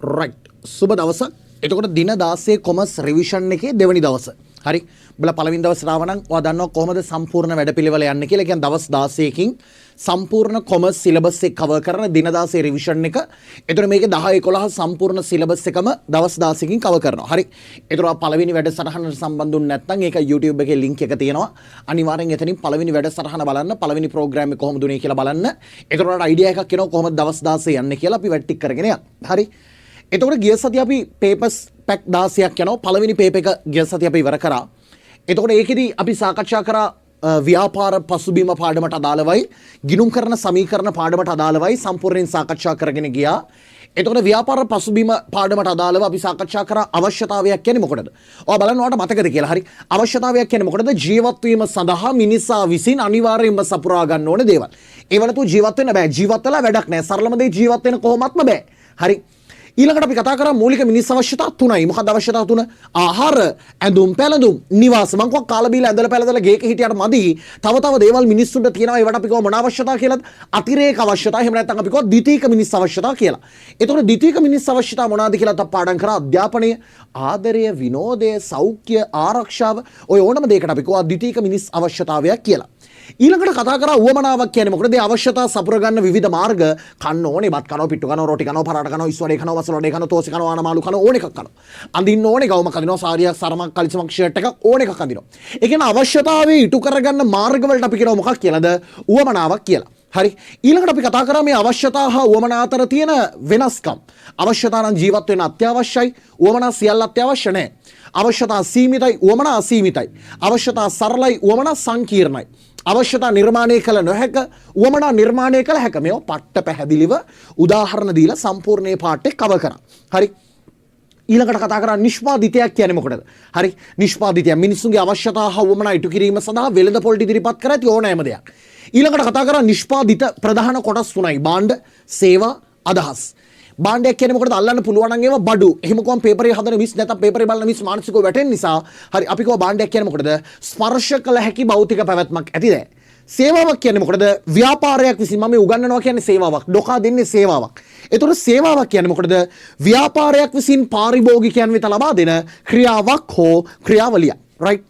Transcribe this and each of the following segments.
Right සුබ දවසක්. එතකොට දින 16 කොමර්ස් රිවිෂන් එකේ දෙවනි දවස. හරි. උඹලා පළවෙනි දවස් රාවණන් ඔයා දන්නවා කොහොමද සම්පූර්ණ වැඩපිළිවෙල යන්නේ කියලා. ඒ කියන්නේ දවස් 16කින් සම්පූර්ණ කොමර්ස් සිලබස් එක කවර් කරන දින 16 රිවිෂන් එක. එතකොට මේකේ 10 11 සම්පූර්ණ සිලබස් එකම දවස් 16කින් කවර් කරනවා. හරි. එතකොට පළවෙනි වැඩසටහනට සම්බන්ධ වුනේ නැත්නම් ඒක YouTube එකේ link එක තියෙනවා. අනිවාර්යෙන් එතනින් පළවෙනි වැඩසටහන බලන්න, පළවෙනි ප්‍රෝග්‍රෑම් එක කොහොමද උනේ කියලා බලන්න. එතකොට අයිඩියා එකක් එනවා කොහොමද දවස් 16 යන්නේ කියලා අපි වැට්ටික් කරගෙන යන්න. හරි. එතකොට ගිය සතිය අපි පේපර්ස් පැක් 16ක් යනවා. පළවෙනි පේපර් එක ගිය සතිය අපි ඉවර කරා. එතකොට ඒකෙදි අපි සාකච්ඡා කරා ව්‍යාපාර පසුබිම පාඩමට අදාළවයි, ගිණුම් කරන සමීකරණ පාඩමට අදාළවයි සම්පූර්ණයෙන් සාකච්ඡා කරගෙන ගියා. එතකොට ව්‍යාපාර පසුබිම පාඩමට අදාළව අපි සාකච්ඡා කරා අවශ්‍යතාවයක් කියන්නේ මොකටද? ඔයා බලන්න ඔයාලට මතකද කියලා. හරි. අවශ්‍යතාවයක් කියන්නේ මොකටද? ජීවත් වීම සඳහා මිනිසා විසින් අනිවාර්යයෙන්ම සපුරා ගන්න ඕන දේවල්. ඒවල තු ජීවත් වෙන්න බෑ. ජීවත් වෙලා වැඩක් නැහැ. සරලම දේ ජීවත් වෙන්න කොහොමත්ම බෑ. හරි. ඊළඟට අපි කතා කරා මූලික මිනිස් අවශ්‍යතා තුනයි. මොකක්ද අවශ්‍යතා තුන? ආහාර, ඇඳුම්, පැළඳුම්, නිවාස. මං කිව්වා කාලා බීලා ඇඳලා පැළඳලා ගේක හිටියට මදි. තව දේවල් මිනිස්සුන්ට තියෙනවා. ඒවට අපි කිව්වා මොන අවශ්‍යතා කියලාද? අතිරේක අවශ්‍යතා. එහෙම නැත්නම් අපි කිව්වා ද්විතීක මිනිස් අවශ්‍යතා කියලා. ඒතකොට ද්විතීක මිනිස් අවශ්‍යතා මොනවාද කියලා අපි පාඩම් කරා. අධ්‍යාපනය, ආදරය, විනෝදය, සෞඛ්‍ය, ආරක්ෂාව. ඔය ඕනම දෙයකට අපි කිව්වා ද්විතීක මිනිස් අවශ්‍යතාවයක් කියලා. ඊළඟට කතා කරා උවමනාවක් කියන්නේ මොකද? ඒ අවශ්‍යතා සපුර ගන්න විවිධ මාර්ග. කන්න ඕනේ, බත් කනවා, පිට්ටු කනවා, රොටි කනවා, පරාට කනවා, ඉස්වඩේ කනවා, වසලොඩේ කනවා, තෝසි කනවා, ආනමාලු කනවා, ඕන එකක් කනවා. අඳින්න ඕනේ, ගවුමක් අඳිනවා, සාරියක්, සරමක්, කලිසමක්, ෂර්ට් එකක් ඕන එකක් අඳිනවා. ඒ කියන්නේ අවශ්‍යතාවයේ ඉටු කරගන්න මාර්ග වලට අපි කියනවා මොකක් කියලාද? උවමනාවක් කියලා. හරි. ඊළඟට අපි කතා කරා මේ අවශ්‍යතා හා උවමනා අතර තියෙන වෙනස්කම්. අවශ්‍යතා නම් ජීවත් වෙන්න අත්‍යවශ්‍යයි. උවමනා සියල්ල අත්‍යවශ්‍ය නැහැ. අවශ්‍යතා සීමිතයි, උවමනා අසීමිතයි. අවශ්‍යතා සරලයි, උවමනා සංකීර්ණයි. අවශ්‍යතා නිර්මාණය කළ නොහැක, උවමනා නිර්මාණය කළ හැක. මේවා පට්ට පැහැදිලිව උදාහරණ දීලා සම්පූර්ණයේ පාඩේ කවර් කරා. හරි. ඊළඟට කතා කරා නිෂ්පාදිතයක් කියන්නේ මොකටද? හරි. නිෂ්පාදිතය මිනිසුන්ගේ අවශ්‍යතා හා උවමනා ඉටු කිරීම සඳහා වෙළඳ පොළට ඉදිරිපත් කර ඇති ඕනෑම දෙයක්. ඊළඟට කතා කරා නිෂ්පාදිත ප්‍රධාන කොටස් තුනයි. භාණ්ඩ, සේවා, අදහස්. භාණ්ඩයක් කියන්නේ මොකටද? අල්ලන්න පුළුවන් නම් ඒවා බඩු. එහෙම කොහොම පේපරේ හදන මිස් නැත්නම් පේපරේ බලන මිස් මානසිකව වැටෙන නිසා හරි අපි කව භාණ්ඩයක් කියන්නේ මොකටද? ස්පර්ශ කළ හැකි භෞතික පැවැත්මක් ඇතිද? සේවාවක් කියන්නේ මොකටද? ව්‍යාපාරයක් විසින් මම උගන්වනවා කියන්නේ සේවාවක්. ඩොකා දෙන්නේ සේවාවක්. ඒතකොට සේවාවක් කියන්නේ මොකටද? ව්‍යාපාරයක් විසින් පාරිභෝගිකයන් වෙත ලබා දෙන ක්‍රියාවක් හෝ ක්‍රියාවලියක්. රයිට්.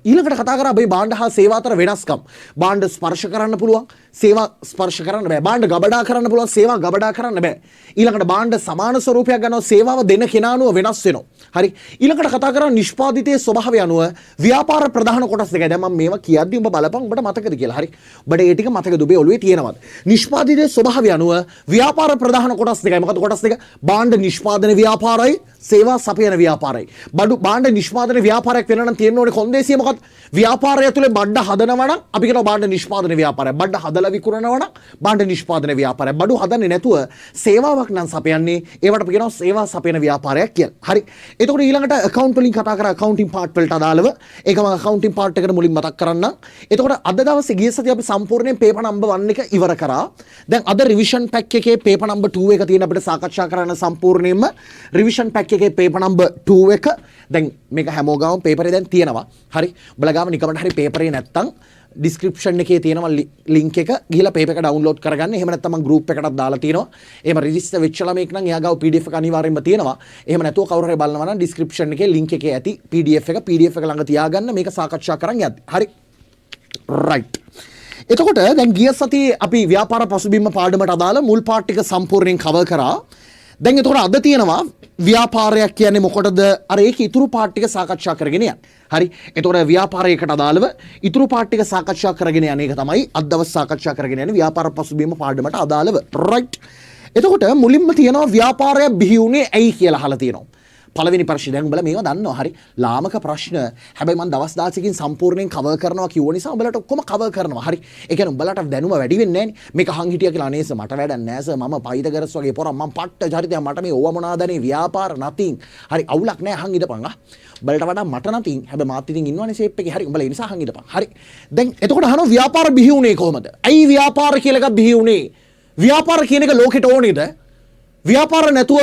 ඊළඟට කතා කරා මේ භාණ්ඩ හා සේවා අතර වෙනස්කම්. භාණ්ඩ ස්පර්ශ කරන්න පුළුවන්, සේවා ස්පර්ශ කරන්න බෑ. භාණ්ඩ ගබඩා කරන්න පුළුවන්, සේවා ගබඩා කරන්න බෑ. ඊළඟට භාණ්ඩ සමාන ස්වරූපයක් ගන්නවා, සේවාව දෙන කෙනා අනුව වෙනස් වෙනවා. හරි. ඊළඟට කතා කරා නිෂ්පාදිතයේ ස්වභාවය අනුව ව්‍යාපාර ප්‍රධාන කොටස් දෙකයි. දැන් මම මේවා කියද්දි ඔබ බලපන් ඔබට මතකද කියලා. හරි. ඔබට ඒ ටික මතකද? ඔබේ ඔළුවේ තියෙනවද? නිෂ්පාදිතයේ ස්වභාවය අනුව ව්‍යාපාර ප්‍රධාන කොටස් දෙකයි. මොකද කොටස් දෙක? භාණ්ඩ නිෂ්පාදන ව්‍යාපාරයි, සේවා සපයන ව්‍යාපාරයි. භාණ්ඩ නිෂ්පාදන ව්‍යාපාරයක් වෙන නම් තියෙන්න ඕනේ කොන්දේසිය මොකක්ද? ව්‍යාපාරය තුළ බඩ හදනවා නම් අපි කියනවා භාණ්ඩ නිෂ්පාදන ව්‍යාපාරය. බඩ හදලා විකුණනවා නම් භාණ්ඩ නිෂ්පාදන ව්‍යාපාරය. බඩු හදන්නේ නැතුව සේවාවක් නම් සපයන්නේ ඒවට අපි කියනවා සේවා සපයන ව්‍යාපාරයක් කියලා. හරි. එතකොට ඊළඟට account වලින් කතා කරා accounting part වලට අදාළව. ඒකම accounting part එකට මුලින් මතක් කරන්නම්. එතකොට අද දවසේ ගිය සතියේ අපි සම්පූර්ණයෙන් paper number 1 එක ඉවර කරා. දැන් අද revision pack එකේ paper number 2 එක තියෙන අපිට සාකච්ඡා කරන්න සම්පූර්ණයෙන්ම revision pack එකේ paper number 2 එක දැන් මේක හැමෝගාම පේපරේ දැන් තියෙනවා. හරි. ඔයාලා ගාව නිකමට හරි පේපරේ නැත්තම් ඩිස්ක්‍රිප්ෂන් එකේ තියෙනවා ලින්ක් එක. ගිහලා පේපර් එක ඩවුන්ලෝඩ් කරගන්න. එහෙම නැත්නම් මම ගෲප් එකකටත් දාලා තියෙනවා. එහෙම රෙජිස්ටර් වෙච්ච ළමෙක් නම් එයා ගාව PDF එක අනිවාර්යෙන්ම තියෙනවා. එහෙම නැතුව කවුරු හරි බලනවා නම් ඩිස්ක්‍රිප්ෂන් එකේ ලින්ක් එකේ ඇති PDF එක ළඟ තියාගන්න මේක සාකච්ඡා කරන් යද්දි. හරි. රයිට්. එතකොට දැන් ගිය සතියේ අපි ව්‍යාපාර පසුබිම පාඩමට අදාළ මුල් පාර්ට් ටික සම්පූර්ණයෙන් කවර් කරා. දැන් එතකොට අද තියෙනවා ව්‍යාපාරයක් කියන්නේ මොකටද? අර ඒක ඉතුරු පාර්ට් ටික සාකච්ඡා කරගෙන යන්න. හරි. එතකොට ව්‍යාපාරයකට අදාළව ඉතුරු පාර්ට් ටික සාකච්ඡා කරගෙන යන එක තමයි අද දවස් සාකච්ඡා කරගෙන යන ව්‍යාපාර පසුබිම පාඩමට අදාළව. රයිට්. එතකොට මුලින්ම තියෙනවා ව්‍යාපාරය බිහි වුණේ ඇයි කියලා අහලා තියෙනවා. පළවෙනි ප්‍රශ්නේ දැන් උඹලා මේවා දන්නවා. හරි. ලාමක ප්‍රශ්න. හැබැයි මම දවස් 16කින් සම්පූර්ණයෙන් කවර් කරනවා කිව්ව නිසා උඹලට ඔක්කොම කවර් කරනවා. හරි. ඒ කියන්නේ උඹලට දැනුම වැඩි වෙන්නේ නැහැ නේ. මේක අහන් හිටියා කියලා අනේස මට වැඩක් නැහැ සර්. මම පයිතගරස් වගේ පොරම් මම පට්ට චරිතයක් මට මේ ඕව මොනවාදනේ ව්‍යාපාර නැතින්. හරි. අවුලක් නැහැ අහන් ඉඳපන් ආ. උඹලට වඩා මට නැතින්. හැබැයි මාත් ඉතින් ඉන්නවනේ ෂේප් එකේ. හරි. උඹලා ඒ නිසා අහන් ඉඳපන්. හරි. දැන් එතකොට අහනවා ව්‍යාපාර බිහි වුණේ කොහමද? ඇයි ව්‍යාපාර කියලා එකක් බිහි වුණේ? ව්‍යාපාර කියන එක ලෝකෙට ඕනේද? ව්‍යාපාර නැතුව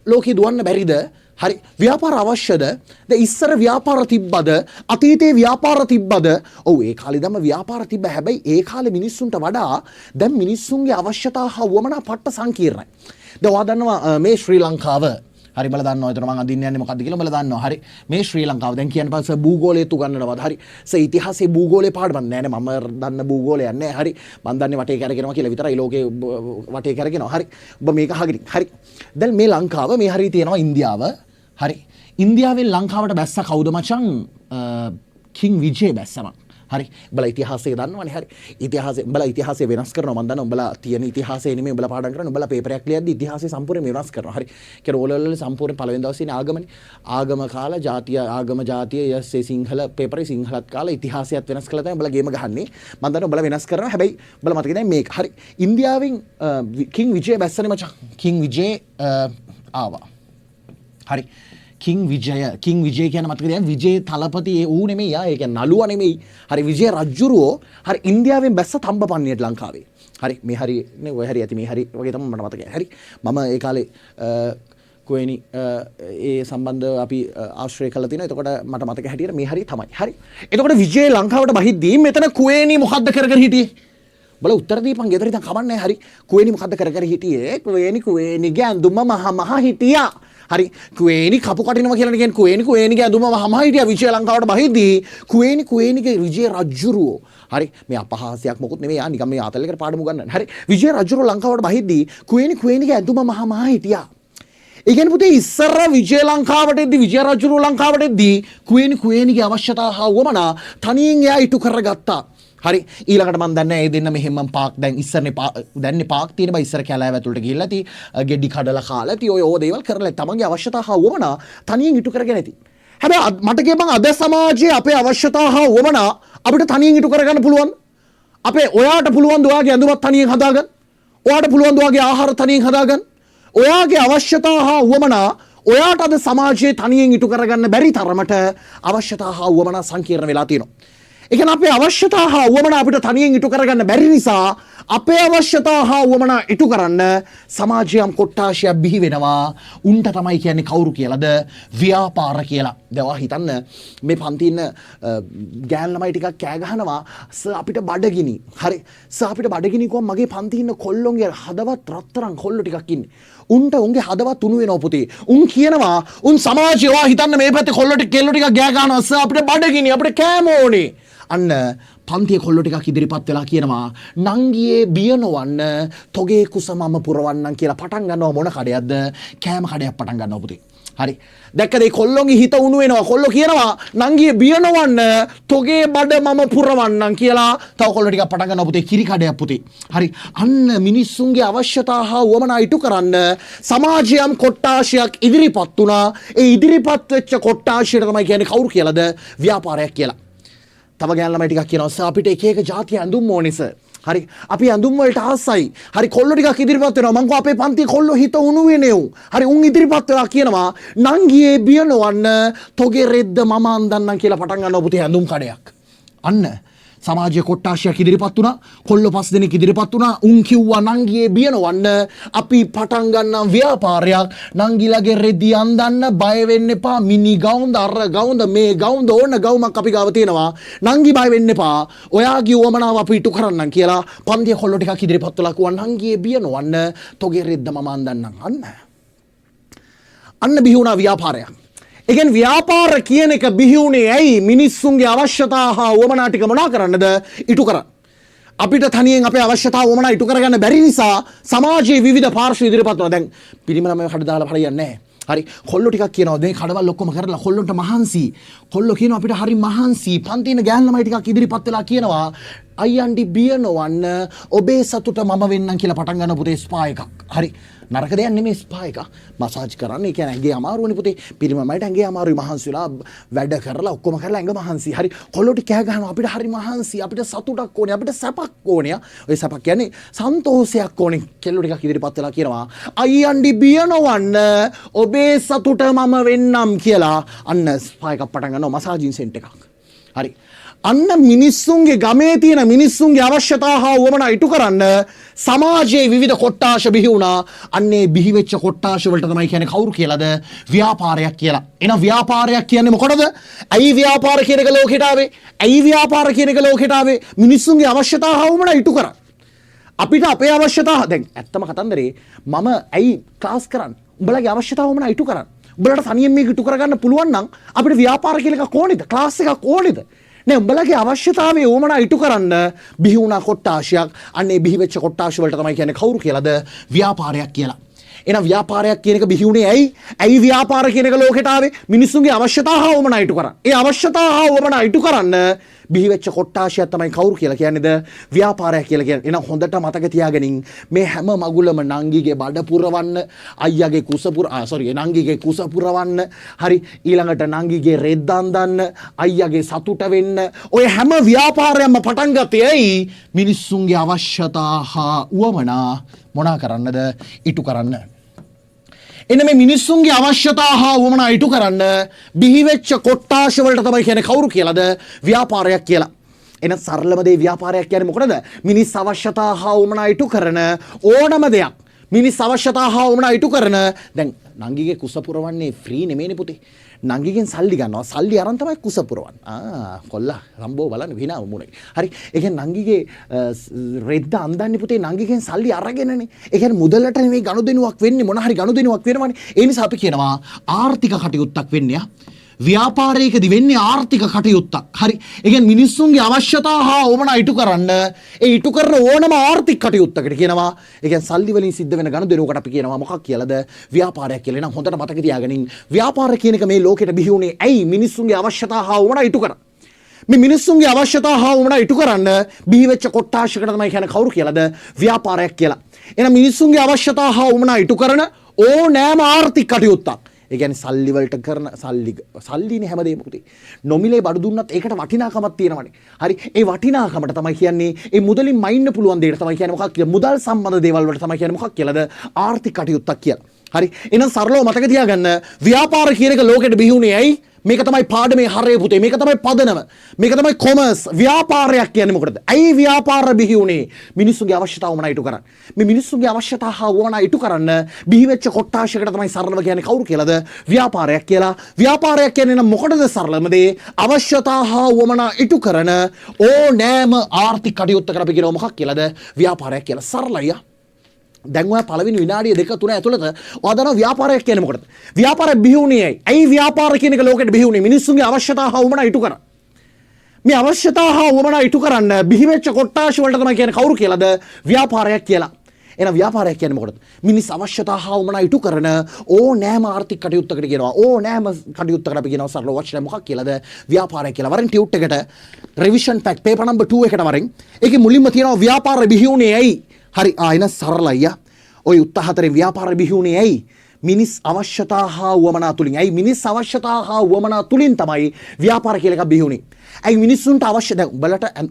ලෝකෙ දුවන්න බැරිද? හරි ව්‍යාපාර අවශ්‍යද? ද ඉස්සර ව්‍යාපාර තිබ්බද? අතීතයේ ව්‍යාපාර තිබ්බද? ඔව් ඒ කාලෙදම ව්‍යාපාර තිබ්බ. හැබැයි ඒ කාලේ මිනිස්සුන්ට වඩා දැන් මිනිස්සුන්ගේ අවශ්‍යතා හා වමනා පට්ට සංකීර්ණයි. දැන් ඔයා දන්නවා මේ ශ්‍රී ලංකාව හරි බල දන්නවා එතන මම අදින්න යන්නේ මොකද්ද කියලා බල දන්නවා. හරි මේ ශ්‍රී ලංකාව දැන් කියන්න පස්සේ භූගෝලයේත් උගන්වනවාද? හරි ඉතිහාසයේ භූගෝලයේ පාඩම නෑ නේ මම දන්න භූගෝලයක් නෑ. හරි මම දන්නේ වටේ කැරගෙනවා කියලා විතරයි ලෝකේ වටේ කැරගෙනවා. හරි ඔබ මේක අහගෙන. හරි දැන් මේ ලංකාව මේ හරිය තියෙනවා ඉන්දියාව. හරි ඉන්දියාවෙන් ලංකාවට බැස්ස කවුද මචං? කිං විජේ බැස්සම. හරි බල ඉතිහාසය දන්නවනේ. හරි ඉතිහාසය බල ඉතිහාසය වෙනස් කරනවා. මම දන්නවා උඹලා තියෙන ඉතිහාසය නෙමෙයි උඹලා පාඩම් කරන්නේ. උඹලා පේපරයක් ලියද්දි ඉතිහාසය සම්පූර්ණයෙන් වෙනස් කරනවා. හරි කියන ඕලවල සම්පූර්ණ පළවෙනි දවසේ ඉන්නේ ආගමනේ. ආගම කාලා ජාතිය ආගම ජාතිය යස්සේ සිංහල පේපරේ සිංහලත් කාලා ඉතිහාසයත් වෙනස් කළා තමයි උඹලා ගේම ගහන්නේ. මම දන්නවා උඹලා වෙනස් කරනවා. හැබැයි උඹලා මතක නැහැ මේක. හරි ඉන්දියාවෙන් කිං විජේ බැස්සනේ මචං. කිං විජේ ආවා. හරි කිං විජය කියන මතකද? විජේ තලපති ඌ නෙමෙයි යා. ඒ කියන්නේ නළුවා නෙමෙයි. හරි විජය රජුරෝ හරි ඉන්දියාවෙන් බැස්ස තම්බපන්නියට ලංකාවේ. හරි මේ හරි නේ ඔය හරි ඇති මේ හරි වගේ තමයි මට මතකයි. හරි මම ඒ කාලේ කොහෙනි ඒ සම්බන්ධව අපි ආශ්‍රය කළා තියෙනවා. එතකොට මට මතක හැටියට මේ හරි තමයි. හරි එතකොට විජය ලංකාවට බහිද්දී මෙතන කුවේනි මොකද්ද කර හිටියේ? බල උත්තර දීපන් ගෙදර ඉතින් කමන්නේ. හරි කුවේනි මොකද්ද කර හිටියේ? කුවේනිගේ ඇඳුම මහ හිටියා. හරි කුවේනි කපු කටිනවා කියලා කියන්නේ කුවේනිගේ ඇඳුම මම හිටියා විජය ලංකාවට බහිද්දී කුවේනිගේ විජය රජුරෝ. හරි මේ අපහාසයක් මොකුත් නෙමෙයි. යා නිකන් මේ ආතල් එකට පාඩම ගන්නන්න. හරි විජය රජුරෝ ලංකාවට බහිද්දී කුවේනිගේ ඇඳුම මම හිටියා. ඒ කියන්නේ පුතේ ඉස්සර විජය ලංකාවට එද්දී විජය රජුරෝ ලංකාවට එද්දී කුවේනිගේ අවශ්‍යතා හා වමනා තනියෙන් එයා ඉටු කරගත්තා. හරි ඊළඟට මම දන්නේ ඒ දෙන්න මෙහෙම පාක් දැන් ඉස්සරනේ දැන්නේ පාක් තියෙන බයි ඉස්සර කැලෑව ඇතුළට ගිහිල්ලා ති ගෙඩි කඩලා කාලා ති ඔය දේවල් කරලා තමන්ගේ අවශ්‍යතා හා වමනා තනියෙන් ඉටු කරගෙන ඇති. හැබැයි මට කියපන් අද සමාජයේ අපේ අවශ්‍යතා හා වමනා අපිට තනියෙන් ඉටු කරගන්න පුළුවන්. අපේ ඔයාට පුළුවන් ද ඔයාගේ ඇඳුමක් තනියෙන් හදාගන්න? ඔයාට පුළුවන් ද ඔයාගේ ආහාර තනියෙන් හදාගන්න? ඔයාගේ අවශ්‍යතා හා වමනා ඔයාට අද සමාජයේ තනියෙන් ඉටු කරගන්න බැරි තරමට අවශ්‍යතා හා වමනා සංකීර්ණ වෙලා තියෙනවා. ඒ කියන්නේ අපේ අවශ්‍යතා හා වමනා අපිට තනියෙන් ඉටු කරගන්න බැරි නිසා අපේ අවශ්‍යතා හා වමනා ඉටු කරන්න සමාජයම් කොට්ටාශයක් බිහි වෙනවා. උන්ට තමයි කියන්නේ කවුරු කියලාද? ව්‍යාපාර කියලා. දැන් ඔයා හිතන්න මේ පන්ති ඉන්න ගෑන් ළමයි ටිකක් කෑ ගහනවා සර් අපිට බඩගිනි. හරි සර් අපිට බඩගිනි කොහොම මගේ පන්ති ඉන්න කොල්ලොන්ගේ හදවත් රත්තරන් කොල්ලෝ ටිකක් ඉන්නේ. උන්ට උන්ගේ හදවත් උණු වෙනවා පුතේ. උන් කියනවා උන් සමාජය ඔයා හිතන්න මේ පැත්තේ කොල්ලෝ ටික කෙල්ලෝ ටිකක් ගෑ ගහනවා සර් අපිට බඩගිනි අපිට කෑම ඕනේ. අන්න පන්තිය කොල්ලෝ ටිකක් ඉදිරිපත් වෙලා කියනවා නංගියේ බිය නොවන්න තොගේ කුස මම පුරවන්නම් කියලා පටන් ගන්නවා. මොන කඩයක්ද? කෑම කඩයක් පටන් ගන්නවා පුතේ. හරි දැක්කද? ඒ කොල්ලොන්ගේ හිත උණු වෙනවා. කොල්ලෝ කියනවා නංගියේ බිය නොවන්න තොගේ බඩ මම පුරවන්නම් කියලා තව කොල්ලෝ ටිකක් පටන් ගන්නවා පුතේ. කිරි කඩයක් පුතේ. හරි අන්න මිනිස්සුන්ගේ අවශ්‍යතා හා වමනා ඉටු කරන්න සමාජයම් කොට්ටාශයක් ඉදිරිපත් වුණා. ඒ ඉදිරිපත් වෙච්ච කොට්ටාශයට තමයි කියන්නේ කවුරු කියලාද? ව්‍යාපාරයක් කියලා. තව ගෑන් ළමයි ටිකක් කියනවා සර් අපිට එක එක જાතිය ඇඳුම් ඕනේ සර්. හරි අපි ඇඳුම් වලට ආසයි. හරි කොල්ලෝ ටිකක් ඉදිරිපත් වෙනවා. මං කෝ අපේ පන්තියේ කොල්ලෝ හිත උණු වෙනෙව්. හරි උන් ඉදිරිපත් වෙලා කියනවා නංගියේ බිය නොවන්න තොගේ රෙද්ද මම අන්දන්නම් කියලා පටන් ගන්නවා පුතේ ඇඳුම් කඩයක්. අන්න සමාජයේ කොට්ටාශයක් ඉදිරිපත් වුණා. කොල්ලෝ 5 දෙනෙක් ඉදිරිපත් වුණා. උන් කිව්වා නංගියේ බිය නොවන්න අපි පටන් ගන්නම් ව්‍යාපාරයක්. නංගිලාගේ රෙදි අන්දන්න බය වෙන්න එපා. මිනි ගවුන්ද අර ගවුන්ද මේ ගවුන්ද ඕන ගවුමක් අපි ගාව තියෙනවා. නංගි බය වෙන්න එපා. ඔයාගේ උවමනාව අපි ඉටු කරන්නම් කියලා පන්තියේ කොල්ලෝ ටිකක් ඉදිරිපත් වෙලා කිව්වා නංගියේ බිය නොවන්න තොගේ රෙද්ද මම අන්දන්නම්. අන්න බිහි වුණා ව්‍යාපාරයක්. ඒ කියන්නේ ව්‍යාපාර කියන එක බිහි වුණේ ඇයි? මිනිස්සුන්ගේ අවශ්‍යතා හා වමනා ටික මොනා කරන්නද? ඉටු කරන්න. අපිට තනියෙන් අපේ අවශ්‍යතාව වමනා ඉටු කරගන්න බැරි නිසා සමාජයේ විවිධ පාර්ශ්ව ඉදිරිපත් වෙනවා. දැන් පිරිමි කඩ දාලා හරියන්නේ නැහැ. හරි කොල්ලෝ ටිකක් කියනවා මේ කඩවල් ඔක්කොම කරලා කොල්ලොන්ට මහන්සි. කොල්ලෝ කියනවා අපිට හරි මහන්සි. පන්තින ගෑන් ළමයි ටිකක් ඉදිරිපත් වෙලා කියනවා අයියන්ඩි බිය නොවන්න ඔබේ සතුට මම වෙන්නම් කියලා පටන් ගන්න පුතේ ස්පා එකක්. හරි නරක දෙයක් නෙමෙයි ස්පා එක. මසාජ් කරන්න ඒ කියන්නේ ඇඟේ අමාරුනේ පුතේ. පිරිමමයිට ඇඟේ අමාරුයි මහන්සි වෙලා වැඩ කරලා ඔක්කොම කරලා ඇඟ මහන්සි. හරි කොල්ලෝ ටික කෑ ගහනවා අපිට හරි මහන්සි. අපිට සතුටක් ඕනේ. අපිට සැපක් ඕනේ. ඔය සැපක් කියන්නේ සන්තෝෂයක් ඕනේ. කෙල්ලෝ ටිකක් ඉදිරිපත් වෙලා කියනවා අයියන්ඩි බිය නොවන්න ඔබේ සතුට මම වෙන්නම් කියලා අන්න ස්පා එකක් පටන් ගන්නවා මසාජින් සෙන්ට් එකක්. හරි අන්න මිනිස්සුන්ගේ ගමේ තියෙන මිනිස්සුන්ගේ අවශ්‍යතා හා වුවමනා ඉටු කරන්න සමාජයේ විවිධ කොට්ටාශ බිහි වුණා. අන්නේ බිහි වෙච්ච කොට්ටාශ වලට තමයි කියන්නේ කවුරු කියලාද? ව්‍යාපාරයක් කියලා. එහෙනම් ව්‍යාපාරයක් කියන්නේ මොකටද? ඇයි ව්‍යාපාර කියන එක ලෝකෙට ආවේ? ඇයි ව්‍යාපාර කියන එක ලෝකෙට ආවේ? මිනිස්සුන්ගේ අවශ්‍යතා හා වුවමනා ඉටු කරන්න. අපිට අපේ අවශ්‍යතා දැන් ඇත්තම කතන්දරේ මම ඇයි ක්ලාස් කරන්නේ? උඹලගේ අවශ්‍යතා වුවමනා ඉටු කරන්න. උඹලට තනියෙන් මේක ඉටු කරගන්න පුළුවන් නම් අපිට ව්‍යාපාර කියලා එකක් ඕනේද? ක්ලාස් එකක් ඕනේද? නේ උඹලගේ අවශ්‍යතාවය ඕමනා ඉටු කරන්න බිහි වුණා කොට්ටාශයක්. අන්නේ බිහි වෙච්ච කොට්ටාශ වලට තමයි කියන්නේ කවුරු කියලාද? ව්‍යාපාරයක් කියලා. එහෙනම් ව්‍යාපාරයක් කියන එක බිහි වුණේ ඇයි? ඇයි ව්‍යාපාර කියන එක ලෝකෙට ආවේ? මිනිස්සුන්ගේ අවශ්‍යතා හා ඕමනා ඉටු කරන්න. ඒ අවශ්‍යතා හා ඕමනා ඉටු කරන්න බිහි වෙච්ච කොට්ටාශයක් තමයි කවුරු කියලා කියන්නේද? ව්‍යාපාරයක් කියලා කියන්නේ. එහෙනම් හොඳට මතක තියාගනින් මේ හැම මගුලම නංගිගේ බඩ පුරවන්න, අයියාගේ කුස නංගිගේ කුස පුරවන්න, හරි ඊළඟට නංගිගේ රෙද්ද අඳන්න, අයියාගේ සතුට වෙන්න, ඔය හැම ව්‍යාපාරයක්ම පටන් ගත්තේ ඇයි? මිනිස්සුන්ගේ අවශ්‍යතා හා උවමනා මොනා කරන්නද? ඉටු කරන්න. එන්න මේ මිනිස්සුන්ගේ අවශ්‍යතා හා වුවමනා ඉටු කරන්න බිහි වෙච්ච කොට්ටාශ වලට තමයි කියන්නේ කවුරු කියලාද? ව්‍යාපාරයක් කියලා. එන සරලම දේ ව්‍යාපාරයක් කියන්නේ මොකටද? මිනිස් අවශ්‍යතා හා වුවමනා ඉටු කරන ඕනම දෙයක්. මිනිස් අවශ්‍යතා හා වුවමනා ඉටු කරන දැන් නංගිගේ කුස පුරවන්නේ ෆ්‍රී නෙමෙයිනේ පුතේ. නංගිගෙන් සල්ලි ගන්නවා. සල්ලි අරන් තමයි කුස පුරවන්නේ. කොල්ලා රම්බෝ බලන්න විනාව මුණේ. හරි. ඒ කියන්නේ නංගිගේ රෙද්ද අන්දන්නේ පුතේ නංගිගෙන් සල්ලි අරගෙනනේ. ඒ කියන්නේ මුදලට නෙමෙයි ගනුදෙනුවක් වෙන්නේ මොන හරි ගනුදෙනුවක් වෙනවනේ. ඒ නිසා අපි කියනවා ආර්ථික කටයුත්තක් වෙන්නේ. ව්‍යාපාරයකදී වෙන්නේ ආර්ථික කටයුත්තක්. හරි. ඒ කියන්නේ මිනිස්සුන්ගේ අවශ්‍යතා හා ඕමනා ඉටු කරන්න ඒ ඉටු කරන ඕනම ආර්ථික කටයුත්තකට කියනවා. ඒ කියන්නේ සල්ලි වලින් සිද්ධ වෙන ගනුදෙනුවකට අපි කියනවා මොකක් කියලාද? ව්‍යාපාරයක් කියලා. එහෙනම් හොඳට මතක තියාගනින්. ව්‍යාපාර කියන එක මේ ලෝකෙට බිහි වුණේ ඇයි? මිනිස්සුන්ගේ අවශ්‍යතා හා ඕමනා ඉටු කරන්න. මේ මිනිස්සුන්ගේ අවශ්‍යතා හා ඕමනා ඉටු කරන්න බිහි වෙච්ච කොට්ටාශයකට තමයි කියන්නේ කවුරු කියලාද? ව්‍යාපාරයක් කියලා. එහෙනම් මිනිස්සුන්ගේ අවශ්‍යතා හා ඕමනා ඉටු කරන ඕනෑම ආර්ථික කටයුත්තක්. ඒ කියන්නේ සල්ලි වලට කරන සල්ලිනේ හැමදේම පුතේ. නොමිලේ බඩු දුන්නත් ඒකට වටිනාකමක් තියෙනවනේ. හරි. ඒ වටිනාකමට තමයි කියන්නේ ඒ මුදලින් මයින්න පුළුවන් දෙයට තමයි කියන්නේ මොකක් කියලා. මුදල් සම්බන්ධ දේවල් වලට තමයි කියන්නේ මොකක් කියලාද? ආර්ථික කටයුත්තක් කියලා. හරි. එහෙනම් සරලව මතක තියාගන්න ව්‍යාපාර කියන එක ලෝකෙට බිහි වුණේ ඇයි? මේක තමයි පාඩමේ හරය පුතේ. මේක තමයි පදනම. මේක තමයි කොමර්ස්. ව්‍යාපාරයක් කියන්නේ මොකටද? ඇයි ව්‍යාපාර බිහි වුණේ? මිනිස්සුන්ගේ අවශ්‍යතාව වුණා ඉටු කරන්න. මේ මිනිස්සුන්ගේ අවශ්‍යතාව හා වුණා ඉටු කරන්න බිහි වෙච්ච කොට්ටාශයකට තමයි සරලව කියන්නේ කවුරු කියලාද? ව්‍යාපාරයක් කියලා. ව්‍යාපාරයක් කියන්නේ නම් මොකටද සරලම දේ? අවශ්‍යතාව හා වුණා ඉටු කරන ඕනෑම ආර්ථික කටයුත්තකට අපි කියනවා මොකක් කියලාද? ව්‍යාපාරයක් කියලා. සරලයි. දැන් ඔය පළවෙනි විනාඩිය දෙක තුන ඇතුළත ඔයා දන්නවා ව්‍යාපාරයක් කියන්නේ මොකටද? ව්‍යාපාරය බිහි වුණේ ඇයි? ඇයි ව්‍යාපාර කියන එක ලෝකෙට බිහි වුණේ? මිනිස්සුන්ගේ අවශ්‍යතා හා වුමනා ඉටු කරන්න. මේ අවශ්‍යතා හා වුමනා ඉටු කරන්න බිහි වෙච්ච කොට්ටාශ වලට තමයි කියන්නේ කවුරු කියලාද? ව්‍යාපාරයක් කියලා. එහෙනම් ව්‍යාපාරයක් කියන්නේ මොකටද? මිනිස් අවශ්‍යතා හා වුමනා ඉටු කරන ඕනෑම ආර්ථික කටයුත්තකට කියනවා. ඕනෑම කටයුත්තකට අපි කියනවා සරල වචනයක් මොකක් කියලාද? ව්‍යාපාරයක් කියලා. වරෙන් ටියුට් එකට රිවිෂන් පැක් පේපර් නම්බර් 2 එකට වරෙන්. ඒකේ මුලින්ම තියෙනවා ව්‍යාපාරය බිහි වුණේ ඇයි? හරි ආයන සරලයි. ඔය උත්තර හතරෙන් ව්‍යාපාර බිහි වුණේ ඇයි? මිනිස් අවශ්‍යතා හා වුවමනා තුලින්. ඇයි මිනිස් අවශ්‍යතා හා වුවමනා තුලින් තමයි ව්‍යාපාර කියලා එකක් බිහි වුණේ. ඇයි මිනිස්සුන්ට අවශ්‍ය දැන්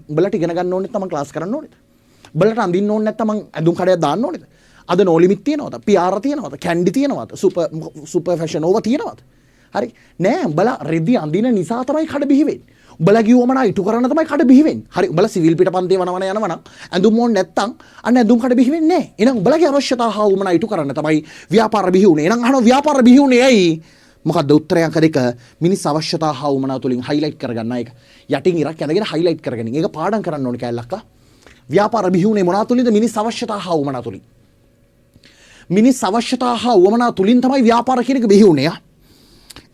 උඹලට ඉගෙන ගන්න ඕනේ නැත්නම් ක්ලාස් කරන්න ඕනේද? උඹලට අඳින්න ඕනේ නැත්නම් ඇඳුම් කඩයක් දාන්න ඕනේද? අද නෝ ලිමිට් තියනවද? PR තියනවද? කැන්ඩි තියනවද? සුපර් ෆැෂන් ඕවා තියනවද? හරි නෑ උඹලා රෙදි අඳින නිසා තමයි කඩ බිහි වෙන්නේ. උඹලා කිව්වමනා ඉටු කරන්න තමයි කඩ බිහි වෙන්නේ. හරි උඹලා සිවිල් පිටපන්තිය වනවන යනවා නම් ඇඳුම් ඕනේ නැත්තම් අන්න ඇඳුම් කඩ බිහි වෙන්නේ නෑ. එහෙනම් උඹලගේ අවශ්‍යතාව හා උමනා ඉටු කරන්න තමයි ව්‍යාපාර බිහි වුනේ. එහෙනම් අහනවා ව්යාපාර බිහි වුනේ ඇයි? මොකද්ද උත්තරයක දෙක මිනිස් අවශ්‍යතාව හා උමනා තුලින් හයිලයිට් කරගන්න එක. යටින් ඉරක් ඇඳගෙන හයිලයිට් කරගනින්. ඒක පාඩම් කරන්න ඕනේ කැලලක්කා. ව්‍යාපාර බිහි වුනේ මොනවා තුලින්ද? මිනිස් අවශ්‍යතාව හා උමනා තුලින්. මිනිස් අවශ්‍යතාව හා උමනා තුලින් තමයි ව්‍යාපාර කියන එක බිහි වුනේ.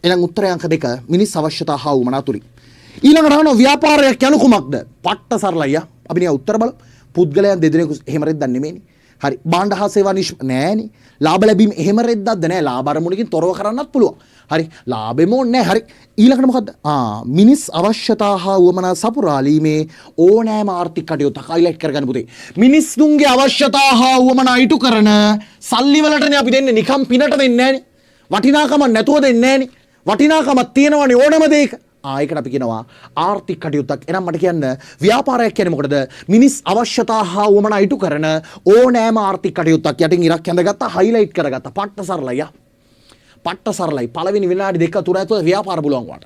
එහෙනම් උත්තරයක දෙක මිනිස් අවශ්‍යතාව හා උමනා තුලින්. ඊළඟට අහනවා ව්‍යාපාරයක් යනු කුමක්ද? පට්ට සරලයි. අපි නිකන් උත්තර බලමු. පුද්ගලයන් දෙදෙනෙකු එහෙම රෙද්දක් නෙමෙයිනේ. හරි. භාණ්ඩ හා සේවා නෑනේ. ලාභ ලැබීම එහෙම රෙද්දක්ද නෑ. ලාභ අරමුණකින් තොරව කරන්නත් පුළුවන්. හරි. ලාභෙම නෑ. හරි. ඊළඟට මොකද්ද? මිනිස් අවශ්‍යතා හා වමනා සපුරාලීමේ ඕනෑම ආර්ථික කටයුත්තක් හයිලයිට් කරගන්න පුතේ. මිනිස්සුන්ගේ අවශ්‍යතා හා වමනා ඉටු කරන සල්ලි වලටනේ අපි දෙන්නේ. නිකම් පිනට දෙන්නේ නෑනේ. වටිනාකමක් නැතුව දෙන්නේ නෑනේ. වටිනාකමක් තියෙනවනේ ඕනම දෙයක. ඒකට අපි කියනවා ආර්ථික කටයුත්තක්. එහෙනම් මට කියන්න ව්‍යාපාරයක් කියන්නේ මොකටද? මිනිස් අවශ්‍යතා හා වමනා ඉටු කරන ඕනෑම ආර්ථික කටයුත්තක්. යටින් ඉරක් ඇඳගත්තා, හයිලයිට් කරගත්තා. පට්ට සරලයි. පට්ට සරලයි. පළවෙනි විනාඩි දෙක තුන ඇතුළත ව්‍යාපාර බලුවන් වාට.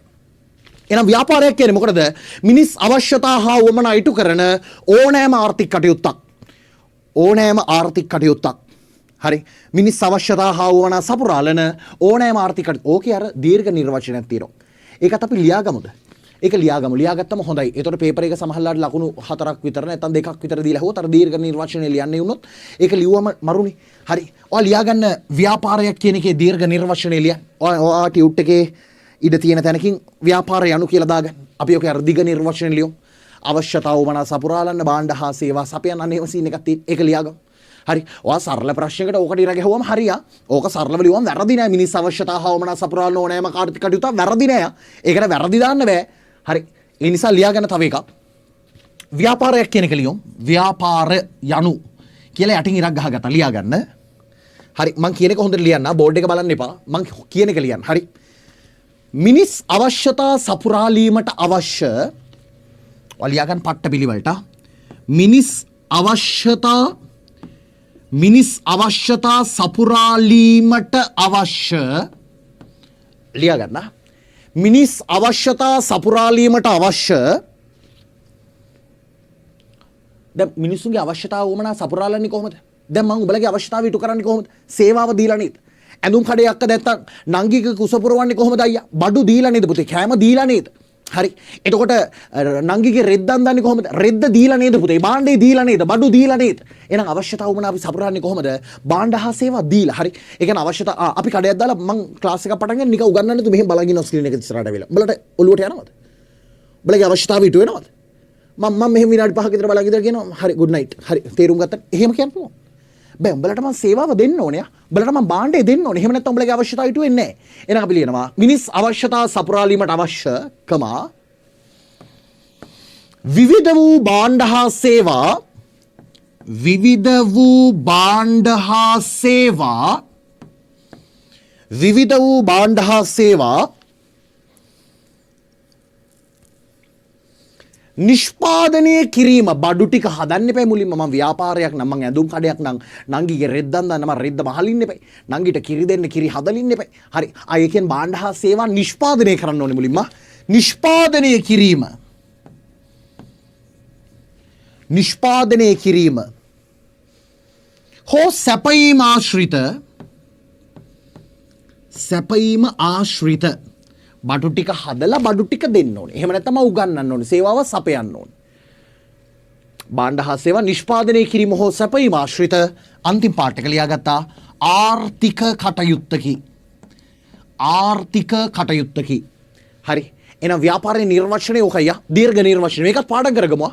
එහෙනම් ව්‍යාපාරයක් කියන්නේ මොකටද? මිනිස් අවශ්‍යතා හා වමනා ඉටු කරන ඕනෑම ආර්ථික කටයුත්තක්. ඕනෑම ආර්ථික කටයුත්තක්. හරි. මිනිස් අවශ්‍යතා හා වමනා සපුරාලන ඕනෑම ආර්ථික කටයුතු. ඕකේ අර දීර්ඝ නිර්වචනයක් තියෙනවා. ඒකත් අපි ලියාගමුද? ඒක ලියාගමු. ලියාගත්තම හොඳයි. ඒතකොට පේපර් එක සමහරලාට ලකුණු 4ක් විතර නැත්නම් 2ක් විතර දීලා හොත් අර දීර්ඝ නිර්වචනය ලියන්නේ වුණොත් ඒක ලියුවම මරුනේ. හරි. ඔයා ලියාගන්න ව්‍යාපාරයක් කියන එකේ දීර්ඝ නිර්වචනය ලියන්න. ඔයා ටියුට් එකේ ඉඩ තියෙන තැනකින් ව්‍යාපාරය යනු කියලා දාගන්න. අපි ඔක අර දිග නිර්වචනය ලියමු. අවශ්‍යතාව වමනා සපුරාලන්න භාණ්ඩ හා සේවා සපයන අනේම සීන් එකක් තියෙන. ඒක ලියාගමු. හරි. ඔයා සරල ප්‍රශ්නයකට ඕකට ඉර ගැහුවම හරියා. ඕක සරලව ලියුවම වැරදි නෑ. මිනිස් අවශ්‍යතාව හා වමනා සපුරාලන ඕනෑම ආර්ථික කටයුතු වැරදි නෑ. ඒකට වැරදි දාන්න බෑ. හරි. ඒ නිසා ලියාගන්න තව එකක්. ව්‍යාපාරයක් කියන එක ලියමු. ව්‍යාපාර යනු කියලා යටින් ඉරක් ගහගත්තා ලියාගන්න. හරි. මං කියන එක හොඳට ලියන්න. බෝඩ් එක බලන්න එපා. මං කියන එක ලියන්න. හරි. මිනිස් අවශ්‍යතා සපුරාලීමට අවශ්‍ය ලියාගන්න පට්ට පිළිවෙලට මිනිස් අවශ්‍යතා සපුරාලීමට අවශ්‍ය ලියාගන්න. මිනිස් අවශ්‍යතා සපුරාලීමට අවශ්‍ය දැන් මිනිස්සුන්ගේ අවශ්‍යතාව වමනා සපුරාලන්නේ කොහොමද? දැන් මම උඹලගේ අවශ්‍යතාව ඉටු කරන්නේ කොහොමද? සේවාව දීලා නේද? ඇඳුම් කඩයක් නැත්තම් නංගික කුස පුරවන්නේ කොහොමද අයියා? බඩු දීලා නේද පුතේ? කෑම දීලා නේද? හරි. එතකොට නංගිගේ රෙද්දන් දන්නේ කොහොමද? රෙද්ද දීලා නේද පුතේ? භාණ්ඩේ දීලා නේද? බඩු දීලා නේද? එහෙනම් අවශ්‍යතාව වමනා අපි සපුරන්නේ කොහොමද? භාණ්ඩ හා සේවා දීලා. හරි. ඒ කියන්නේ අවශ්‍යතාව අපි කඩයක් දාලා මම ක්ලාස් එකක් පටන් ගන්න නිකන් උගන්වන්න තු මෙහෙම බලන් ඉන්න ස්ක්‍රීන් එක ඉස්සරහට වෙලා. උඹලට ඔලුවට යනවද? උඹලගේ අවශ්‍යතාව ඉටු වෙනවද? මම මෙහෙම විනාඩි 5ක විතර බලන් ඉඳලා කියනවා හරි good night. හරි. තේරුම් ගත්තා. එහෙම කියන්න පුළුවන්. බෑ උඹලට මම සේවාව දෙන්න ඕනේ. උඹලට මම භාණ්ඩය දෙන්න ඕනේ. එහෙම නැත්නම් උඹලගේ අවශ්‍යතාව ඉටු වෙන්නේ නැහැ. එහෙනම් අපි ලියනවා මිනිස් අවශ්‍යතා සපුරාලීමට අවශ්‍ය කමා විවිධ වූ භාණ්ඩ හා සේවා නිෂ්පාදනය කිරීම. බඩු ටික හදන්න එපා මුලින්ම. මම ව්‍යාපාරයක් නම් මම ඇඳුම් කඩයක් නම් නංගිගේ රෙද්දන් දාන්න මම රෙද්ද මහලින්න එපා. නංගිට කිරි දෙන්න කිරි හදලින්න එපා. හරි. ආයෙකෙන් භාණ්ඩ හා සේවා නිෂ්පාදනය කරන්න ඕනේ මුලින්ම. නිෂ්පාදනය කිරීම හෝ සැපයීම ආශ්‍රිත බඩු ටික හදලා බඩු ටික දෙන්න ඕනේ. එහෙම නැත්නම් උගන්වන්න ඕනේ. සේවාව සපයන්න ඕනේ. භාණ්ඩ හා සේවා නිෂ්පාදනය කිරීම හෝ සැපයීම ආශ්‍රිත අන්තිම පාඩ එක ලියාගත්තා. ආර්ථික කටයුත්තකි. හරි. එහෙනම් ව්‍යාපාරයේ නිර්වචනය ඔකයි. දීර්ඝ නිර්වචනය. මේකත් පාඩම් කරගමු.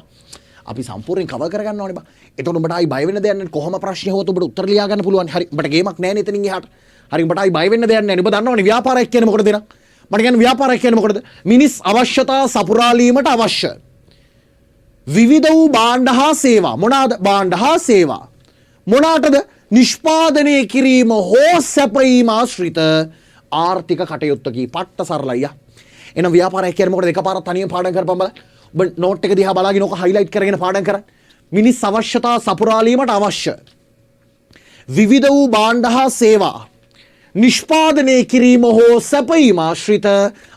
අපි සම්පූර්ණයෙන් කවර් කරගන්න ඕනේ බා. එතකොට උඹට ආයි බය වෙන්න දෙයක් නැහැ. කොහොම ප්‍රශ්නේ හොත උඹට උත්තර ලියා ගන්න පුළුවන්. හරි. උඹට ගේමක් නැහැ නේ එතනින් එහාට. හරි. උඹට ආයි බය වෙන්න දෙයක් නැහැ. උඹ දන්නවනේ ව්‍යාපාරයක් කියන්නේ මොකටද දෙනා? මට කියන්නේ ව්‍යාපාරයක් කියන්නේ මොකටද? මිනිස් අවශ්‍යතා සපුරාලීමට අවශ්‍ය විවිධ වූ භාණ්ඩ හා සේවා. මොනවාද භාණ්ඩ හා සේවා? මොනකටද? නිෂ්පාදනය කිරීම හෝ සැපයීම ආශ්‍රිත ආර්ථික කටයුත්තකි. පට්ට සරලයි. එහෙනම් ව්‍යාපාරයක් කියන්නේ මොකටද? එකපාරක් තනියම පාඩම් කරපම් බලන්න. ඔබ නෝට් එක දිහා බලාගෙන ඕක හයිලයිට් කරගෙන පාඩම් කරන්න. මිනිස් අවශ්‍යතා සපුරාලීමට අවශ්‍ය විවිධ වූ භාණ්ඩ හා සේවා නිෂ්පාදනය කිරීම හෝ සැපයීම ආශ්‍රිත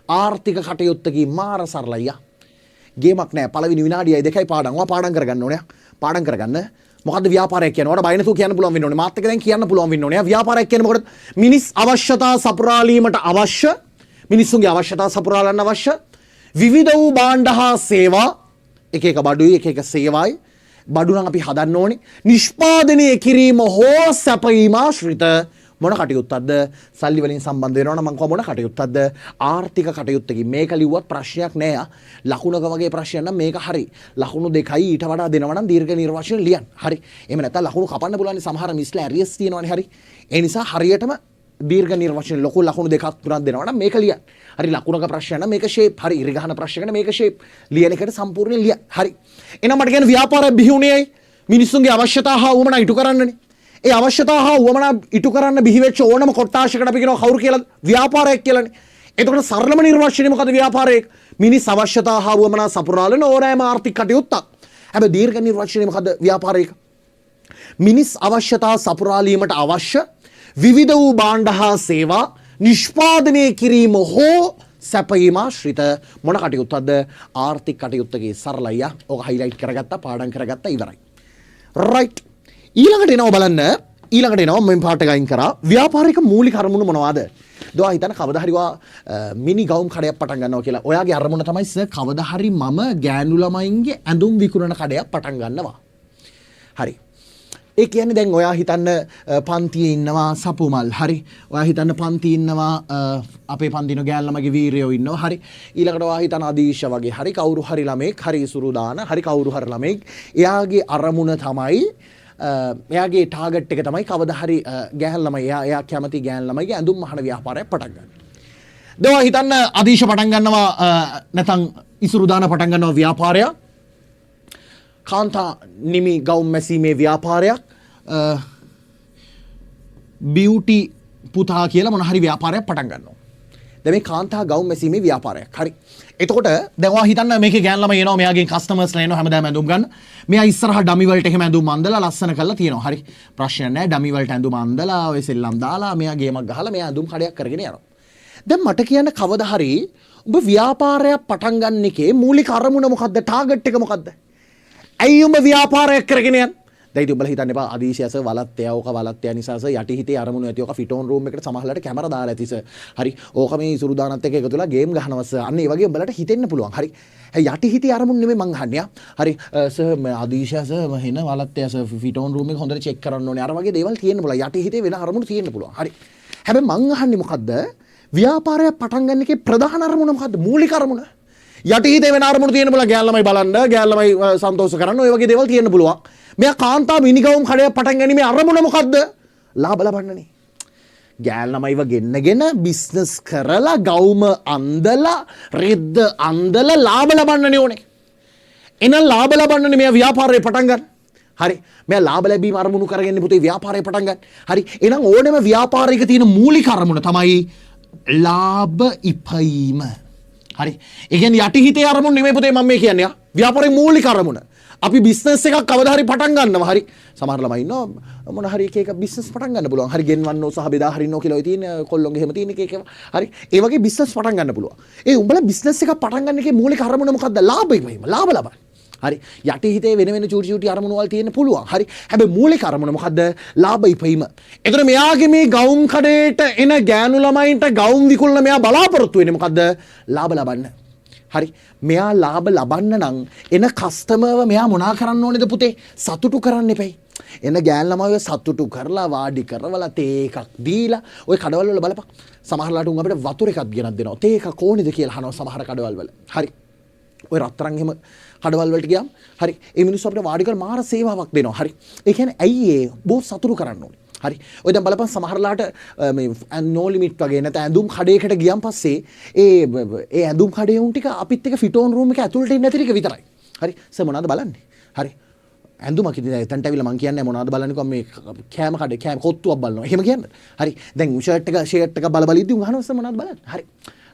ආර්ථික කටයුත්තකි. මාර සරලයි. ගේමක් නෑ. පළවෙනි විනාඩියයි දෙකයි පාඩම්. ඔයා පාඩම් කරගන්න ඕනේ. පාඩම් කරගන්න. මොකද්ද ව්‍යාපාරයක් කියන්නේ? ඔයාලා බය නැතුව කියන්න පුළුවන් වෙන්න ඕනේ. මාත් එක්ක දැන් කියන්න පුළුවන් වෙන්න ඕනේ. ව්‍යාපාරයක් කියන්නේ මොකටද? මිනිස් අවශ්‍යතා සපුරාලීමට අවශ්‍ය මිනිස්සුන්ගේ අවශ්‍යතා සපුරාලන්න අවශ්‍ය විවිධ වූ භාණ්ඩ හා සේවා. එක එක බඩුයි එක එක සේවායි. බඩු නම් අපි හදන්න ඕනේ. නිෂ්පාදනය කිරීම හෝ සැපයීම ආශ්‍රිත මොන කටයුත්තක්ද? සල්ලි වලින් සම්බන්ධ වෙනවා නම් මම කොහොම මොන කටයුත්තක්ද? ආර්ථික කටයුත්තකින්. මේක ලිව්වත් ප්‍රශ්නයක් නෑ. ලකුණක වගේ ප්‍රශ්නයක් නම් මේක හරි. ලකුණු දෙකයි ඊට වඩා දෙනවා නම් දීර්ඝ නිර්වචන ලියන්න. හරි. එහෙම නැත්නම් ලකුණු කපන්න පුළුවන්. සමහර මිස්ලා ඇරියස් තියෙනවානේ. හරි. ඒ නිසා හරියටම දීර්ඝ නිර්වචන ලොකු ලකුණු දෙකක් තුනක් දෙනවා නම් මේක ලියන්න. හරි. ලකුණක ප්‍රශ්නයක් නම් මේක ෂේප්. හරි. ඉරිගහන ප්‍රශ්නයකට මේක ෂේප්. ලියන එකට සම්පූර්ණයෙන් ලියන්න. හරි. එහෙනම් මට කියන්නේ ව්‍යාපාරය බිහි වුණේයි මිනිස්සුන්ගේ අවශ්‍යතා හා උවමනා ඉටු කරන්නනේ. ඒ අවශ්‍යතා හා උවමනා ඉටු කරන්න බිහි වෙච්ච ඕනම කොට්ටාශයකට අපි කියනවා කවුරු කියලාද? ව්‍යාපාරයක් කියලානේ. එතකොට සරලම නිර්වචනය මොකද ව්‍යාපාරයේ? මිනිස් අවශ්‍යතා හා උවමනා සපුරාලන ඕනෑම ආර්ථික කටයුත්තක්. හැබැයි දීර්ඝ නිර්වචනය මොකද ව්‍යාපාරයේ? මිනිස් අවශ්‍යතා සපුරාලීමට අවශ්‍ය විවිධ වූ භාණ්ඩ හා සේවා නිෂ්පාදනය කිරීම හෝ සැපයීම ආශ්‍රිත මොන කටයුත්තක්ද? ආර්ථික කටයුත්තකේ සරලයි. ඔක හයිලයිට් කරගත්තා, පාඩම් කරගත්තා, ඉවරයි. රයිට්. ඊළඟට එනවා බලන්න. ඊළඟට එනවා මම පාට ගයින් කරා ව්‍යාපාරික මූලික අරමුණු මොනවාද? දොවා හිතන්න කවදා හරි මිනි ගවුම් කඩයක් පටන් ගන්නවා කියලා. ඔයාගේ අරමුණ තමයි සර් කවදා හරි මම ගෑනු ළමයින්ගේ ඇඳුම් විකුණන කඩයක් පටන් ගන්නවා. හරි. ඒ කියන්නේ දැන් ඔයා හිතන්න පන්තියේ ඉන්නවා සපුමල්. හරි. ඔයා හිතන්න පන්තියේ ඉන්නවා අපේ පන්තින ගෑනු ළමයිගේ වීරයෝ ඉන්නවා. හරි. ඊළඟට ඔයා හිතන අදීශ වගේ හරි කවුරු හරි ළමෙක් හරි සුරුදාන හරි කවුරු හරි ළමෙක් එයාගේ අරමුණ තමයි එයාගේ ටාගට් එක තමයි කවදා හරි ගෑනු ළමයි එයා කැමති ගෑනු ළමයිගේ ඇඳුම් මහන ව්‍යාපාරයක් පටන් ගන්න. දැන් ඔයා හිතන්න අදීශ පටන් ගන්නවා නැත්නම් ඉසුරුදාන පටන් ගන්නවා ව්‍යාපාරයක්. කාන්තා නිමි ගවුම් මැසීමේ ව්‍යාපාරයක්. බියුටි පුතා කියලා මොන හරි ව්‍යාපාරයක් පටන් ගන්නවා. දැන් මේ කාන්තා ගවුම් මැසීමේ ව්‍යාපාරයක්. හරි. එතකොට දැන් ඔයා හිතන්න මේකේ ගෑනු ළමයි එනවා මෙයාගෙන් කස්ටමර්ස්ලා එනවා හැමදාම ඇඳුම් ගන්න. මෙයා ඉස්සරහා ඩමි වලට එහෙම ඇඳුම් අඳලා ලස්සන කරලා තියෙනවා. හරි. ප්‍රශ්නයක් නැහැ. ඩමි වලට ඇඳුම් අඳලා ඔය සෙල්ලම් දාලා මෙයා ගේමක් ගහලා මෙයා ඇඳුම් කඩයක් කරගෙන යනවා. දැන් මට කියන්න කවදා හරි ඔබ ව්‍යාපාරයක් පටන් ගන්න එකේ මූලික අරමුණ මොකද්ද? ටාගට් එක මොකද්ද? ඇයි උඹ ව්‍යාපාරයක් කරගෙන යන්නේ? දැන් ඉතින් උඹලා හිතන්න එපා අදීශයස වලත්තය ඕක වලත්තය නිසාස යටි හිතේ අරමුණු ඇති ඕක ෆිටෝන් රූම් එකට සමහරලාට කැමරා දාලා ඇතිස. හරි. ඕක මේ සුරුදානත් එක්ක එකතු වෙලා ගේම් ගහනවස. අන්න ඒ වගේ උඹලට හිතෙන්න පුළුවන්. හරි. යටි හිතේ අරමුණු නෙමෙයි මං අහන්නේ. හරි. සර් අදීශයස හෙන වලත්තයස ෆිටෝන් රූම් එක හොඳට චෙක් කරන්න ඕනේ. අර වගේ දේවල් තියෙන්න පුළුවන්. යටි හිතේ වෙන අරමුණු තියෙන්න පුළුවන්. හරි. හැබැයි මං අහන්නේ මොකද්ද? ව්‍යාපාරයක් පටන් ගන්න එකේ ප්‍රධාන අරමුණ මොකද්ද? මූලික අරමුණ. යටි හිතේ වෙන අරමුණු තියෙන්න පුළුවන්. ගෑනු ළමයි බලන්න, ගෑනු ළමයි සන්තෝෂ කරන්න, ඔය වගේ දේවල් තියෙන්න පුළුවන්. මෙයා කාන්තා මිනිගවුම් කඩයක් පටන් ගැනීමේ අරමුණ මොකද්ද? ලාභ ලබන්නනේ. ගෑනු ළමයිව ගෙන්නගෙන බිස්නස් කරලා ගවුම අන්දලා රෙද්ද අන්දලා ලාභ ලබන්නනේ ඕනේ. එහෙනම් ලාභ ලබන්නනේ මෙයා ව්‍යාපාරේ පටන් ගන්න. හරි. මෙයා ලාභ ලැබීම අරමුණු කරගෙන පුතේ ව්‍යාපාරේ පටන් ගන්න. හරි. එහෙනම් ඕනෙම ව්‍යාපාරයක තියෙන මූලික අරමුණ තමයි ලාභ ඉපීම. හරි. ඒ කියන්නේ යටි හිතේ අරමුණ නෙමෙයි පුතේ මම මේ කියන්නේ. ව්‍යාපාරේ මූලික අරමුණ. අපි බිස්නස් එකක් කවදා හරි පටන් ගන්නවා. හරි. සමහර ළමයි ඉන්නවා මොන හරි එක බිස්නස් පටන් ගන්න පුළුවන්. හරි ගෙන්වන්නෝ සහ බෙදා හරින්නෝ කියලා ඔය තියෙන කොල්ලොන්ගේ හැම තියෙන එක. හරි. ඒ වගේ බිස්නස් පටන් ගන්න පුළුවන්. ඒ උඹලා බිස්නස් එකක් පටන් ගන්න එකේ මූලික අරමුණ මොකද්ද? ලාභ ඉපීම. ලාභ ලබන්න. හරි. යටි හිතේ වෙන වෙන චූටි චූටි අරමුණු වල තියෙන්න පුළුවන්. හරි. හැබැයි මූලික අරමුණ මොකද්ද? ලාභ ඉපීම. ඒතර මෙයාගේ මේ ගවුම් කඩේට එන ගෑනු ළමයින්ට ගවුම් විකුණන මෙයා බලාපොරොත්තු වෙන්නේ මොකද්ද? ලාභ ලබන්න. හරි. මෙයා ලාභ ලබන්න නම් එන කස්ටමර්ව මෙයා මොනා කරන්න ඕනේද පුතේ? සතුටු කරන්න එපයි. එන ගෑනු ළමයිව සතුටු කරලා වාඩි කරවලා තේ එකක් දීලා ඔය කඩවල වල බලපන්. සමහරලාට උන් අපිට වතුර එකක් ගෙනත් දෙනවා. තේ එකක් ඕනේද කියලා අහනවා සමහර කඩවල වල. හරි. ඔය රත්තරන් එහෙම කඩවල වලට ගියාම හරි. ඒ මිනිස්සු අපිට වාඩි කරලා මාර සේවාවක් දෙනවා. හරි. ඒ කියන්නේ ඇයි ඒ බොහොම සතුටු කරන්න ඕනේ. හරි. ඔය දැන් බලපන් සමහරලාට මේ නෝ ලිමිට් වගේ නැත්නම් ඇඳුම් කඩේකට ගියන් පස්සේ ඒ ඇඳුම් කඩේ උන් ටික අපිත් එක්ක ෆිටෝන් රූම් එක ඇතුළට ඉන්න ඇති ටික විතරයි. හරි. සර් මොනවද බලන්නේ? හරි. ඇඳුමක් ඉතින් එතනට ඇවිල්ලා මං කියන්නේ මොනවද බලන්නේ කොහොම මේ කෑම කඩේ කෑම කොත්තුවක් බලනවා. එහෙම කියන්නේ. හරි. දැන් ෂර්ට් එක බල ඉද්දි උන් අහනවා සර් මොනවද බලන්නේ? හරි.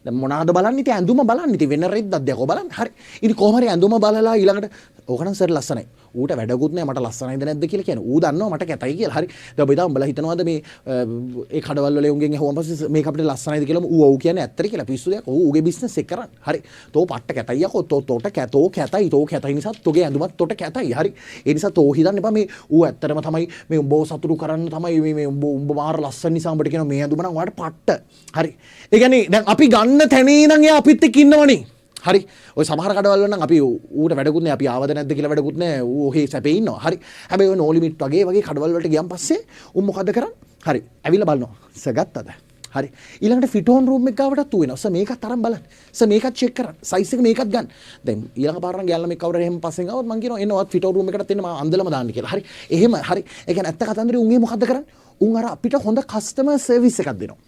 දැන් මොනවද බලන්නේ? ඉතින් ඇඳුම බලන්නේ. ඉතින් වෙන රෙද්දක් දැකෝ බලන්න. හරි. ඉතින් කොහොම හරි ඇඳුම බලලා ඊළඟට ඕකනම් සර් ලස්සනයි. ඌට වැඩකුත් නැහැ මට ලස්සනයිද නැද්ද කියලා කියන්නේ. ඌ දන්නවා මට කැතයි කියලා. හරි. දැන් ඔබ ඉතින් උඹලා හිතනවාද මේ ඒ කඩවල් වල උන්ගෙන් ඇහුවම පස්සේ මේක අපිට ලස්සනයිද කියලා ඌ ඔව් කියන්නේ ඇත්තට කියලා පිස්සු දෙයක්. ඌගේ බිස්නස් එක කරන්නේ. හරි. තෝ පට්ට කැතයි යකෝ තෝට කැතයි නිසා තෝගේ ඇඳුමත් තෝට කැතයි. හරි. ඒ නිසා තෝ හිතන්න එපා මේ ඌ ඇත්තටම තමයි මේ උඹව සතුටු කරන්න තමයි මේ උඹ මාර ලස්සන නිසා උඹට කියන මේ ඇඳුම නම් ඔයාලට පට්ට. හරි. ඒ කියන්නේ දැන් අපි ගන්න තැනේ නම් එයා අපිත් එක්ක ඉන්නවනේ. හරි. ඔය සමහර කඩවල නම් අපි ඌට වැඩකුත් නැහැ. අපි ආවද නැද්ද කියලා වැඩකුත් නැහැ. ඌ ඔහේ සැපේ ඉන්නවා. හරි. හැබැයි ඔය නෝ ලිමිට් වගේ කඩවල වලට ගියන් පස්සේ උන් මොකද කරන්නේ? හරි. ඇවිල්ලා බලනවා. සර් ගත්තද? හරි. ඊළඟට ෆිටෝන් රූම් එක ගාවටත් ඌ වෙනවා. සර් මේකත් අරන් බලන්න. සර් මේකත් චෙක් කරන්න. සයිස් එක මේකත් ගන්න. දැන් ඊළඟ පාර නම් ගෑල්ලා මේක කවුරු හරි එහෙම පස්සෙන් ආවොත් මං කියනවා එන්නවත් ෆිටෝන් රූම් එකටත් එන්න මම අන්දලම දාන්න කියලා. හරි. එහෙම හරි. ඒ කියන්නේ ඇත්ත කතන්දරේ උන්ගේ මොකද්ද කරන්නේ? උන් අර අපිට හොඳ කස්ටමර් සර්විස් එකක් දෙනවා.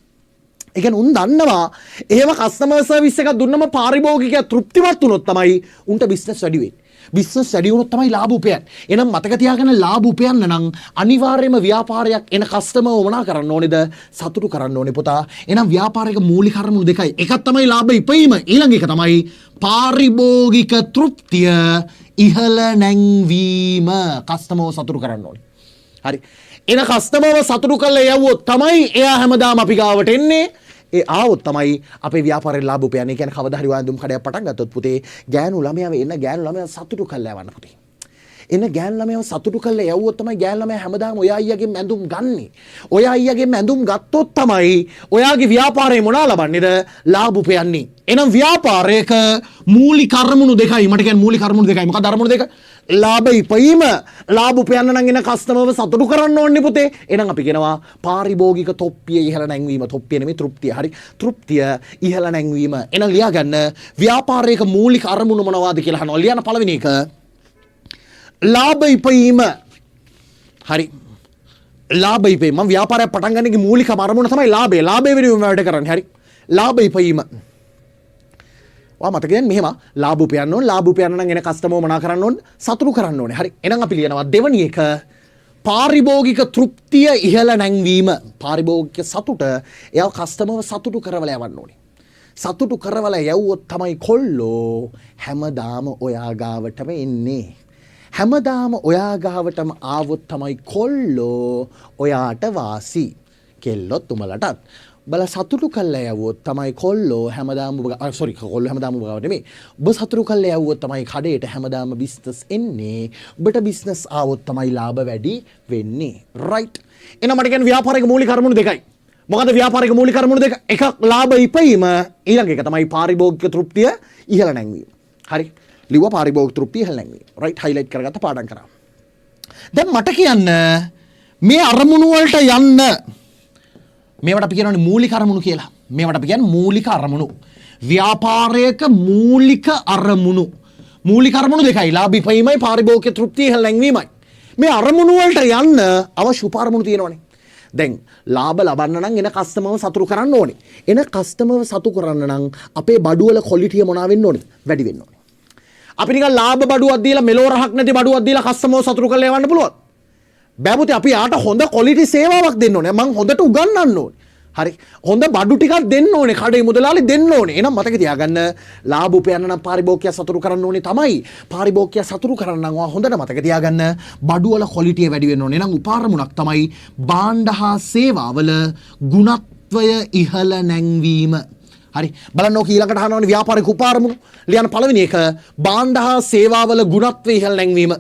ඒ කියන්නේ උන් දන්නවා එහෙම කස්ටමර් සර්විස් එකක් දුන්නම පාරිභෝගිකයා තෘප්තිමත් වුණොත් තමයි උන්ට බිස්නස් වැඩි වෙන්නේ. බිස්නස් වැඩි වුණොත් තමයි ලාභ උපයන්නේ. එහෙනම් මතක තියාගන්න ලාභ උපයන්න නම් අනිවාර්යයෙන්ම ව්‍යාපාරයක් එන කස්ටමර් වමනා කරන්න ඕනේද? සතුටු කරන්න ඕනේ පුතා. එහෙනම් ව්‍යාපාරයක මූලික කරුණු දෙකයි. එකක් තමයි ලාභ ඉපීම. ඊළඟ එක තමයි පාරිභෝගික තෘප්තිය ඉහළ නැංවීම. කස්ටමර්ව සතුටු කරන්න ඕනේ. හරි. එන කස්ටමර්ව සතුටු කරලා යවුවොත් තමයි එයා හැමදාම අපි ගාවට එන්නේ. ඒ ආවොත් තමයි අපේ ව්‍යාපාරේ ලාභ උපයන්නේ. කියන්නේ කවදා හරි වන්දුම් කඩයක් පටන් ගත්තොත් පුතේ ගෑනු ළමයාව එන්න ගෑනු ළමයා සතුටු කරලා යවන්න පුතේ. එන ගෑනු ළමයාව සතුටු කරලා යවුවොත් තමයි ගෑනු ළමයා හැමදාම ඔය අයියාගෙන් ඇඳුම් ගන්නෙ. ඔය අයියාගෙන් ඇඳුම් ගත්තොත් තමයි ඔයාගේ ව්‍යාපාරේ මොනවා ලබන්නේද? ලාභ උපයන්නේ. එහෙනම් ව්‍යාපාරයක මූලික අරමුණු දෙකයි. මට කියන්නේ මූලික අරමුණු දෙකයි. මොකක්ද අරමුණු දෙක? ලාභ ඉපීම, ලාභ උපයන්න නම් එන කස්ටමර්ව සතුටු කරන්න ඕනේ පුතේ. එහෙනම් අපි කියනවා පාරිභෝගික තොප්පිය ඉහළ නැංවීම. තොප්පිය නෙමෙයි තෘප්තිය. හරි. තෘප්තිය ඉහළ නැංවීම. එහෙනම් ලියා ගන්න ව්‍යාපාරයක මූලික අරමුණු මොනවාද කියලා අහනවා. ලියන පළවෙනි එක ලාභ ඉපීම. හරි. ලාභ ඉපීම. මම ව්‍යාපාරයක් පටන් ගන්නගේ මූලිකම අරමුණ තමයි ලාභය. ලාභය වෙනුවෙන් වැඩ කරන්නේ. හරි. ලාභ ඉපීම. වා මතක ගන්න මෙහෙම ලාභ උපයන්න ඕන. ලාභ උපයන්න නම් එන කස්ටමර් මොනා කරන්න ඕන? සතුටු කරන්න ඕනේ. හරි. එහෙනම් අපි ලියනවා දෙවැනි එක පාරිභෝගික තෘප්තිය ඉහළ නැංවීම. පාරිභෝගික සතුට එයාව කස්ටමර්ව සතුටු කරවලා යවන්න ඕනේ. සතුටු කරවලා යවුවොත් තමයි කොල්ලෝ හැමදාම ඔයා ගාවටම එන්නේ. හැමදාම ඔයා ගාවටම ආවොත් තමයි කොල්ලෝ ඔයාට වාසි. කෙල්ලොත් උඹලටත් බල සතුටු කල්ලා යවුවොත් තමයි කොල්ලෝ හැමදාම කොල්ලෝ හැමදාම ඔබ ගාවට නෙමෙයි. ඔබ සතුටු කල්ලා යවුවොත් තමයි කඩේට හැමදාම බිස්නස් එන්නේ. ඔබට බිස්නස් ආවොත් තමයි ලාභ වැඩි වෙන්නේ. රයිට්. එහෙනම් මට කියන්නේ ව්‍යාපාරික මූලික අරමුණු දෙකයි. මොකද ව්‍යාපාරික මූලික අරමුණු දෙක? එකක් ලාභ ඉපීම, ඊළඟ එක තමයි පාරිභෝගික තෘප්තිය ඉහළ නැංවීම. හරි. ලිව්වා පාරිභෝගික තෘප්තිය ඉහළ නැංවීම. රයිට්. හයිලයිට් කරගත්ත පාඩම් කරා. දැන් මට කියන්න මේ අරමුණු වලට යන්න මේවට අපි කියනවානේ මූලික අරමුණු කියලා. මේවට අපි කියන්නේ මූලික අරමුණු. ව්‍යාපාරයක මූලික අරමුණු. මූලික අරමුණු දෙකයි. ලාභ ඉපීමයි පාරිභෝගික තෘප්තිය ඉහළ නැංවීමයි. මේ අරමුණු වලට යන්න අවශ්‍ය උපාරමුණු තියෙනවානේ. දැන් ලාභ ලබන්න නම් එන කස්ටමර්ව සතුටු කරන්න ඕනේ. එන කස්ටමර්ව සතුටු කරන්න නම් අපේ බඩුවල ක්වොලිටිය මොනවා වෙන්න ඕනේද? වැඩි වෙන්න ඕනේ. අපි නිකන් ලාභ බඩුවක් දීලා මෙලෝ රහක් නැති බඩුවක් දීලා කස්ටමර්ව සතුටු කරලා යවන්න පුළුවන්. බෑ පුතේ අපි යාට හොඳ ක්වොලිටි සේවාවක් දෙන්න ඕනේ. මං හොඳට උගන්වන්න ඕනේ. හරි. හොඳ බඩු ටිකක් දෙන්න ඕනේ. කඩේ මුදලාලි දෙන්න ඕනේ. එහෙනම් මතක තියාගන්න ලාභ උපයන්න නම් පාරිභෝගිකයා සතුටු කරන්න ඕනේ තමයි. පාරිභෝගිකයා සතුටු කරන්න නම් හොඳට මතක තියාගන්න බඩු වල ක්වොලිටිය වැඩි වෙන්න ඕනේ. එහෙනම් උපාරමුණක් තමයි භාණ්ඩ හා සේවාවල ගුණත්වය ඉහළ නැංවීම. හරි. බලන්න ඕක ඊළඟට අහනවනේ ව්‍යාපාරික උපාරමුණු. ලියන පළවෙනි එක භාණ්ඩ හා සේවාවල ගුණත්වය ඉහළ නැංවීම.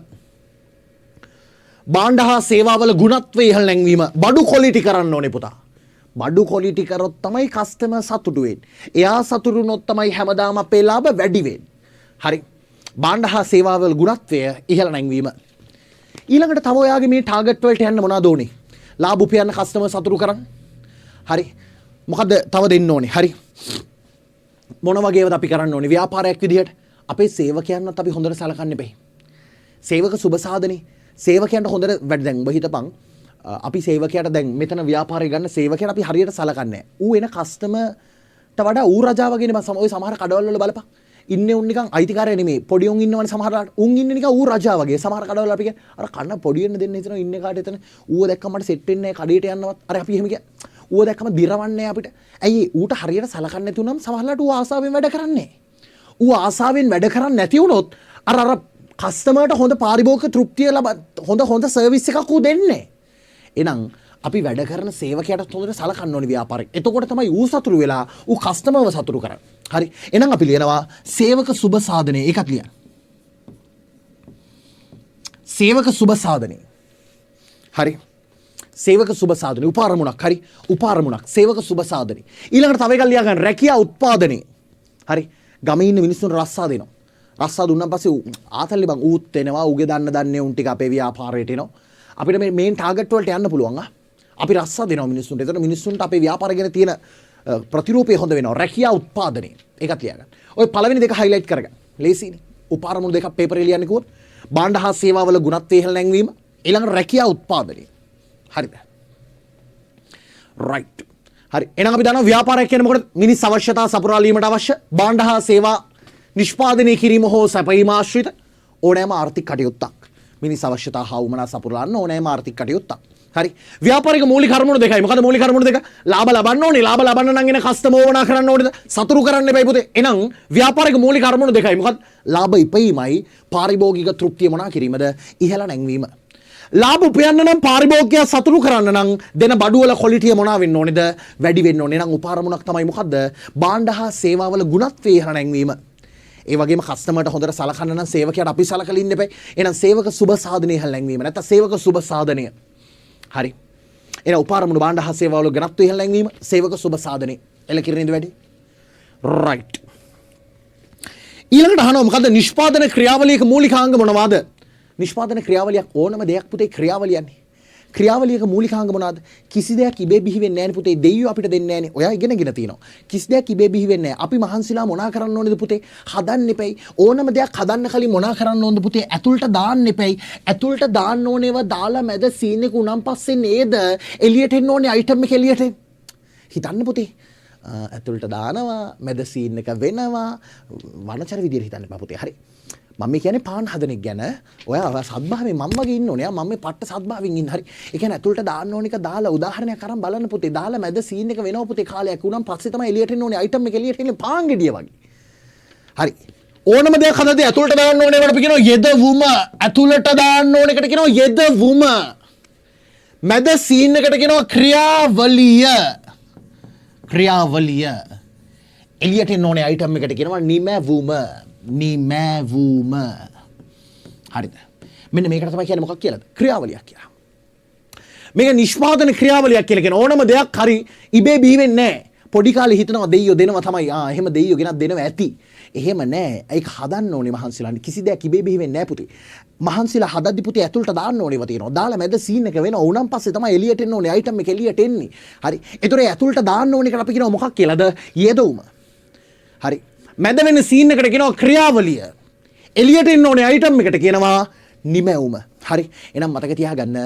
භාණ්ඩ හා සේවාවල ගුණත්වය ඉහළ නැංවීම. බඩු ක්වොලිටි කරන්න ඕනේ පුතා. බඩු ක්වොලිටි කරොත් තමයි කස්ටමර් සතුටු වෙන්නේ. එයා සතුටු වුණොත් තමයි හැමදාම අපේ ලාභ වැඩි වෙන්නේ. හරි. භාණ්ඩ හා සේවාවල ගුණත්වය ඉහළ නැංවීම. ඊළඟට තව ඔයාගේ මේ ටාගට් වලට යන්න මොනවද ඕනේ? ලාභ උපයන්න කස්ටමර් සතුටු කරන්න. හරි. මොකද තව දෙන්න ඕනේ. හරි. මොන වගේවද අපි කරන්න ඕනේ ව්‍යාපාරයක් විදිහට? අපේ සේවකයන්වත් අපි හොඳට සලකන්න එපේ. සේවක සුබ සාධනේ සේවකයන්ට හොඳට වැඩ දැන් ඔබ හිතපන් අපි සේවකයාට දැන් මෙතන ව්‍යාපාරය ගන්න සේවකයාට අපි හරියට සලකන්නේ නැහැ. ඌ එන කස්ටමර්ට වඩා ඌ රජා වගේනේ මම ඔය සමහර කඩවල වල බලපන්. ඉන්නේ උන් නිකන් අයිතිකාරය නෙමෙයි. පොඩි උන් ඉන්නවනේ සමහරලාට. උන් ඉන්නේ නිකන් ඌ රජා වගේ. සමහර කඩවල අපි කියන්නේ අර කන්න පොඩි වෙන්න දෙන්න හිතනවා ඉන්නේ කාට එතන. ඌව දැක්කම මට සෙට් වෙන්නේ නැහැ කඩේට යන්නවත්. අර අපි එහෙම කිය. ඌව දැක්කම දිරවන්නේ අපිට. ඇයි ඌට හරියට සලකන්නේ නැති උනම සමහරලාට ඌ ආසාවෙන් වැඩ කරන්නේ. ඌ ආසාවෙන් වැඩ කරන්නේ නැති වුණොත් අර කස්ටමර්ට හොඳ පාරිභෝගික තෘප්තිය හොඳ සර්විස් එකක් ඌ දෙන්නේ. එහෙනම් අපි වැඩ කරන සේවකයාට හොඳට සලකන්න ඕනේ ව්‍යාපාරෙක. එතකොට තමයි ඌ සතුටු වෙලා ඌ කස්ටමර්ව සතුටු කරන්නේ. හරි. එහෙනම් අපි ලියනවා සේවක සුබ සාධනේ. ඒකත් ලියන්න. සේවක සුබ සාධනේ. හරි. සේවක සුබ සාධනේ උපාරමුණක්. හරි. උපාරමුණක් සේවක සුබ සාධනේ. ඊළඟට තව එකක් ලියා ගන්න රැකියා උත්පාදනයේ. හරි. ගමේ ඉන්න මිනිස්සුන්ට රස්සා දෙනවා. රස්සා දුන්නාන් පස්සේ ආතල්ලි බං ඌත් එනවා. ඌගේ දන්නේ උන් ටික අපේ ව්‍යාපාරයට එනවා. අපිට මේ මේන් ටාගට් වලට යන්න පුළුවන්. අපි රස්සා දෙනවා මිනිස්සුන්ට. එතකොට මිනිස්සුන්ට අපේ ව්‍යාපාරය ගැන තියෙන ප්‍රතිරූපය හොඳ වෙනවා. රැකියා උත්පාදනයේ. ඒකත් ලියා ගන්න. ඔය පළවෙනි දෙක හයිලයිට් කරගන්න. ලේසියිනේ. උපාරමුණු දෙකක් පේපරේ ලියන්න කිව්වොත් භාණ්ඩ හා සේවාවල ගුණත්වය ඉහළ නැංවීම ඊළඟ රැකියා උත්පාදනය. හරිද? රයිට්. හරි. එහෙනම් අපි දන්නවා ව්‍යාපාරයක් කියන්නේ මොකටද? මිනිස් අවශ්‍යතා සපුරාලීමට අවශ්‍ය භාණ්ඩ හා සේවා නිෂ්පාදනය කිරීම හෝ සැපයීම ආශ්‍රිත ඕනෑම ආර්ථික කටයුත්තක්. මිනිස් අවශ්‍යතා හා උමනා සපුරාලන්න ඕනෑම ආර්ථික කටයුත්තක්. හරි. ව්‍යාපාරික මූලික අරමුණු දෙකයි. මොකද මූලික අරමුණු දෙක? ලාභ ලබන්න ඕනේ. ලාභ ලබන්න නම් එන කස්ටමර් ඕනා කරන්න ඕනේද? සතුරු කරන්න එපයි පුතේ. එහෙනම් ව්‍යාපාරික මූලික අරමුණු දෙකයි. මොකද ලාභ ඉපීමයි පාරිභෝගික තෘප්තිය මොනා කිරීමද? ඉහළ නැංවීම. ලාභ උපයන්න නම් පාරිභෝගිකයා සතුටු කරන්න නම් දෙන බඩුවල ක්වොලිටිය මොනවා වෙන්න ඕනේද? වැඩි වෙන්න ඕනේ. නම් උපාරමුණක් තමයි මොකද්ද? භාණ්ඩ හා සේවාවල ගුණත්වයේ ඉහළ නැංවීම. ඒ වගේම කස්ටමර්ට හොඳට සලකන්න නම් සේවකයාට අපි සලකලා ඉන්න එපා. එහෙනම් සේවක සුබ සාධනයේ ඉහළ නැංවීම. නැත්නම් සේවක සුබ සාධනය. හරි. එහෙනම් උපාරමුණු භාණ්ඩ හා සේවාවල ගුණත්වයේ ඉහළ නැංවීම සේවක සුබ සාධනය. එල කිරණේද වැඩි? රයිට්. ඊළඟට අහනවා මොකද්ද නිෂ්පාදන ක්‍රියාවලියක මූලිකාංග මොනවාද? නිෂ්පාදන ක්‍රියාවලියක් ඕනම දෙයක් පුතේ ක්‍රියාවලියන්නේ. ක්‍රියාවලියක මූලිකාංග මොනවාද? කිසි දෙයක් ඉබේ බිහි වෙන්නේ නැහැ නේ පුතේ. දෙයියෝ අපිට දෙන්නේ නැහැ නේ. ඔයා ඉගෙනගෙන තියෙනවා. කිසි දෙයක් ඉබේ බිහි වෙන්නේ නැහැ. අපි මහන්සිලා මොනා කරන්න ඕනේද පුතේ? හදන්න එපයි. ඕනම දෙයක් හදන්න කලින් මොනා කරන්න ඕනද පුතේ? ඇතුළට දාන්න එපයි. ඇතුළට දාන්න ඕනේව දාලා මැද සීන් එක උනම් පස්සේ නේද එළියට එන්න ඕනේ අයිටම් එක එළියට. හිතන්න පුතේ. ඇතුළට දානවා මැද සීන් එක වෙනවා වනචර විදියට හිතන්න එපා පුතේ. හරි. මම කියන්නේ පාන් හදන එක ගැන. ඔයා සද්භාවයෙන් මම වගේ ඉන්න ඕනේ. මම මේ පට්ට සද්භාවයෙන් ඉන්න. හරි. ඒ කියන්නේ ඇතුළට දාන්න ඕන එක දාලා උදාහරණයක් අරන් බලන්න පුතේ. දාලා මැද සීන් එක වෙනවා පුතේ කාලයක් උනම් පස්සේ තමයි එළියට එන්න ඕනේ අයිටම් එක එළියට එන්නේ පාන් ගෙඩිය වගේ. හරි. ඕනම දෙයක් හදද්දී ඇතුළට දාන්න ඕනේ ඒකට අපි කියනවා යෙදවුම. ඇතුළට දාන්න ඕන එකට කියනවා යෙදවුම. මැද සීන් එකට කියනවා ක්‍රියාවලිය. ක්‍රියාවලිය. එළියට එන්න ඕනේ අයිටම් එකට කියනවා නිමැවුම. නිමැවුම. හරිද? මෙන්න මේකට තමයි කියන්නේ මොකක් කියලාද? ක්‍රියාවලියක් කියලා. මේක නිෂ්පාදන ක්‍රියාවලියක් කියලා කියන ඕනම දෙයක් හරි ඉබේ බිහි වෙන්නේ නැහැ. පොඩි කාලේ හිතනවා දෙයියෝ දෙනවා තමයි. එහෙම දෙයියෝ ගෙනත් දෙනවා ඇති. එහෙම නැහැ. ඒක හදන්න ඕනේ මහන්සිලා. කිසි දෙයක් ඉබේ බිහි වෙන්නේ නැහැ පුතේ. මහන්සිලා හදද්දි පුතේ ඇතුළට දාන්න ඕනේව තියෙනවා. දාලා මැද සීන් එක වෙනවා. උනම් පස්සේ තමයි එළියට එන්න ඕනේ. අයිටම් එක එළියට එන්නේ. හරි. ඒතොර ඇතුළට දාන්න ඕනේ කියලා අපි කියනවා මොකක් කියලාද? යෙදවුම. හරි. මැද වෙන සීන් එකට කියනවා ක්‍රියාවලිය. එළියට එන්න ඕනේ අයිටම් එකට කියනවා නිමැවුම. හරි. එහෙනම් මතක තියාගන්න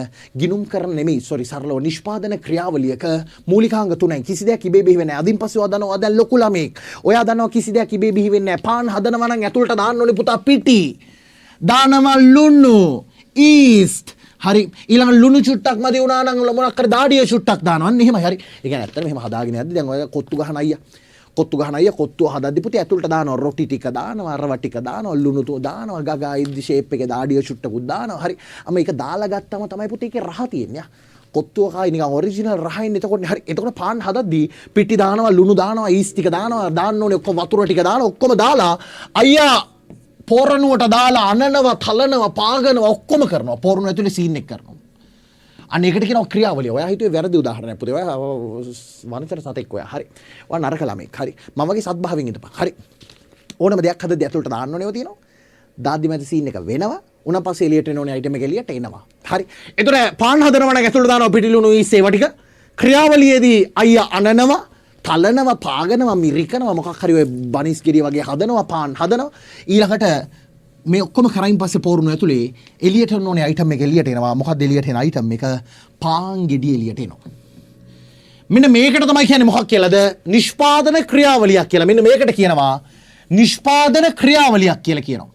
ගිනුම් කරන නෙමෙයි සරලව නිෂ්පාදන ක්‍රියාවලියක මූලිකාංග තුනයි. කිසි දෙයක් ඉබේ බිහි වෙන්නේ නැහැ. අදින් පස්සේ ඔයා දන්නවා දැන් ලොකු ළමෙක්. ඔයා දන්නවා කිසි දෙයක් ඉබේ බිහි වෙන්නේ නැහැ. පාන් හදනවා නම් ඇතුළට දාන්න ඕනේ පුතා පිටි. දානවා ලුණු, ඊස්ට්. හරි. ඊළඟ ලුණු චුට්ටක් මදි වුණා නම් මොනක් කර දාඩිය චුට්ටක් දානවා. අන්න එහෙමයි. හරි. ඒ කියන්නේ ඇත්තටම එහෙම හදාගෙන යද්දි දැන් ඔය කොත්තු ගහන අයියා කොත්තු ගහන අය කොත්තුව හදද්දි පුතේ ඇතුළට දානවා රොටි ටික දානවා අරව ටික දානවා ලුණු තු දානවා ගගා ඉද්දි ෂේප් එකේ දාඩිය චුට්ටකුත් දානවා. හරි. අම ඒක දාලා ගත්තම තමයි පුතේ ඒකේ රහ තියෙන්නේ. කොත්තුව කායි නිකන් ඔරිජිනල් රහින්. එතකොට හරි. එතකොට පාන් හදද්දි පිටි දානවා ලුණු දානවා ඊස් ටික දානවා දාන්න ඕනේ ඔක්කොම වතුර ටික දාලා ඔක්කොම දාලා අයියා පොරණුවට දාලා අනනවා තලනවා පාගනවා ඔක්කොම කරනවා. පොරණුව ඇතුලේ සීන් එක කරනවා. අන්න ඒකට කියනවා ක්‍රියාවලිය. ඔයා හිතුවේ වැරදි උදාහරණයක් පුතේ. ඔයා වනතර සතෙක් ඔයා. හරි. ඔයා නරක ළමෙක්. හරි. මම වගේ සත්භාවයෙන් ඉඳපන්. හරි. ඕනම දෙයක් හදද්දී ඇතුළට දාන්න ඕනේව තියෙනවා. දාද්දි මැද සීන් එක වෙනවා. උන පස්සේ එළියට එන්න ඕනේ අයිටම් එක එළියට එනවා. හරි. ඒතර පාන් හදනවා නම් ඇතුළට දානවා පිටිලුණු ඊස් ඒවා ටික. ක්‍රියාවලියේදී අයියා අනනවා, තලනවා, පාගනවා, මිරිකනවා මොකක් හරි ඔය බනිස් ගෙඩිය වගේ හදනවා, පාන් හදනවා. ඊළඟට මේ ඔක්කොම කරයින් පස්සේ පෝරුණු ඇතුලේ එළියට එන්න ඕනේ අයිටම් එක එළියට එනවා. මොකක්ද එළියට එන අයිටම් එක? පාන් ගෙඩිය එළියට එනවා. මෙන්න මේකට තමයි කියන්නේ මොකක් කියලාද? නිෂ්පාදන ක්‍රියාවලියක් කියලා. මෙන්න මේකට කියනවා නිෂ්පාදන ක්‍රියාවලියක් කියලා කියනවා.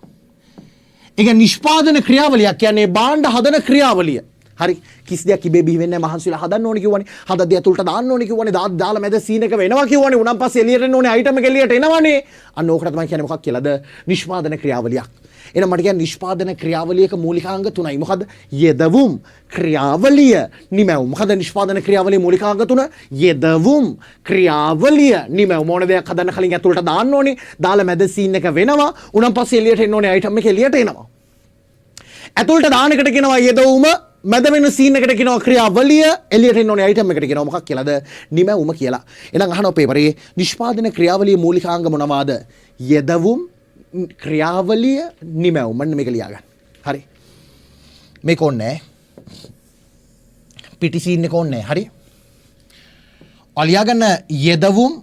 ඒක නිෂ්පාදන ක්‍රියාවලියක් කියන්නේ භාණ්ඩ හදන ක්‍රියාවලිය. හරි. කිසි දෙයක් ඉබේ බිහි වෙන්නේ නැහැ. මහන්සිලා හදන්න ඕනේ කිව්වනේ. හදද්දී ඇතුළට දාන්න ඕනේ කිව්වනේ. දාලා මැද සීන් එක වෙනවා කිව්වනේ. උනම් පස්සේ එළියට එන්න ඕනේ අයිටම් එක එළියට එනවනේ. අන්න ඕකට තමයි කියන්නේ මොකක් කියලාද? නිෂ්පාදන ක්‍රියාවලියක්. එහෙනම් මට කියන්නේ නිෂ්පාදන ක්‍රියාවලියක මූලිකාංග තුනයි. මොකද්ද? යෙදවුම්, ක්‍රියාවලිය, නිමැවුම්. මොකද්ද නිෂ්පාදන ක්‍රියාවලියේ මූලිකාංග තුන? යෙදවුම්, ක්‍රියාවලිය, නිමැවුම්. මොන දෙයක් හදන්න කලින් ඇතුළට දාන්න ඕනේ. දාලා මැද සීන් එක වෙනවා. උනම් පස්සේ එළියට එන්න ඕනේ අයිටම් එක එළියට එනවා. ඇතුළට දාන එකට කියනවා යෙදවුම, මැද වෙන සීන් එකට කියනවා ක්‍රියාවලිය, එළියට එන්න ඕනේ අයිටම් එකට කියනවා මොකක් කියලාද? නිමැවුම කියලා. එහෙනම් අහනවා පේපරේ නිෂ්පාදන ක්‍රියාවලියේ මූලිකාංග මොනවාද? යෙදවුම්, ක්‍රියාවලිය, නිමැවුම්. මන්න මේක ලියා ගන්න. හරි. මේක ඕනේ නැහැ. පිටි සීන් එක ඕනේ නැහැ. හරි. ඔලියා ගන්න යෙදවුම්,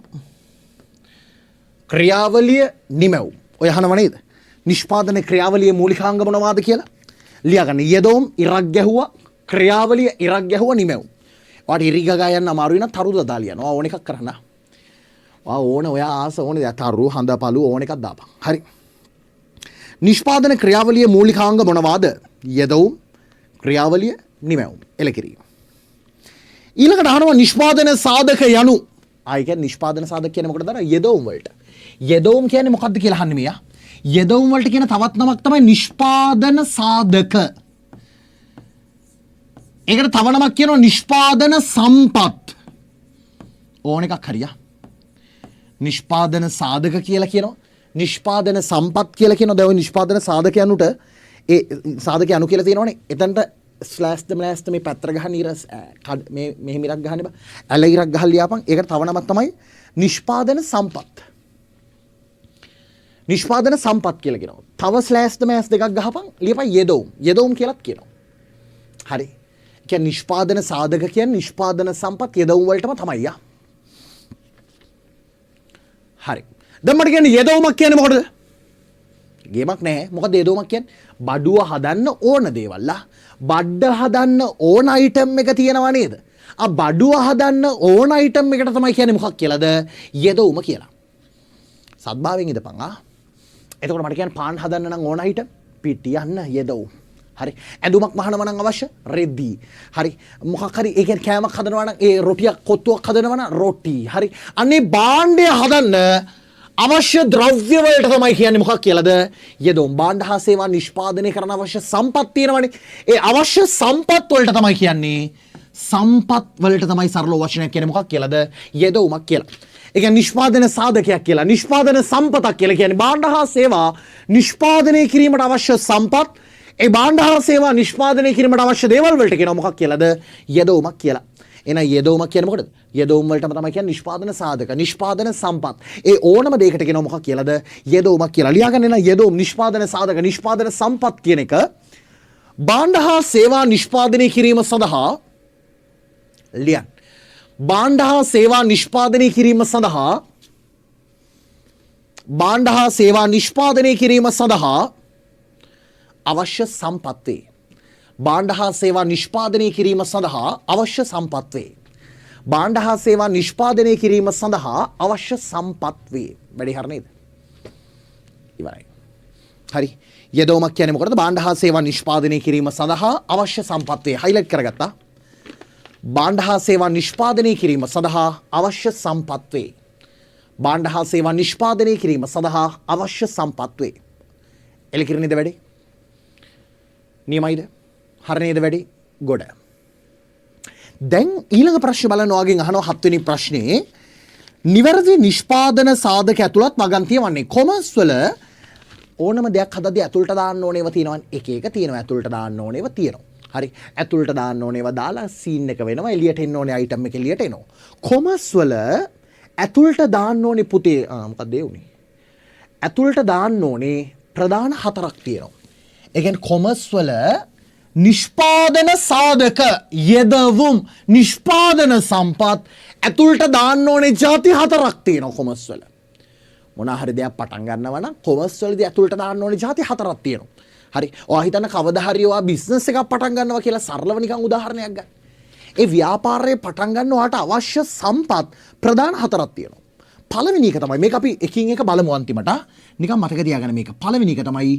ක්‍රියාවලිය, නිමැවුම්. ඔය අහනව නේද? නිෂ්පාදන ක්‍රියාවලියේ මූලිකාංග මොනවාද කියලා? ලියා ගන්න. යෙදවුම් ඉරක් ගැහුවා, ක්‍රියාවලිය ඉරක් ගැහුවා, නිමැවුම්. ඔයාට ඉරිගගා යන්න අමාරු වෙන තරු දාලා ලියනවා. ඕන එකක් කරන්න. ඕන ඔයා ආස ඕනේ තරු හඳ පළු ඕන එකක් දාපන්. හරි. නිෂ්පාදන ක්‍රියාවලියේ මූලිකාංග මොනවාද? යෙදවුම්, ක්‍රියාවලිය, නිමැවුම්. එලකිරීම. ඊළඟට අහනවා නිෂ්පාදන සාධක යනු. ආයි කියන්නේ නිෂ්පාදන සාධක කියන්නේ මොකටද? යෙදවුම් වලට. යෙදවුම් කියන්නේ මොකක්ද කියලා අහන්නේ මෙයා. යෙදවුම් වලට කියන තවත් නමක් තමයි නිෂ්පාදන සාධක. ඒකට තව නමක් කියනවා නිෂ්පාදන සම්පත්. ඕන එකක් හරියා. නිෂ්පාදන සාධක කියලා කියනවා. නිෂ්පාදන සම්පත් කියලා කියනවා. දැන් ඔය නිෂ්පාදන සාධකයන්ට ඒ සාධක අනු කියලා තියෙනවනේ. එතනට ස්ලෑෂ් මේ පැත්තට ගහන්න ඉර මේ මෙහෙම ඉරක් ගහන්න බා. ඇල ඉරක් ගහලා ලියාපන්. ඒකට තව නමක් තමයි නිෂ්පාදන සම්පත්. නිෂ්පාදන සම්පත් කියලා කියනවා. තව ස්ලෑෂ් දෙකක් ගහපන් ලියපන් යෙදවුම්. යෙදවුම් කියලාත් කියනවා. හරි. ඒ කියන්නේ නිෂ්පාදන සාධක කියන්නේ නිෂ්පාදන සම්පත් යෙදවුම් වලටම තමයි යා. හරි. දැන් මට කියන්නේ යෙදවුමක් කියන්නේ මොකටද? ගේමක් නැහැ. මොකද යෙදවුමක් කියන්නේ? බඩුව හදන්න ඕන දේවල්. බඩ හදන්න ඕන අයිටම් එක තියෙනවා නේද? බඩුව හදන්න ඕන අයිටම් එකට තමයි කියන්නේ මොකක් කියලාද? යෙදවුම කියලා. සත්භාවයෙන් ඉඳපන් එතකොට මට කියන්නේ පාන් හදන්න නම් ඕන අයිටම් පිටියන්න යෙදවුම්. හරි. ඇඳුමක් මහනවා නම් අවශ්‍ය රෙදි. හරි. මොකක් හරි ඒ කියන්නේ කෑමක් හදනවා නම් ඒ රොටියක් කොත්තුවක් හදනවා නම් රොටි. හරි. අනේ භාණ්ඩය හදන්න අවශ්‍ය ද්‍රව්‍ය වලට තමයි කියන්නේ මොකක් කියලාද? යෙදවුම්. භාණ්ඩ හා සේවා නිෂ්පාදනය කරන අවශ්‍ය සම්පත් තියෙනවනේ. ඒ අවශ්‍ය සම්පත් වලට තමයි කියන්නේ සම්පත් වලට තමයි සරල වචනයක් කියන්නේ මොකක් කියලාද? යෙදවුමක් කියලා. ඒ කියන්නේ නිෂ්පාදන සාධකයක් කියලා. නිෂ්පාදන සම්පතක් කියලා කියන්නේ භාණ්ඩ හා සේවා නිෂ්පාදනය කිරීමට අවශ්‍ය සම්පත්. ඒ භාණ්ඩ හා සේවා නිෂ්පාදනය කිරීමට අවශ්‍ය දේවල් වලට කියනවා මොකක් කියලාද? යෙදවුමක් කියලා. එහෙනම් යෙදවුමක් කියන්නේ මොකටද? යෙදවුම් වලටම තමයි කියන්නේ නිෂ්පාදන සාධක, නිෂ්පාදන සම්පත්. ඒ ඕනම දෙයකට කියනවා මොකක් කියලාද? යෙදවුමක් කියලා. ලියාගන්න එන යෙදවුම්, නිෂ්පාදන සාධක, නිෂ්පාදන සම්පත් කියන එක භාණ්ඩ හා සේවා නිෂ්පාදනය කිරීම සඳහා ලියන්න. භාණ්ඩ හා සේවා නිෂ්පාදනය කිරීම සඳහා භාණ්ඩ හා සේවා නිෂ්පාදනය කිරීම සඳහා අවශ්‍ය සම්පත් වේ. භාණ්ඩ හා සේවා නිෂ්පාදනය කිරීම සඳහා අවශ්‍ය සම්පත් වේ. භාණ්ඩ හා සේවා නිෂ්පාදනය කිරීම සඳහා අවශ්‍ය සම්පත් වේ. වැඩි හරිය නේද? ඉවරයි. හරි. යෙදවුමක් කියන්නේ මොකටද? භාණ්ඩ හා සේවා නිෂ්පාදනය කිරීම සඳහා අවශ්‍ය සම්පත් වේ. හයිලයිට් කරගත්තා. භාණ්ඩ හා සේවා නිෂ්පාදනය කිරීම සඳහා අවශ්‍ය සම්පත් වේ. භාණ්ඩ හා සේවා නිෂ්පාදනය කිරීම සඳහා අවශ්‍ය සම්පත් වේ. එලකිරණේද වැඩි? නියමයිද? හරිනේද වැඩි? ගොඩ. දැන් ඊළඟ ප්‍රශ්නේ බලන්න ඔයගෙන් අහනවා 7 වෙනි ප්‍රශ්නේ. නිවැරදි නිෂ්පාදන සාධක ඇතුළත් වගන්තිය වන්නේ කොමර්ස් වල ඕනම දෙයක් හදද්දී ඇතුළට දාන්න ඕනේව තියෙනවනේ. එක එක තියෙනවා ඇතුළට දාන්න ඕනේව තියෙනවා. හරි. ඇතුළට දාන්න ඕනේව දාලා සීන් එක වෙනවා. එළියට එන්න ඕනේ අයිටම් එක එළියට එනවා. කොමර්ස් වල ඇතුළට දාන්න ඕනේ පුතේ මොකක්ද ඒ උනේ? ඇතුළට දාන්න ඕනේ ප්‍රධාන 4ක් තියෙනවා. ඒ කියන්නේ කොමර්ස් වල නිෂ්පාදන සාධක යෙදවුම් නිෂ්පාදන සම්පත් ඇතුළට දාන්න ඕනේ ಜಾති 4ක් තියෙනවා කොමර්ස් වල. මොන හරි දෙයක් පටන් ගන්නවා නම් කොමර්ස් වලදී ඇතුළට දාන්න ඕනේ ಜಾති 4ක් තියෙනවා. හරි. ඔයා හිතන්න කවදා හරි ඔයා බිස්නස් එකක් පටන් ගන්නවා කියලා සරලව නිකන් උදාහරණයක් ගන්න. ඒ ව්‍යාපාරය පටන් ගන්න ඔයාට අවශ්‍ය සම්පත් ප්‍රධාන 4ක් තියෙනවා. පළවෙනි එක තමයි මේක අපි එකින් එක බලමු අන්තිමට. නිකන් මතක තියාගන්න මේක. පළවෙනි එක තමයි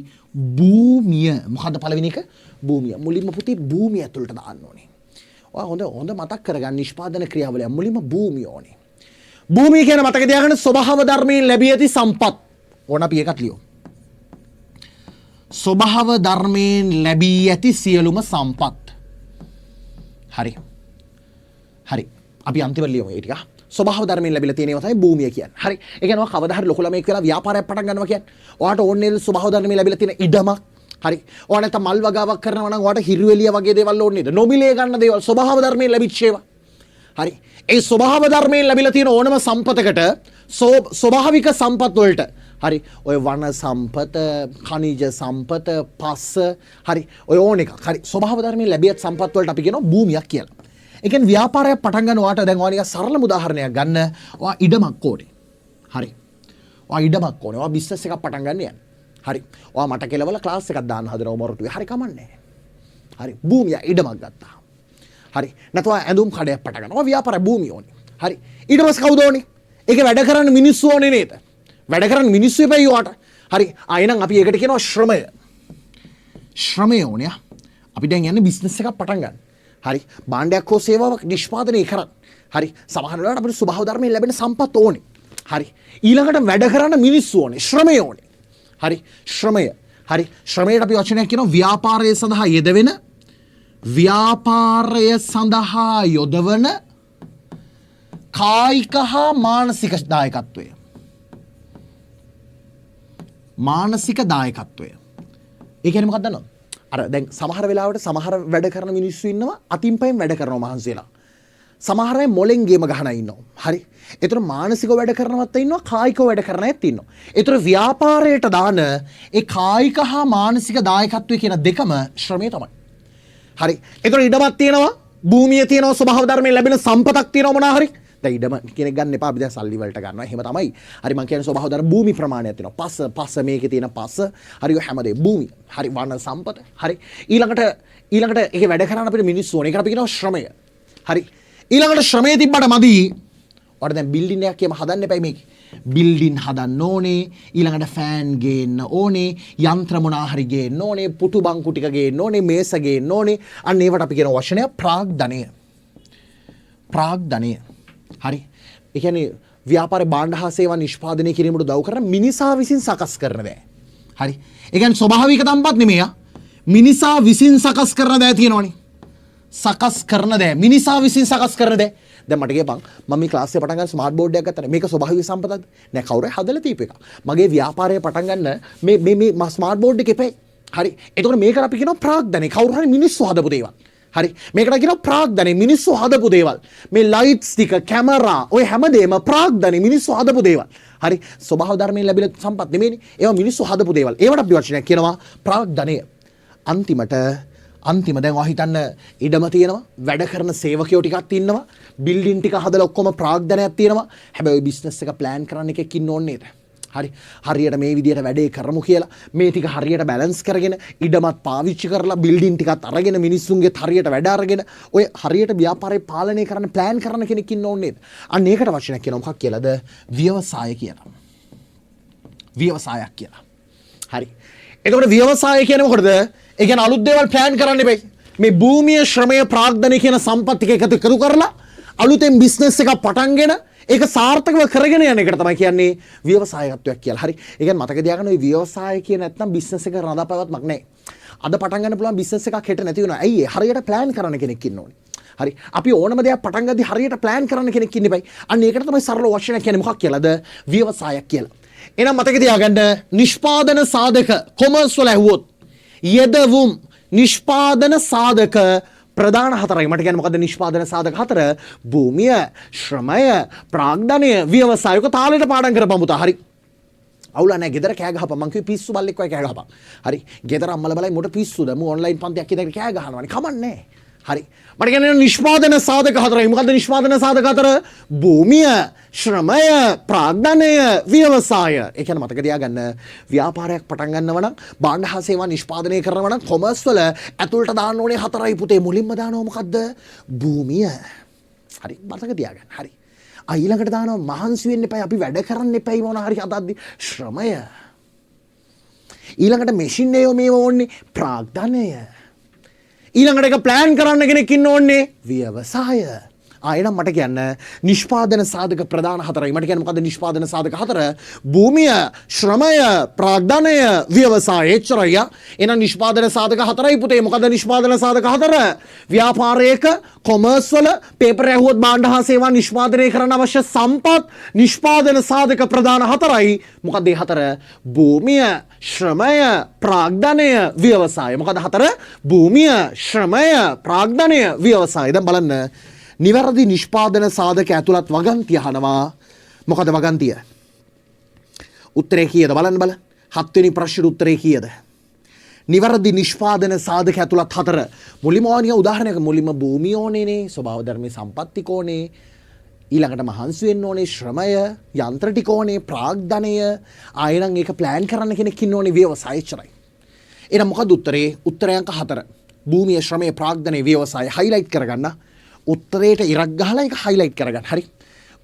භූමිය. මොකද්ද පළවෙනි එක? භූමිය. මුලින්ම පුතේ භූමිය ඇතුළට දාන්න ඕනේ. ඔයා හොඳ මතක් කරගන්න නිෂ්පාදන ක්‍රියාවලිය මුලින්ම භූමිය ඕනේ. භූමිය කියන මතක තියාගන්න ස්වභාව ධර්මයෙන් ලැබී ඇති සම්පත්. ඕන අපි ඒකත් ලියමු. ස්වභාව ධර්මයෙන් ලැබී ඇති සියලුම සම්පත්. හරි. හරි. අපි අන්තිමට ලියමු ඒ ටික. ස්වභාව ධර්මයෙන් ලැබිලා තියෙන ඒවා තමයි භූමිය කියන්නේ. හරි. ඒ කියන්නේ ඔයා කවදා හරි ලොකු ළමයෙක් වෙලා ව්‍යාපාරයක් පටන් ගන්නවා කියන්නේ. ඔයාට ඕනේ ස්වභාව ධර්මයෙන් ලැබිලා තියෙන ඉඩමක්. හරි. ඔයා නැත්නම් මල් වගාවක් කරනවා නම් ඔයාට හිරු එළිය වගේ දේවල් ඕනේ නේද? නොමිලේ ගන්න දේවල් ස්වභාව ධර්මයෙන් ලැබිච්ච ඒවා. හරි. ඒ ස්වභාව ධර්මයෙන් ලැබිලා තියෙන ඕනම සම්පතකට ස්වභාවික සම්පත් වලට හරි ඔය වන සම්පත, khනිජ සම්පත, පස්ස හරි ඔය ඕන එකක්. හරි. ස්වභාව ධර්මයෙන් ලැබියත් සම්පත් වලට අපි කියනවා භූමියක් කියලා. ඒ කියන්නේ ව්‍යාපාරයක් පටන් ගන්නවාට දැන් ඔයා නිකන් සරල උදාහරණයක් ගන්න. ඔයා ඉඩමක් ඕනේ. හරි. ඔයා ඉඩමක් ඕනේ. ඔයා බිස්නස් එකක් පටන් ගන්න යන්නේ. හරි. ඔයා මට කෙලවල ක්ලාස් එකක් දාන්න හදනවා මොරටුවේ. හරි කමන්නේ. හරි. භූමිය ඉඩමක් ගත්තා. හරි. නැත්නම් ඔයා ඇඳුම් කඩයක් පටන් ගන්නවා. ඔයා ව්‍යාපාර භූමිය ඕනේ. හරි. ඊට පස්සේ කවුද ඕනේ? ඒකේ වැඩ කරන්න මිනිස්සු ඕනේ නේද? වැඩ කරන්න මිනිස්සු එපයි ඔයාට. හරි. එහෙනම් අපි ඒකට කියනවා ශ්‍රමය. ශ්‍රමය ඕනේ. අපි දැන් යන්නේ බිස්නස් එකක් පටන් ගන්න. හරි. භාණ්ඩයක් හෝ සේවාවක් නිෂ්පාදනය කරන්න. හරි. සමහර වෙලාවට අපිට ස්වභාව ධර්මයෙන් ලැබෙන සම්පත් ඕනේ. හරි. ඊළඟට වැඩ කරන්න මිනිස්සු ඕනේ. ශ්‍රමය ඕනේ. හරි. ශ්‍රමය. හරි. ශ්‍රමයට අපි වචනයක් කියනවා ව්‍යාපාරය සඳහා යෙදවෙන ව්‍යාපාරය සඳහා යොදවන කායික හා මානසික දායකත්වය. මානසික දායකත්වය. ඒ කියන්නේ මොකක්ද දන්නවද? අර දැන් සමහර වෙලාවට සමහර වැඩ කරන මිනිස්සු ඉන්නවා අතින් පයින් වැඩ කරනවා මහන්සි වෙලා. සමහර අය මොලෙන් ගේම ගහන ඉන්නවා. හරි. ඒතර මානසිකව වැඩ කරනවත් ඉන්නවා කායිකව වැඩ කරන අයත් ඉන්නවා. ඒතර ව්‍යාපාරයට දාන ඒ කායික හා මානසික දායකත්වය කියන දෙකම ශ්‍රමය තමයි. හරි. ඒතර ඉඩමක් තියෙනවා, භූමිය තියෙනවා, ස්වභාව ධර්මයෙන් ලැබෙන සම්පතක් තියෙනවා මොනවා හරි. දැන් ඉඩම කෙනෙක් ගන්න එපා අපි දැන් සල්ලි වලට ගන්නවා. එහෙම තමයි. හරි මං කියන්නේ ස්වභාව ධර්ම භූමි ප්‍රමාණයක් තියෙනවා. පස මේකේ තියෙන පස හරි ඔය හැමදේ භූමි. හරි වන සම්පත. හරි. ඊළඟට ඒකේ වැඩ කරන්න අපිට මිනිස්සු ඕනේ. ඒකට අපි කියනවා ශ්‍රමය. හරි. ඊළඟට ශ්‍රමය තිබ්බට මදි. ඔයාලා දැන් බිල්ඩින් එකක් කියම හදන්න එපයි මේක. බිල්ඩින් හදන්න ඕනේ. ඊළඟට ෆෑන් ගේන්න ඕනේ. යන්ත්‍ර මොනවා හරි ගේන්න ඕනේ. පුටු බංකු ටික ගේන්න ඕනේ. මේස ගේන්න ඕනේ. අන්න ඒවට අපි කියන වචනය ප්‍රාග්ධනය. ප්‍රාග්ධනය. හරි. ඒ කියන්නේ ව්‍යාපාරේ භාණ්ඩ හා සේවා නිෂ්පාදනය කිරීමට උදව් කරන මිනිසා විසින් සකස් කරන දේ. හරි. ඒ කියන්නේ ස්වභාවික සම්පත් නෙමෙයි. මිනිසා විසින් සකස් කරන දේ තියෙනවනේ. සකස් කරන දේ මිනිසා විසින් සකස් කරන දේ. දැන් මට කියපන් මම මේ ක්ලාස් එක පටන් ගන්න ස්මාර්ට් බෝඩ් එකක් ගත්තා. මේක ස්වභාවික සම්පතක්ද? නෑ කවුරු හදලා තියපු එක. මගේ ව්‍යාපාරය පටන් ගන්න මේ ස්මාර්ට් බෝඩ් එක එපේ. හරි. එතකොට මේකට අපි කියනවා ප්‍රාග්ධනය. කවුරු හරි මිනිස්සු හදපු දේවල්. හරි. මේකට කියනවා ප්‍රාග්ධනය. මිනිස්සු හදපු දේවල්. මේ ලයිට්ස් ටික, කැමරා, ඔය හැමදේම ප්‍රාග්ධනය. මිනිස්සු හදපු දේවල්. හරි. ස්වභාව ධර්මයෙන් ලැබෙන සම්පත් නෙමෙයිනේ. ඒවා මිනිස්සු හදපු දේවල්. ඒවට අපි වචනයක් කියනවා ප්‍රාග්ධනය. අන්තිම දැන් ඔයා හිතන්න ඉඩම තියෙනවා, වැඩ කරන සේවකයෝ ටිකක් ඉන්නවා, බිල්ඩින් ටික හදලා ඔක්කොම ප්‍රාග්ධනයක් තියෙනවා. හැබැයි ඔය බිස්නස් එක ප්ලෑන් කරන්න එකෙක් ඉන්න ඕනේ නේද? හරි. හරියට මේ විදියට වැඩේ කරමු කියලා මේ ටික හරියට බැලන්ස් කරගෙන ඉඩමත් පාවිච්චි කරලා බිල්ඩින් ටිකත් අරගෙන මිනිස්සුන්ගෙත් හරියට වැඩ අරගෙන ඔය හරියට ව්‍යාපාරේ පාලනය කරන්න ප්ලෑන් කරන කෙනෙක් ඉන්න ඕනේ නේද? අන්න ඒකට වචනයක් කියනවා මොකක් කියලාද? ව්‍යවසාය කියලා. ව්‍යවසායක් කියලා. හරි. එතකොට ව්‍යවසාය කියන්නේ මොකටද? ඒ කියන්නේ අලුත් දේවල් ප්ලෑන් කරන්න එපා. මේ භූමිය, ශ්‍රමය, ප්‍රාග්ධනය කියන සම්පත් ටික එකතු කරලා අලුතෙන් බිස්නස් එකක් පටන්ගෙන ඒක සාර්ථකව කරගෙන යන එකට තමයි කියන්නේ ව්‍යවසායකත්වයක් කියලා. හරි. ඒ කියන්නේ මතක තියාගන්න ওই ව්‍යවසාය කිය නැත්නම් බිස්නස් එක රඳාපවත්මක් නැහැ. අද පටන් ගන්න පුළුවන් බිස්නස් එකක් හෙට නැති වෙනවා. ඇයි ඒ? හරියට ප්ලෑන් කරන කෙනෙක් ඉන්න ඕනේ. හරි. අපි ඕනම දෙයක් පටන් ගද්දි හරියට ප්ලෑන් කරන කෙනෙක් ඉන්න එපයි. අන්න ඒකට තමයි සරල වචනයක් කියන්නේ මොකක් කියලාද? ව්‍යවසායක් කියලා. එහෙනම් මතක තියාගන්න නිෂ්පාදන සාධක කොමර්ස් වල ඇහුවොත් යෙදවුම් නිෂ්පාදන සාධක ප්‍රධාන හතරයි. මට කියන්නේ මොකද්ද නිෂ්පාදන සාධක හතර? භූමිය, ශ්‍රමය, ප්‍රාග්ධනය, ව්‍යවසායක තාලෙට පාඩම් කරපන් පුතා. හරි. අවුල නැහැ. ගෙදර කෑ ගහපන්. මං කිව්වේ පිස්සු බල්ලෙක් වගේ කෑ ගහපන්. හරි. ගෙදර අම්මලා බලයි මොකට පිස්සුද? මු ඔන්ලයින් පන්තියක් ඉදගෙන කෑ ගහනවානේ. කමන්නේ. හරි. මට කියන්නේ නිෂ්පාදන සාධක හතරයි. මොකද්ද නිෂ්පාදන සාධක හතර? භූමිය, ශ්‍රමය, ප්‍රාග්ධනය, ව්‍යවසාය. ඒ කියන්නේ මතක තියාගන්න ව්‍යාපාරයක් පටන් ගන්නව නම් භාණ්ඩ හා සේවා නිෂ්පාදනය කරනවා නම් කොමර්ස් වල ඇතුළට දාන්න ඕනේ හතරයි පුතේ. මුලින්ම දානවා මොකද්ද? භූමිය. හරි. මතක තියාගන්න. හරි. ඊළඟට දානවා මහන්සි වෙන්න එපයි. අපි වැඩ කරන්න එපයි මොන හරි හදද්දි ශ්‍රමය. ඊළඟට මැෂින් එකෝ මේව ඕනේ ප්‍රාග්ධනය. ඊළඟට එක ප්ලෑන් කරන්න කෙනෙක් ඉන්න ඕනේ ව්‍යවසාය. එහෙනම් මට කියන්න නිෂ්පාදන සාධක ප්‍රධාන හතරයි. මට කියන්න මොකද්ද නිෂ්පාදන සාධක හතර? භූමිය, ශ්‍රමය, ප්‍රාග්ධනය, ව්‍යවසාය. එච්චරයි. එහෙනම් නිෂ්පාදන සාධක හතරයි පුතේ. මොකද්ද නිෂ්පාදන සාධක හතර? ව්‍යාපාරයක කොමර්ස් වල පේපර් ඇහුවොත් භාණ්ඩ හා සේවා නිෂ්පාදනය කරන්න අවශ්‍ය සම්පත් නිෂ්පාදන සාධක ප්‍රධාන හතරයි. මොකද්ද මේ හතර? භූමිය, ශ්‍රමය, ප්‍රාග්ධනය, ව්‍යවසාය. මොකද හතර? භූමිය, ශ්‍රමය, ප්‍රාග්ධනය, ව්‍යවසාය. දැන් බලන්න නිවැරදි නිෂ්පාදන සාධක ඇතුළත් වගන්තිය අහනවා. මොකද වගන්තිය? උත්තරේ කීයද බලන්න බල. 7 වෙනි ප්‍රශ්නෙට උත්තරේ කීයද? නිවැරදි නිෂ්පාදන සාධක ඇතුළත් 4. මුලින්ම ඕනිය උදාහරණයක් මුලින්ම භූමිය ඕනේනේ, ස්වභාව ධර්මයේ සම්පත්තික ඕනේ. ඊළඟට මහන්සි වෙන්න ඕනේ ශ්‍රමය, යන්ත්‍ර ටික ඕනේ, ප්‍රාග්ධනය. ආයෙනම් ඒක ප්ලෑන් කරන්න කෙනෙක් ඉන්න ඕනේ ව්‍යවසාය. එච්චරයි. එහෙනම් මොකද උත්තරේ? උත්තරේ අංක 4. භූමිය, ශ්‍රමය, ප්‍රාග්ධනය, ව්‍යවසාය හයිලයිට් කරගන්න. උත්තරේට ඉරක් ගහලා ඒක හයිලයිට් කරගන්න. හරි.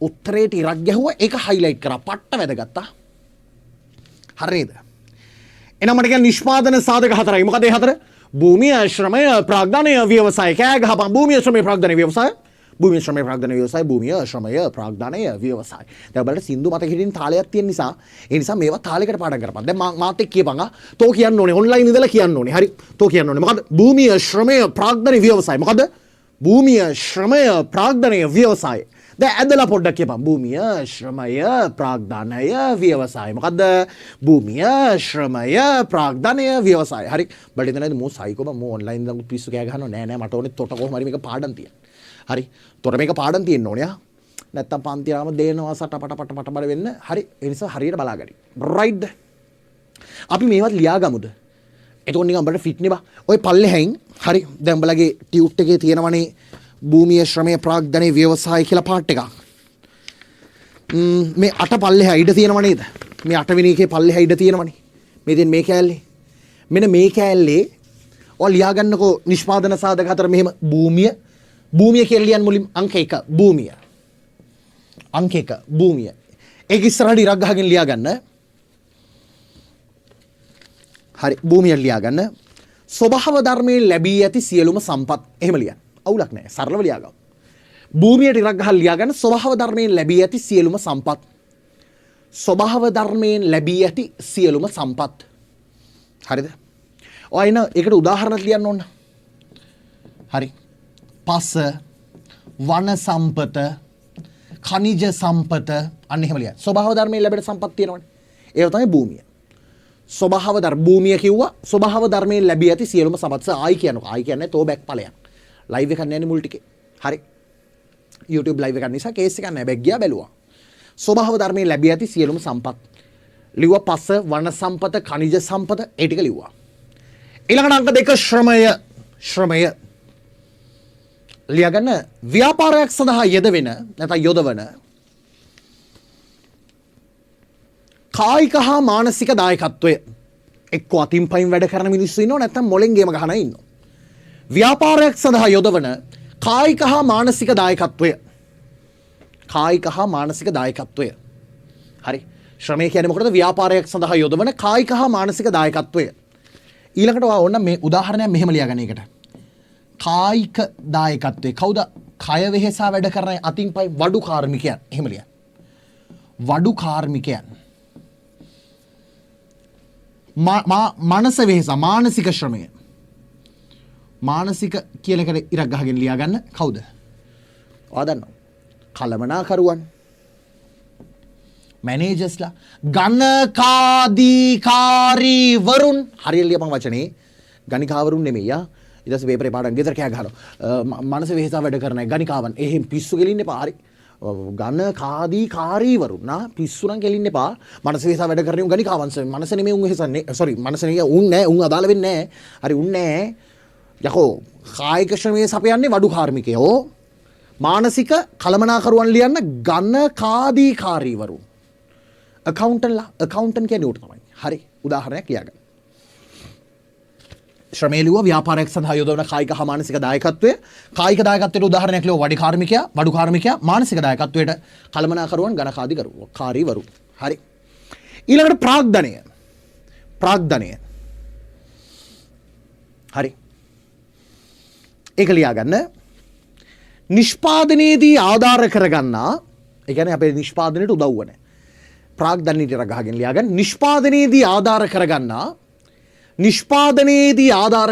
උත්තරේට ඉරක් ගැහුවා ඒක හයිලයිට් කරා. පට්ට වැදගත්තා. හරිද? එහෙනම් මට කියන්නේ නිෂ්පාදන සාධක හතරයි. මොකද ඒ හතර? භූමිය, ශ්‍රමය, ප්‍රාග්ධනය, ව්‍යවසාය. කෑ ගහපන්. භූමිය, ශ්‍රමය, ප්‍රාග්ධනය, ව්‍යවසාය. භූමිය ශ්‍රමය ප්‍රාග්ධන ව්‍යවසාය, භූමිය ශ්‍රමය ප්‍රාග්ධනය ව්‍යවසාය. දැන් බලන්න සින්දු මත හිටින් තාලයක් තියෙන නිසා ඒ නිසා මේවා තාලයකට පාඩම් කරපන්. දැන් මාත් එක්ක කියපන් තෝ කියන්න ඕනේ ඔන්ලයින් ඉඳලා කියන්න ඕනේ. හරි. තෝ කියන්න ඕනේ. මොකද භූමිය ශ්‍රමය ප්‍රාග්ධන ව්‍යවසාය. මොකද භූමිය ශ්‍රමය ප්‍රාග්ධනය ව්‍යවසාය. දැන් ඇදලා පොඩ්ඩක් කියපන්. භූමිය ශ්‍රමය ප්‍රාග්ධනය ව්‍යවසාය. මොකද්ද? භූමිය ශ්‍රමය ප්‍රාග්ධනය ව්‍යවසාය. හරි. බලන්න ඉඳලා මෝ සයිකෝ මෝ ඔන්ලයින් ඉඳන් පිස්සු කෑ ගහනවා. නෑ මට ඕනේ තොට කොහොම හරි මේක පාඩම් තියන්න. හරි. තොර මේක පාඩම් තියෙන්න ඕනේ. නැත්තම් පන්තිරාම දේනවා සටපට බල වෙන්න. හරි. ඒ නිසා හරියට බලාගනි. රයිට්. අපි මේවත් ලියාගමුද? එතකොට නිකන් අපිට ෆිට් නේ බා. ඔය පල්ලෙහැයින් හරි. දැන් උඹලගේ ටියුට් එකේ තියෙනවනේ භූමිය ශ්‍රමය ප්‍රාග්ධනය ව්‍යවසාය කියලා පාර්ට් එකක්. මේ අට පල්ලෙහා ඉඩ තියෙනව නේද? මේ අටවෙනි එකේ පල්ලෙහා ඉඩ තියෙනවනේ. මේ දෙන මේ කෑල්ලේ. මෙන්න මේ කෑල්ලේ ඔය ලියා ගන්නකෝ නිෂ්පාදන සාධක හතර මෙහෙම භූමිය කියලා ලියන්න මුලින් අංක 1 භූමිය. අංක 1 භූමිය. ඒක ඉස්සරහට ඉරක් ගහගෙන ලියා ගන්න. හරි භූමිය ලියා ගන්න. ස්වභාව ධර්මයෙන් ලැබී ඇති සියලුම සම්පත් එහෙම ලියන්න. අවුලක් නැහැ. සරලව ලියා ගන්න. භූමියට ඉරක් ගහලා ලියා ගන්න ස්වභාව ධර්මයෙන් ලැබී ඇති සියලුම සම්පත්. ස්වභාව ධර්මයෙන් ලැබී ඇති සියලුම සම්පත්. හරිද? ඔය එන ඒකට උදාහරණයක් ලියන්න ඕන. හරි. පස, වන සම්පත, ඛනිජ සම්පත අන්න එහෙම ලියන්න. ස්වභාව ධර්මයෙන් ලැබෙන සම්පත් තියෙනවනේ. ඒක තමයි භූමිය. ස්වභාව ධර්ම භූමිය කිව්වා ස්වභාව ධර්මයෙන් ලැබී ඇති සියලුම සම්පත්. ආයි කියනවා. ආයි කියන්නේ තෝ බැක් ඵලයක්. ලයිව් එකක් නෑනේ මුල් ටිකේ. හරි. YouTube ලයිව් එකක් නිසා කේස් එකක් නෑ. බැක් ගියා බැලුවා. ස්වභාව ධර්මයෙන් ලැබී ඇති සියලුම සම්පත්. ලිව්වා පස, වන සම්පත, ඛනිජ සම්පත ඒ ටික ලිව්වා. ඊළඟට අංක 2 ශ්‍රමය. ලියාගන්න ව්‍යාපාරයක් සඳහා යෙදවෙන නැත්නම් යොදවන කායික හා මානසික දායකත්වය. එක්ක අතින් පයින් වැඩ කරන මිනිස්සු ඉන්නවා නැත්නම් මොලෙන් ගේම ගහන ඉන්නවා. ව්‍යාපාරයක් සඳහා යොදවන කායික හා මානසික දායකත්වය. කායික හා මානසික දායකත්වය. හරි. ශ්‍රමය කියන්නේ මොකටද? ව්‍යාපාරයක් සඳහා යොදවන කායික හා මානසික දායකත්වය. ඊළඟට ඕන්න මේ උදාහරණයක් මෙහෙම ලියාගන්න එකට. කායික දායකත්වය. කවුද? කය වෙහෙසා වැඩ කරන අතින් පයින් වඩු කාර්මිකයන්. එහෙම ලියන්න. වඩු කාර්මිකයන්. මනස වෙහෙසා මානසික ශ්‍රමය. මානසික කියලා එකට ඉරක් ගහගෙන ලියා ගන්න. කවුද? ඔයා දන්නවා. කළමනාකරුවන්. මැනේජර්ස්ලා. ගණකාධිකාරීවරුන්. හරියට ලියපන් වචනේ. ගණිකාවරුන් නෙමෙයි යා. ඊට පස්සේ පේපරේ පාඩම් ගෙදර කෑ ගහනවා. මනස වෙහෙසා වැඩ කරන ගණිකාවන්. එහෙම පිස්සු ගෙලින්න එපා. හරි. ගණකාධිකාරීවරුන් නා පිස්සු නම් ගෙලින්න එපා. මනස වෙහෙසා වැඩ කරන උන් ගණිකාවන්. මනස නෙමෙයි උන් වෙහෙසන්නේ. සෝරි මනස නෙමෙයි උන් නෑ. උන් අදාළ වෙන්නේ නෑ. හරි උන් නෑ. යකෝ කායික ශ්‍රමයේ සපයන්නේ වඩු කාර්මිකයෝ. මානසික කළමනාකරුවන් ලියන්න ගණකාධිකාරීවරු. අකවුන්ටන්ට් කියන්නේ උට තමයි. හරි උදාහරණයක් ලියාගන්න. ශ්‍රමයේ ලියුවා ව්‍යාපාරයක් සඳහා යොදවන කායික හා මානසික දායකත්වය. කායික දායකත්වයට උදාහරණයක් ලියුවා වඩු කාර්මිකයා. මානසික දායකත්වයට කළමනාකරුවන් ගණකාධිකාරීවරු. හරි. ඊළඟට ප්‍රාග්ධනය. හරි. ඒක ලියාගන්න. නිෂ්පාදනයේදී ආධාර කරගන්නා ඒ කියන්නේ අපේ නිෂ්පාදනයට උදව් වෙන ප්‍රාග්ධනයට ගහගෙන ලියාගන්න. නිෂ්පාදනයේදී ආධාර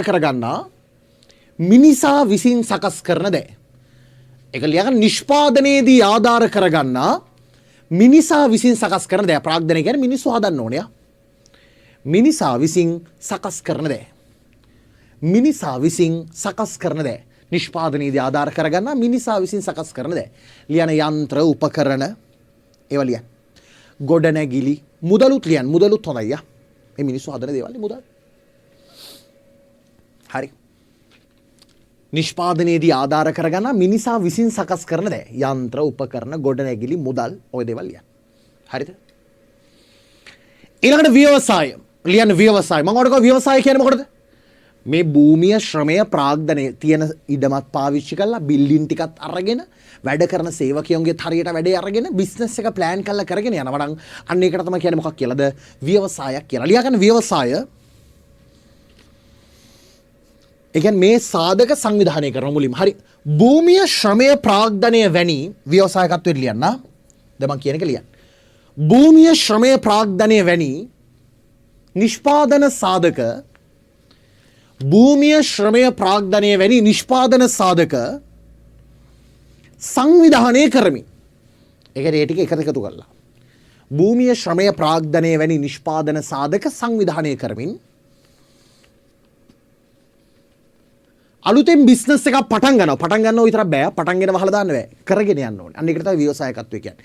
කරගන්නා මිනිසා විසින් සකස් කරන දෑ. ඒක ලියාගන්න. නිෂ්පාදනයේදී ආධාර කරගන්නා මිනිසා විසින් සකස් කරන දෑ. ප්‍රාග්ධනය කියන්නේ මිනිස්සු හදන්න ඕනේ. මිනිසා විසින් සකස් කරන දෑ. මිනිසා විසින් සකස් කරන දෑ. නිෂ්පාදනයේදී ආධාර කරගන්නා මිනිසා විසින් සකස් කරන දෑ. ලියන යන්ත්‍ර උපකරණ ඒවා ලියන්න. ගොඩනැගිලි මුදලුත් ලියන්න. මුදලුත් හොඳයි යා. මේ මිනිස්සු හදන දේවල් මුදල්. හරි. නිෂ්පාදනයේදී ආධාර කරගන්නා මිනිසා විසින් සකස් කරන දෑ. යන්ත්‍ර උපකරණ ගොඩනැගිලි මුදල් ඔය දේවල් ලියන්න. හරිද? ඊළඟට ව්‍යවසාය. ලියන්න ව්‍යවසාය. මම ඔයාලට ව්‍යවසාය කියන්නේ මොකටද? මේ භූමිය ශ්‍රමය ප්‍රාග්ධනය තියෙන ඉඩමත් පාවිච්චි කරලා බිල්ඩින් ටිකත් අරගෙන වැඩ කරන සේවකයන්ගේ හරියට වැඩේ අරගෙන බිස්නස් එක ප්ලෑන් කරලා කරගෙන යනවා නම් අන්න ඒකට තමයි කියන්නේ මොකක් කියලාද? ව්‍යවසායක් කියලා. ලියා ගන්න ව්‍යවසාය. ඒ කියන්නේ මේ සාධක සංවිධානය කරන මුලින්ම හරි භූමිය ශ්‍රමය ප්‍රාග්ධනය වැනි ව්‍යවසායකත්වයට ලියන්න. දැන් මම කියන එක ලියන්න. භූමිය ශ්‍රමය ප්‍රාග්ධනය වැනි නිෂ්පාදන සාධක භූමිය ශ්‍රමය ප්‍රාග්ධනය වැනි නිෂ්පාදන සාධක සංවිධානය කරමින්. ඒක ඒ ටික එකතු කරලා. භූමිය ශ්‍රමය ප්‍රාග්ධනය වැනි නිෂ්පාදන සාධක සංවිධානය කරමින් අලුතෙන් බිස්නස් එකක් පටන් ගන්නව විතරක් බෑ පටන් ගෙන වහලා දාන්න බෑ කරගෙන යන්න ඕනේ. අන්න ඒකට තමයි ව්‍යවසායකත්වය කියන්නේ.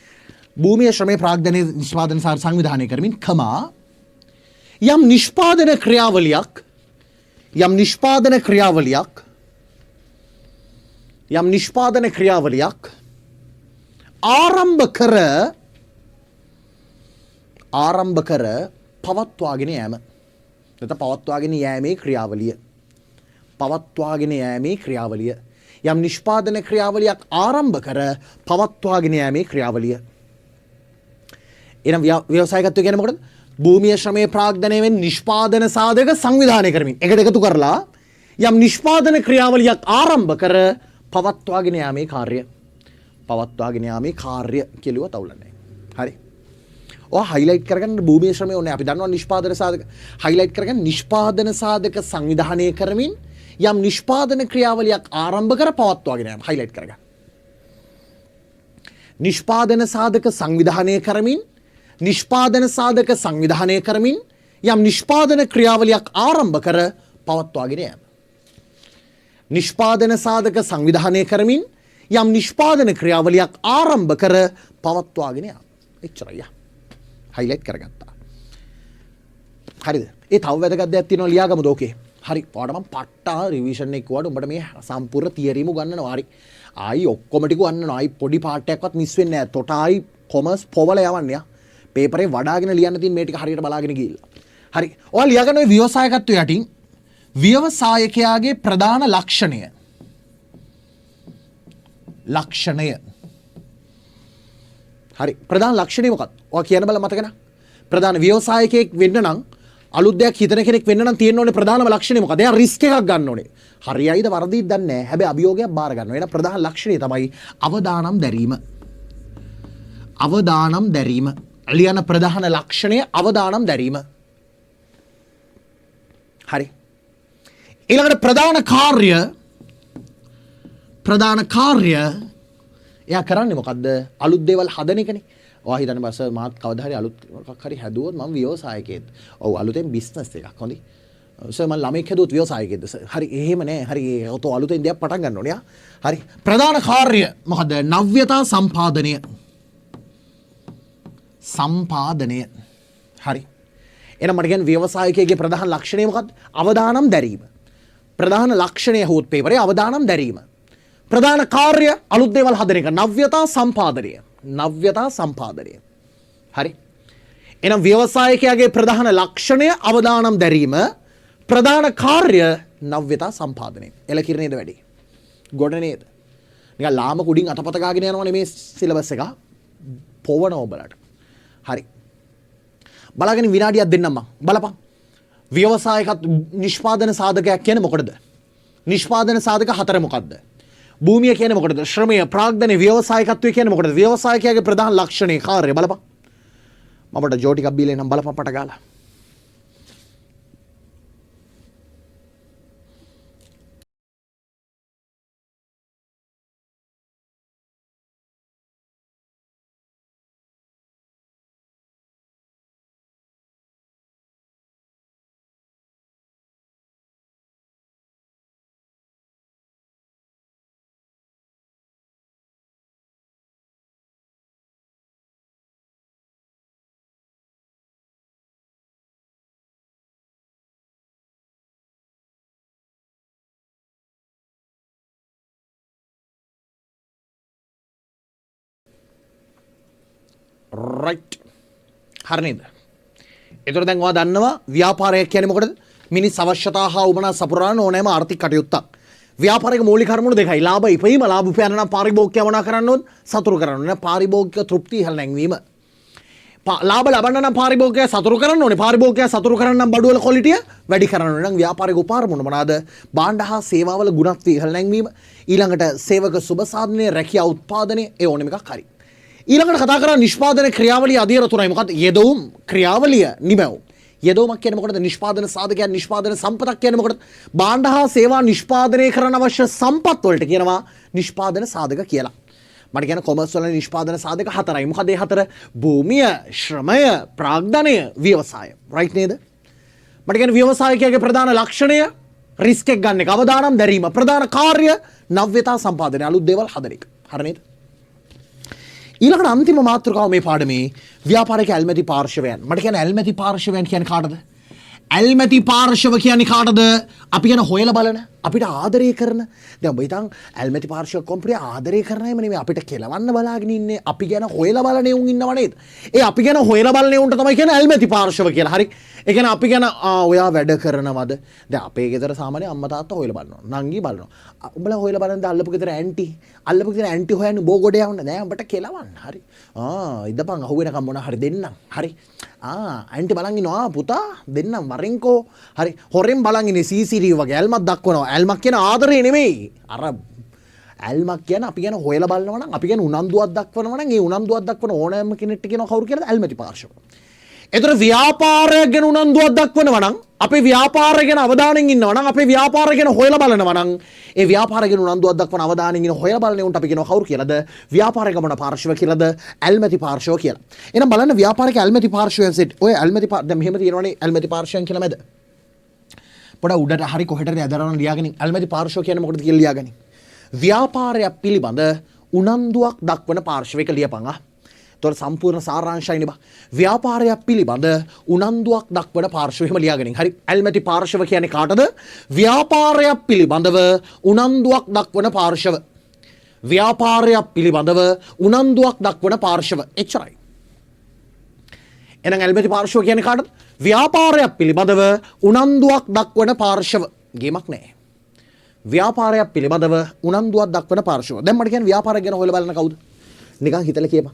භූමිය ශ්‍රමය ප්‍රාග්ධනය නිෂ්පාදන සංවිධානය කරමින් කමා යම් නිෂ්පාදන ක්‍රියාවලියක් ආරම්භ කර පවත්වාගෙන යෑම. නැත්නම් පවත්වාගෙන යෑමේ ක්‍රියාවලිය. යම් නිෂ්පාදන ක්‍රියාවලියක් ආරම්භ කර පවත්වාගෙන යෑමේ ක්‍රියාවලිය. එනම් ව්‍යවසායකත්වය කියන්නේ මොකටද? භූමිය ශ්‍රමය ප්‍රාග්ධනය වෙන නිෂ්පාදන සාධක සංවිධානය කරමින් එකට එකතු කරලා යම් නිෂ්පාදන ක්‍රියාවලියක් ආරම්භ කර පවත්වාගෙන යාමේ කාර්ය කියලුවා තවුලන්නේ. හරි. ඔය හයිලයිට් කරගන්න භූමිය ශ්‍රමය ඕනේ. අපි දන්නවා නිෂ්පාදන සාධක හයිලයිට් කරගන්න නිෂ්පාදන සාධක සංවිධානය කරමින් යම් නිෂ්පාදන ක්‍රියාවලියක් ආරම්භ කර පවත්වාගෙන යාම හයිලයිට් කරගන්න. නිෂ්පාදන සාධක සංවිධානය කරමින් යම් නිෂ්පාදන ක්‍රියාවලියක් ආරම්භ කර පවත්වාගෙන යාම. නිෂ්පාදන සාධක සංවිධානය කරමින් යම් නිෂ්පාදන ක්‍රියාවලියක් ආරම්භ කර පවත්වාගෙන යාම. එච්චරයි. හයිලයිට් කරගත්තා. හරිද? ඒ තව වැදගත් දෙයක් තියෙනවා ලියාගමුද? ඕකේ. හරි. ඔයාලට මම පට්ටා රිවිෂන් එක කිව්වට උඹට මේ සම්පූර්ණ තියරිම උගන්වනවා. හරි. ආයි ඔක්කොම ටික උගන්වනවා. ආයි පොඩි පාර්ට් එකක්වත් මිස් වෙන්නේ නැහැ. තොට ආයි කොමර්ස් පොවල යවන්නේ. පේපරේ වඩාගෙන ලියන්න තියෙන මේ ටික හරියට බලාගෙන ගිහිල්ලා. හරි. ඔයාලා ලියාගන්න ඔය ව්‍යවසායකත්වය යටින් ව්‍යවසායකයාගේ ප්‍රධාන ලක්ෂණය. හරි. ප්‍රධාන ලක්ෂණය මොකක්ද? ඔයා කියන බල මතක නැහැ. ප්‍රධාන ව්‍යවසායකයෙක් වෙන්න නම් අලුත් දෙයක් හිතන කෙනෙක් වෙන්න නම් තියෙන්න ඕනේ ප්‍රධානම ලක්ෂණය මොකක්ද? එයා රිස්ක් එකක් ගන්න ඕනේ. හරියයිද වරදිද දන්නේ නැහැ. හැබැයි අභියෝගයක් බාර ගන්නවා. එහෙනම් ප්‍රධාන ලක්ෂණය තමයි අවදානම් දැරීම. ලියන ප්‍රධාන ලක්ෂණය අවදානම් දැරීම. හරි. ඊළඟට ප්‍රධාන කාර්ය එයා කරන්නේ මොකද්ද? අලුත් දේවල් හදන එකනේ. ඔයා හිතන්නේ බස් මාත් කවදා හරි අලුත් මොකක් හරි හැදුවොත් මම ව්‍යවසායකයෙක්. ඔව් අලුතෙන් බිස්නස් එකක් හොඳයි. සර් මම ළමෙක් හැදුවොත් ව්‍යවසායකයෙක්ද සර්? හරි එහෙම නෑ. හරි ඔතෝ අලුතෙන් දෙයක් පටන් ගන්න ඕනේ. හරි. ප්‍රධාන කාර්ය මොකද්ද? නව්‍යතා සම්පාදනය. හරි. එහෙනම් මට කියන්නේ ව්‍යවසායකයෙකුගේ ප්‍රධාන ලක්ෂණය මොකද්ද? අවදානම් දැරීම. ප්‍රධාන ලක්ෂණය හොත් පේපරේ අවදානම් දැරීම. ප්‍රධාන කාර්ය අලුත් දේවල් හදන එක. නව්‍යතා සම්පාදනය. හරි. එහෙනම් ව්‍යවසායකයාගේ ප්‍රධාන ලක්ෂණය අවදානම් දැරීම. ප්‍රධාන කාර්ය නව්‍යතා සම්පාදනය. එලකිර නේද වැඩි? ගොඩ නේද? නිකන් ලාම කුඩින් අතපත ගාගෙන යනවනේ මේ සිලබස් එක. පොවන ඔබලට. හරි. බලාගෙන විනාඩියක් දෙන්නම් මං. බලපන්. ව්‍යවසායකත් නිෂ්පාදන සාධකයක් කියන්නේ මොකටද? නිෂ්පාදන සාධක හතර මොකද්ද? භූමිය කියන්නේ මොකටද? ශ්‍රමය, ප්‍රාග්ධනය, ව්‍යවසායකත්වය කියන්නේ මොකටද? ව්‍යවසායකයාගේ ප්‍රධාන ලක්ෂණේ කාර්ය බලපන්. මමට ජෝ ටිකක් බීලා එනම් බලපන් පට ගාලා. රයිට්. හරි නේද? ඒතර දැන් ඔයා දන්නවා ව්‍යාපාරයක් කියන්නේ මොකටද? මිනිස් අවශ්‍යතා හා උමනා සපුරාන ඕනෑම ආර්ථික කටයුත්තක්. ව්‍යාපාරික මූලික කර්මණු දෙකයි. ලාභ ඉපීම, ලාභ උපයන නම් පාරිභෝගිකය වුණා කරන්න ඕන, සතුරු කරන්න ඕන. පාරිභෝගික තෘප්තිය ඉහළ නැංවීම. ලාභ ලබන්න නම් පාරිභෝගිකයා සතුරු කරන්න ඕනේ. පාරිභෝගිකයා සතුරු කරන්න නම් බඩුවල ක්වොලිටිය වැඩි කරන්න ඕනේ. නම් ව්‍යාපාරික උපාර මොනවාද? භාණ්ඩ හා සේවාවල ගුණත්වය ඉහළ නැංවීම, ඊළඟට සේවක සුබ සාධනය, රැකියා උත්පාදනය, ඒ ඕනෙම එකක් හරි. ඊළඟට කතා කරා නිෂ්පාදන ක්‍රියාවලිය අධීර තුනයි. මොකක්ද? යෙදවුම්, ක්‍රියාවලිය, නිමැවුම්. යෙදවුමක් කියන්නේ මොකටද? නිෂ්පාදන සාධකයන්, නිෂ්පාදන සම්පතක් කියන්නේ මොකටද? භාණ්ඩ හා සේවා නිෂ්පාදනය කරන්න අවශ්‍ය සම්පත් වලට කියනවා නිෂ්පාදන සාධක කියලා. මට කියන කොමර්ස් වල නිෂ්පාදන සාධක හතරයි. මොකද ඒ හතර? භූමිය, ශ්‍රමය, ප්‍රාග්ධනය, ව්‍යවසාය. රයිට් නේද? මට කියන ව්‍යවසායකයාගේ ප්‍රධාන ලක්ෂණය රිස්ක් එක ගන්න එක, අවදානම් දැරීම. ප්‍රධාන කාර්ය නව්‍යතා සම්පාදනය, අලුත් දේවල් හදන එක. හරි නේද? ඊළඟට අන්තිම මාතෘකාව මේ පාඩමේ ව්‍යාපාරික ඇල්මැති පාර්ශවයන්. මට කියන ඇල්මැති පාර්ශවයන් කියන්නේ කාටද? ඇල්මැති පාර්ශව කියන්නේ කාටද? අපි කියන හොයලා බලන, අපිට ආදරය කරන. දැන් ඔබ හිතන් ඇල්මැති පාර්ශව කොම්පිරිය ආදරය කරනයිම නෙමෙයි, අපිට කෙලවන්න බලාගෙන ඉන්නේ. අපි ගැන හොයලා බලන උන් ඉන්නව නේද? ඒ අපි ගැන හොයලා බලන උන්ට තමයි කියන්නේ ඇල්මැති පාර්ශව කියලා. හරි. ඒ කියන්නේ අපි ගැන ඔයා වැඩ කරනවද? දැන් අපේ ගෙදර සාමාන්‍ය අම්මා තාත්තා හොයලා බලනවා. නංගි බලනවා. උඹලා හොයලා බලනද අල්ලපු ගෙදර ඇන්ටි? අල්ලපු ගෙදර ඇන්ටි හොයන්නේ බෝ ගොඩ යවන්න. නෑ උඹට කෙලවන්න. හරි. ඉදපන් අහුවෙනකම් මොන හරි දෙන්නම්. හරි. ඇන්ටි බලන් ඉන්නවා පුතා දෙන්නම් වරෙන්කෝ. හරි. හොරෙන් බලන් ඉන්නේ CCTV වගේ ඇල්මක් දක්වනවා. ඇල්මක් කියන ආදරේ නෙමෙයි. අර ඇල්මක් කියන අපි ගැන හොයලා බලනවා නම්, අපි ගැන උනන්දුවක් දක්වනවා නම්, ඒ උනන්දුවක් දක්වන ඕනෑම කෙනෙක්ට කියනවා කවුරු කියලාද? ඇල්මැති පාර්ශව. ඒතර ව්‍යාපාරයක් ගැන උනන්දුවක් දක්වනවා නම්, අපේ ව්‍යාපාරය ගැන අවධානයෙන් ඉන්නවා නම්, අපේ ව්‍යාපාරය ගැන හොයලා බලනවා නම්, ඒ ව්‍යාපාරය ගැන උනන්දුවක් දක්වන අවධානයෙන් ඉන්න හොයලා බලන උන්ට අපි කියනවා කවුරු කියලාද? ව්‍යාපාර ගමන පාර්ශව කියලාද? ඇල්මැති පාර්ශව කියලා. එහෙනම් බලන්න ව්‍යාපාරික ඇල්මැති පාර්ශවයන් සෙට්. ඔය ඇල්මැති දැන් මෙහෙම තියෙනවනේ ඇල්මැති පාර්ශවයන් කියලා මැද. පොඩ උඩට හරි කොහෙටද ඇදරන ලියාගෙන ඇල්මැති පාර්ශව කියන්නේ මොකටද කියලා ලියාගනි. ව්‍යාපාරයක් පිළිබඳ උනන්දුවක් දක්වන පාර්ශවයක ලියපන්. තොර සම්පූර්ණ සාරාංශයනේ බා. ව්‍යාපාරයක් පිළිබඳ උනන්දුවක් දක්වන පාර්ශවෙම ලියාගනින්. හරි. ඇල්මැති පාර්ශව කියන්නේ කාටද? ව්‍යාපාරයක් පිළිබඳව උනන්දුවක් දක්වන පාර්ශව. ව්‍යාපාරයක් පිළිබඳව උනන්දුවක් දක්වන පාර්ශව. එච්චරයි. එහෙනම් ඇල්මැති පාර්ශව කියන්නේ කාටද? ව්‍යාපාරයක් පිළිබඳව උනන්දුවක් දක්වන පාර්ශව. ගේමක් නෑ. ව්‍යාපාරයක් පිළිබඳව උනන්දුවක් දක්වන පාර්ශව. දැන් මට කියන්නේ ව්‍යාපාරය ගැන හොයලා බලන්න කවුද? නිකන් හිතලා කියපන්.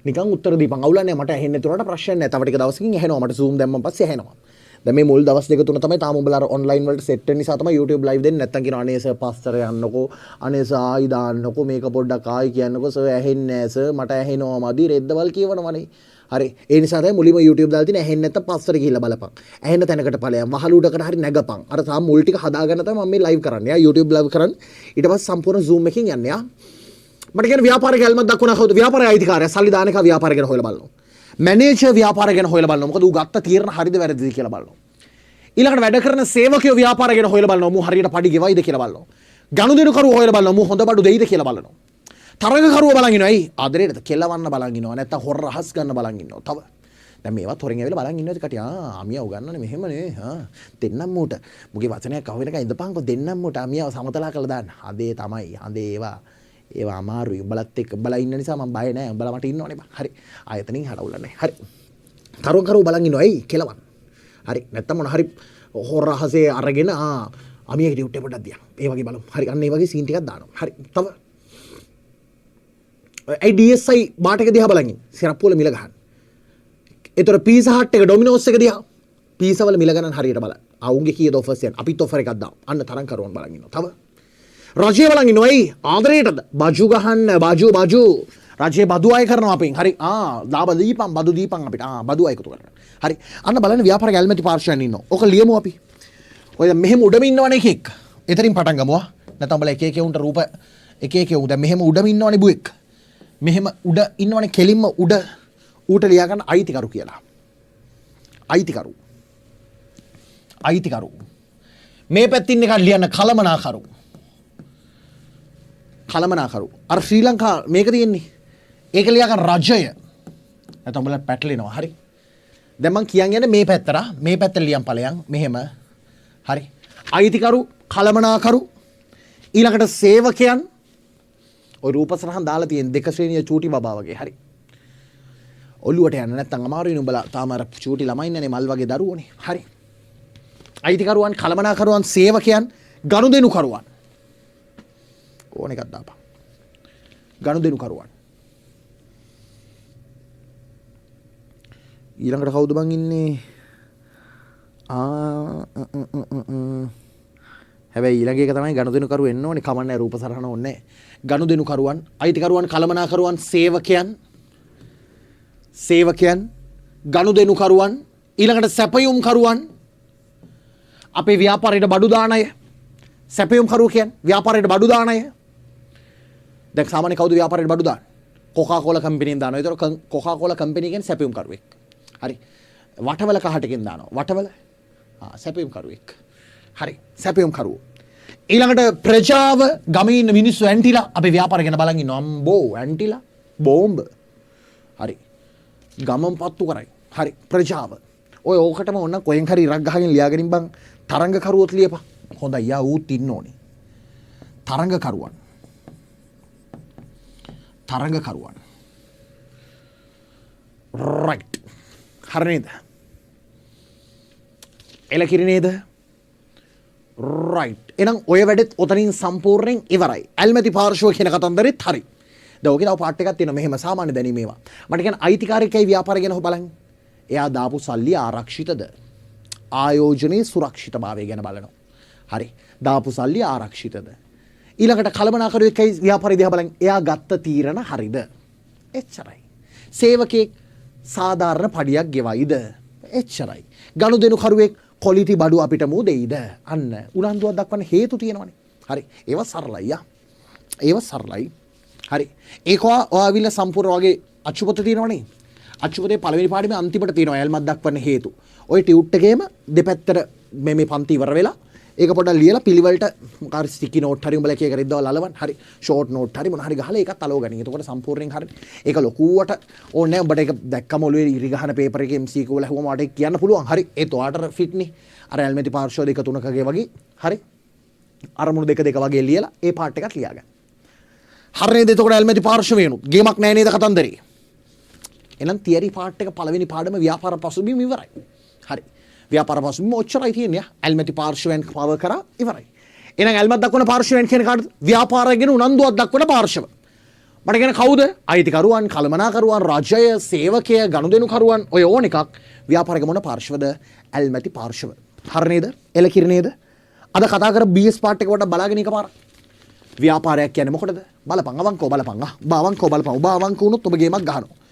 නිකන් උත්තර දීපන්. අවුලන්නේ මට ඇහෙන්නේ නැතුනට ප්‍රශ්න නැහැ. තව ටික දවසකින් ඇහෙනවා. මට Zoom දැම්මම පස්සේ ඇහෙනවා. දැන් මේ මුල් දවස් දෙක තුන තමයි තාම උඹලා ඔන්ලයින් වලට සෙට් වෙන නිසා තමයි YouTube live දෙන්නේ. නැත්තම් කියනවා අනේ සර් පස්තර යන්නකෝ. අනේ සර් ආයි දාන්නකෝ. මේක පොඩ්ඩක් ආයි කියන්නකෝ. සර් ඇහෙන්නේ නැහැ සර්. මට ඇහෙනවා මදි රෙද්දවල් කියවනවනේ. හරි. ඒ නිසා තමයි මුලින්ම YouTube දාලා තියෙන ඇහෙන්නේ නැත්තම් පස්තර ගිහිල්ලා බලපන්. ඇහෙන තැනකට ඵලයන් වහලුඩකට හරි නැගපන්. අර තාම මුල් ටික හදාගන්න තමයි මම මේ live කරන්නේ. YouTube live කරන්නේ. ඊට පස්සේ සම්පූර්ණ Zoom එකකින් යන්නේ ආ. මට කියන ව්‍යාපාරික ඇල්මක් දක්වන කවුද? ව්‍යාපාරයේ අයිතිකාරයා සල්ලි දාන එක ව්‍යාපාරය ගැන හොයලා බලනවා. මැනේජර් ව්‍යාපාරය ගැන හොයලා බලනවා. මොකද ඌ ගත්ත තීරණ හරිද වැරදිද කියලා බලනවා. ඊළඟට වැඩ කරන සේවකයෝ ව්‍යාපාරය ගැන හොයලා බලනවා. මූ හරියට පඩි ගෙවයිද කියලා බලනවා. ගනුදෙනුකරුවෝ හොයලා බලනවා. මූ හොඳ බඩු දෙයිද කියලා බලනවා. තරගකරුවෝ බලන් ඉනවා. ඇයි? ආදරේටද කෙලවන්න බලන් ඉනවා. නැත්තම් හොර රහස් ගන්න බලන් ඉන්නවා. තව දැන් මේවත් හොරෙන් ඇවිල්ලා බලන් ඉන්නවද කටිය? අමියා උගන්නන්නේ මෙහෙමනේ. දෙන්නම් මූට. මුගේ වචනයක් අහුවෙනක ඉඳපන්කො දෙන්නම් මූට අමියාව සමතලා කරලා දාන්න. හදේ තමයි. හදේ ඒවා අමාරුයි. උඹලත් එක්ක උඹලා ඉන්න නිසා මම බය නැහැ. උඹලා මට ඉන්නවනේ බා. හරි. ආයතනින් හරවුල නැහැ. හරි. කරුව බලන් ඉන්නවා. ඇයි? කෙලවන්. හරි. නැත්තම් මොන හරි හොර රහසේ අරගෙන අමියාගේ ඩියුට් එක පොඩ්ඩක් දියන්. ඒ වගේ බලමු. හරි. අන්න ඒ වගේ සීන් ටිකක් දානවා. හරි. තව DSI බාට් එක දිහා බලන් ඉන්න. සිරප්පු වල මිල ගහන්න. ඒතර පීසා හට් එක ඩොමිනෝස් එක දිහා පීසා වල මිල ගණන් හරියට බලන්න. ආවුන්ගේ කීයද ඔෆර්ස් යන. අපිත් ඔෆර් එකක් දාමු. අන්න තරම් කරුවන් බලන් ඉන්නවා. තව රජය බලන් ඉන්නවා. ඇයි? ආදරේටද? බජු ගහන්න. බජු රජයේ බදු අය කරනවා අපෙන්. හරි. ලාභ දීපන් බදු දීපන් අපිට. බදු අය එකතු කරනවා. හරි. අන්න බලන්න ව්‍යාපාරික ඇල්මැති පාර්ශවයන් ඉන්නවා. ඔක ලියමු අපි. ඔය මෙහෙම උඩම ඉන්නවනේ එකෙක්. එතනින් පටන් ගමු. නැත්නම් බලලා එක එක උන්ට රූප එක එක උන් දැන් මෙහෙම උඩම ඉන්නවනේ බුෙක්. මෙහෙම උඩ ඉන්නවනේ කෙලින්ම උඩ ඌට ලියා ගන්න අයිතිකරු කියලා. අයිතිකරු. මේ පැත්තින් එකක් ලියන්න කලමනාකරු. අර ශ්‍රී ලංකා මේක තියෙන්නේ. ඒක ලියා ගන්න රජය. නැත්නම් උඹලා පැටලෙනවා. හරි. දැන් මං කියන් යන්නේ මේ පැත්තට. මේ පැත්තට ලියන් ඵලයන් මෙහෙම. හරි. අයිතිකරු, කලමනාකරු, ඊළඟට සේවකයන්. ඔය රූපසරහන් දාලා තියෙන දෙක ශ්‍රේණිය චූටි බබා වගේ. හරි. ඔළුවට යන්න නැත්තම් අමාරුයිනේ උඹලා තාම අර චූටි ළමයි ඉන්නනේ මල් වගේ දරුවෝනේ. හරි. අයිතිකරුවන්, කලමනාකරුවන්, සේවකයන්, ගනුදෙනුකරුවන්. ඕන එකක් දාපන්. ගනුදෙනුකරුවන්. ඊළඟට කවුද බං ඉන්නේ? හැබැයි ඊළඟ එක තමයි ගනුදෙනුකරු එන්න ඕනේ. කමන්නේ රූප සරහන ඕනේ. ගනුදෙනුකරුවන්, අයිතිකරුවන්, කළමනාකරුවන්, සේවකයන්, ගනුදෙනුකරුවන්, ඊළඟට සැපයුම්කරුවන්, අපේ ව්‍යාපාරයට බඩු දාන අය. සැපයුම්කරුවෝ කියන්නේ ව්‍යාපාරයට බඩු දාන අය. දැන් සාමාන්‍ය කවුද ව්‍යාපාරයට බඩු දාන්නේ? කොකාකෝලා කම්පැනිෙන් දානවා. ඒතර කොකාකෝලා කම්පැනි කියන්නේ සැපයුම්කරුවෙක්. හරි. වටවල කහටකින් දානවා. වටවල සැපයුම්කරුවෙක්. හරි. සැපයුම්කරුවෝ. ඊළඟට ප්‍රජාව, ගමේ ඉන්න මිනිස්සු ඇන්ටිලා අපේ ව්‍යාපාර ගැන බලන් ඉන්නවා. අම්බෝ ඇන්ටිලා බෝම්බ. හරි. ගමම් පත්තු කරයි. හරි. ප්‍රජාව. ඔය ඕකටම ඕන කොහෙන් හරි ඉරක් ගහගෙන ලියාගෙන බං තරංගකරුවොත් ලියපන්. හොඳයි යා ඌත් ඉන්න ඕනේ. තරංගකරුවන්. රයිට්. හරි නේද? එලකිරි නේද? රයිට්. එහෙනම් ඔය වැඩෙත් ඔතනින් සම්පූර්ණයෙන් ඉවරයි. ඇල්මැති පාර්ශව කියන කතන්දරෙත් හරි. දැන් ඔකේ තව පාර්ට් එකක් තියෙනවා මෙහෙම සාමාන්‍ය දැනීම ඒවා. මට කියන අයිතිකාරයෙක්යි ව්‍යාපාර ගැන බලන්න. එයා දාපු සල්ලි ආරක්ෂිතද? ආයෝජනයේ සුරක්ෂිතභාවය ගැන බලනවා. හරි. දාපු සල්ලි ආරක්ෂිතද? ඊළඟට කළමනාකරුවෙක්යි ව්‍යාපාරය දිහා බලන්න. එයා ගත්ත තීරණ හරිද? එච්චරයි. සේවකයෙක් සාධාරණ පඩියක් ගෙවයිද? එච්චරයි. ගනුදෙනුකරුවෙක් කොලිටි බඩු අපිට මූ දෙයිද? අන්න උනන්දුවක් දක්වන්න හේතු තියෙනවනේ. හරි. ඒව සරලයි යා. ඒව සරලයි. හරි. ඒක ඔයාවිල්ල සම්පූර්ණ වගේ අච්චුපොත තියෙනවනේ. අච්චුපොතේ පළවෙනි පාඩමේ අන්තිමට තියෙනවා ඇල්මක් දක්වන්න හේතු. ওই ටියුට් එකේම දෙපැත්තට මේ පන්ති ඉවර වෙලා ඒක පොඩ්ඩක් ලියලා පිළිවෙලට මොකාරි ස්ටිකි නෝට් හරි උඹලා එකේ කරද්දවල් අලවන්න. හරි. ෂෝට් නෝට් හරි මොන හරි ගහලා ඒකත් අලව ගනින්. එතකොට සම්පූර්ණයෙන් හරි. ඒක ලොකුවට ඕනේ නැහැ. උඹට ඒක දැක්කම ඔළුවේ ඉරි ගහන පේපර් එකේ MCQ වල හුවම වට කියන්න පුළුවන්. හරි. ඒත් ඔයාට ෆිට් නේ. අර ඇල්මැති පාර්ශ්ව දෙක තුනකගේ වගේ. හරි. අරමුණු දෙක වගේ ලියලා ඒ පාර්ට් එකත් ලියාගන්න. හරි නේද? එතකොට ඇල්මැති පාර්ශ්ව වෙනුත් ගේමක් නැහැ නේද කතන්දරේ? එහෙනම් තියරි පාර්ට් එක පළවෙනි පාඩම ව්‍යාපාර පසුබිම ඉවරයි. හරි. ව්‍යාපාර පසුබිම ඔච්චරයි තියෙන්නේ. ඇල්මැති පාර්ශ්වයන් කවර් කරා ඉවරයි. එහෙනම් ඇල්මත් දක්වන පාර්ශ්වයන් කියන කාටද? ව්‍යාපාරය ගැන උනන්දුවක් දක්වන පාර්ශ්ව. මට කියන කවුද? අයිතිකරුවන්, කළමනාකරුවන්, රජය, සේවකය, ගනුදෙනුකරුවන් ඔය ඕන එකක් ව්‍යාපාරයක මොන පාර්ශ්වද? ඇල්මැති පාර්ශ්ව. හරි නේද? එලකිරි නේද? අද කතා කර BS පාර්ට් එක පොඩ්ඩක් බලාගෙන එකපාර. ව්‍යාපාරයක් කියන්නේ මොකටද? බලපන් අවංකව බලපන්. අවංකව බලපන්. ඔබ අවංක වුණොත් ඔබ ගේමක් ගහනවා.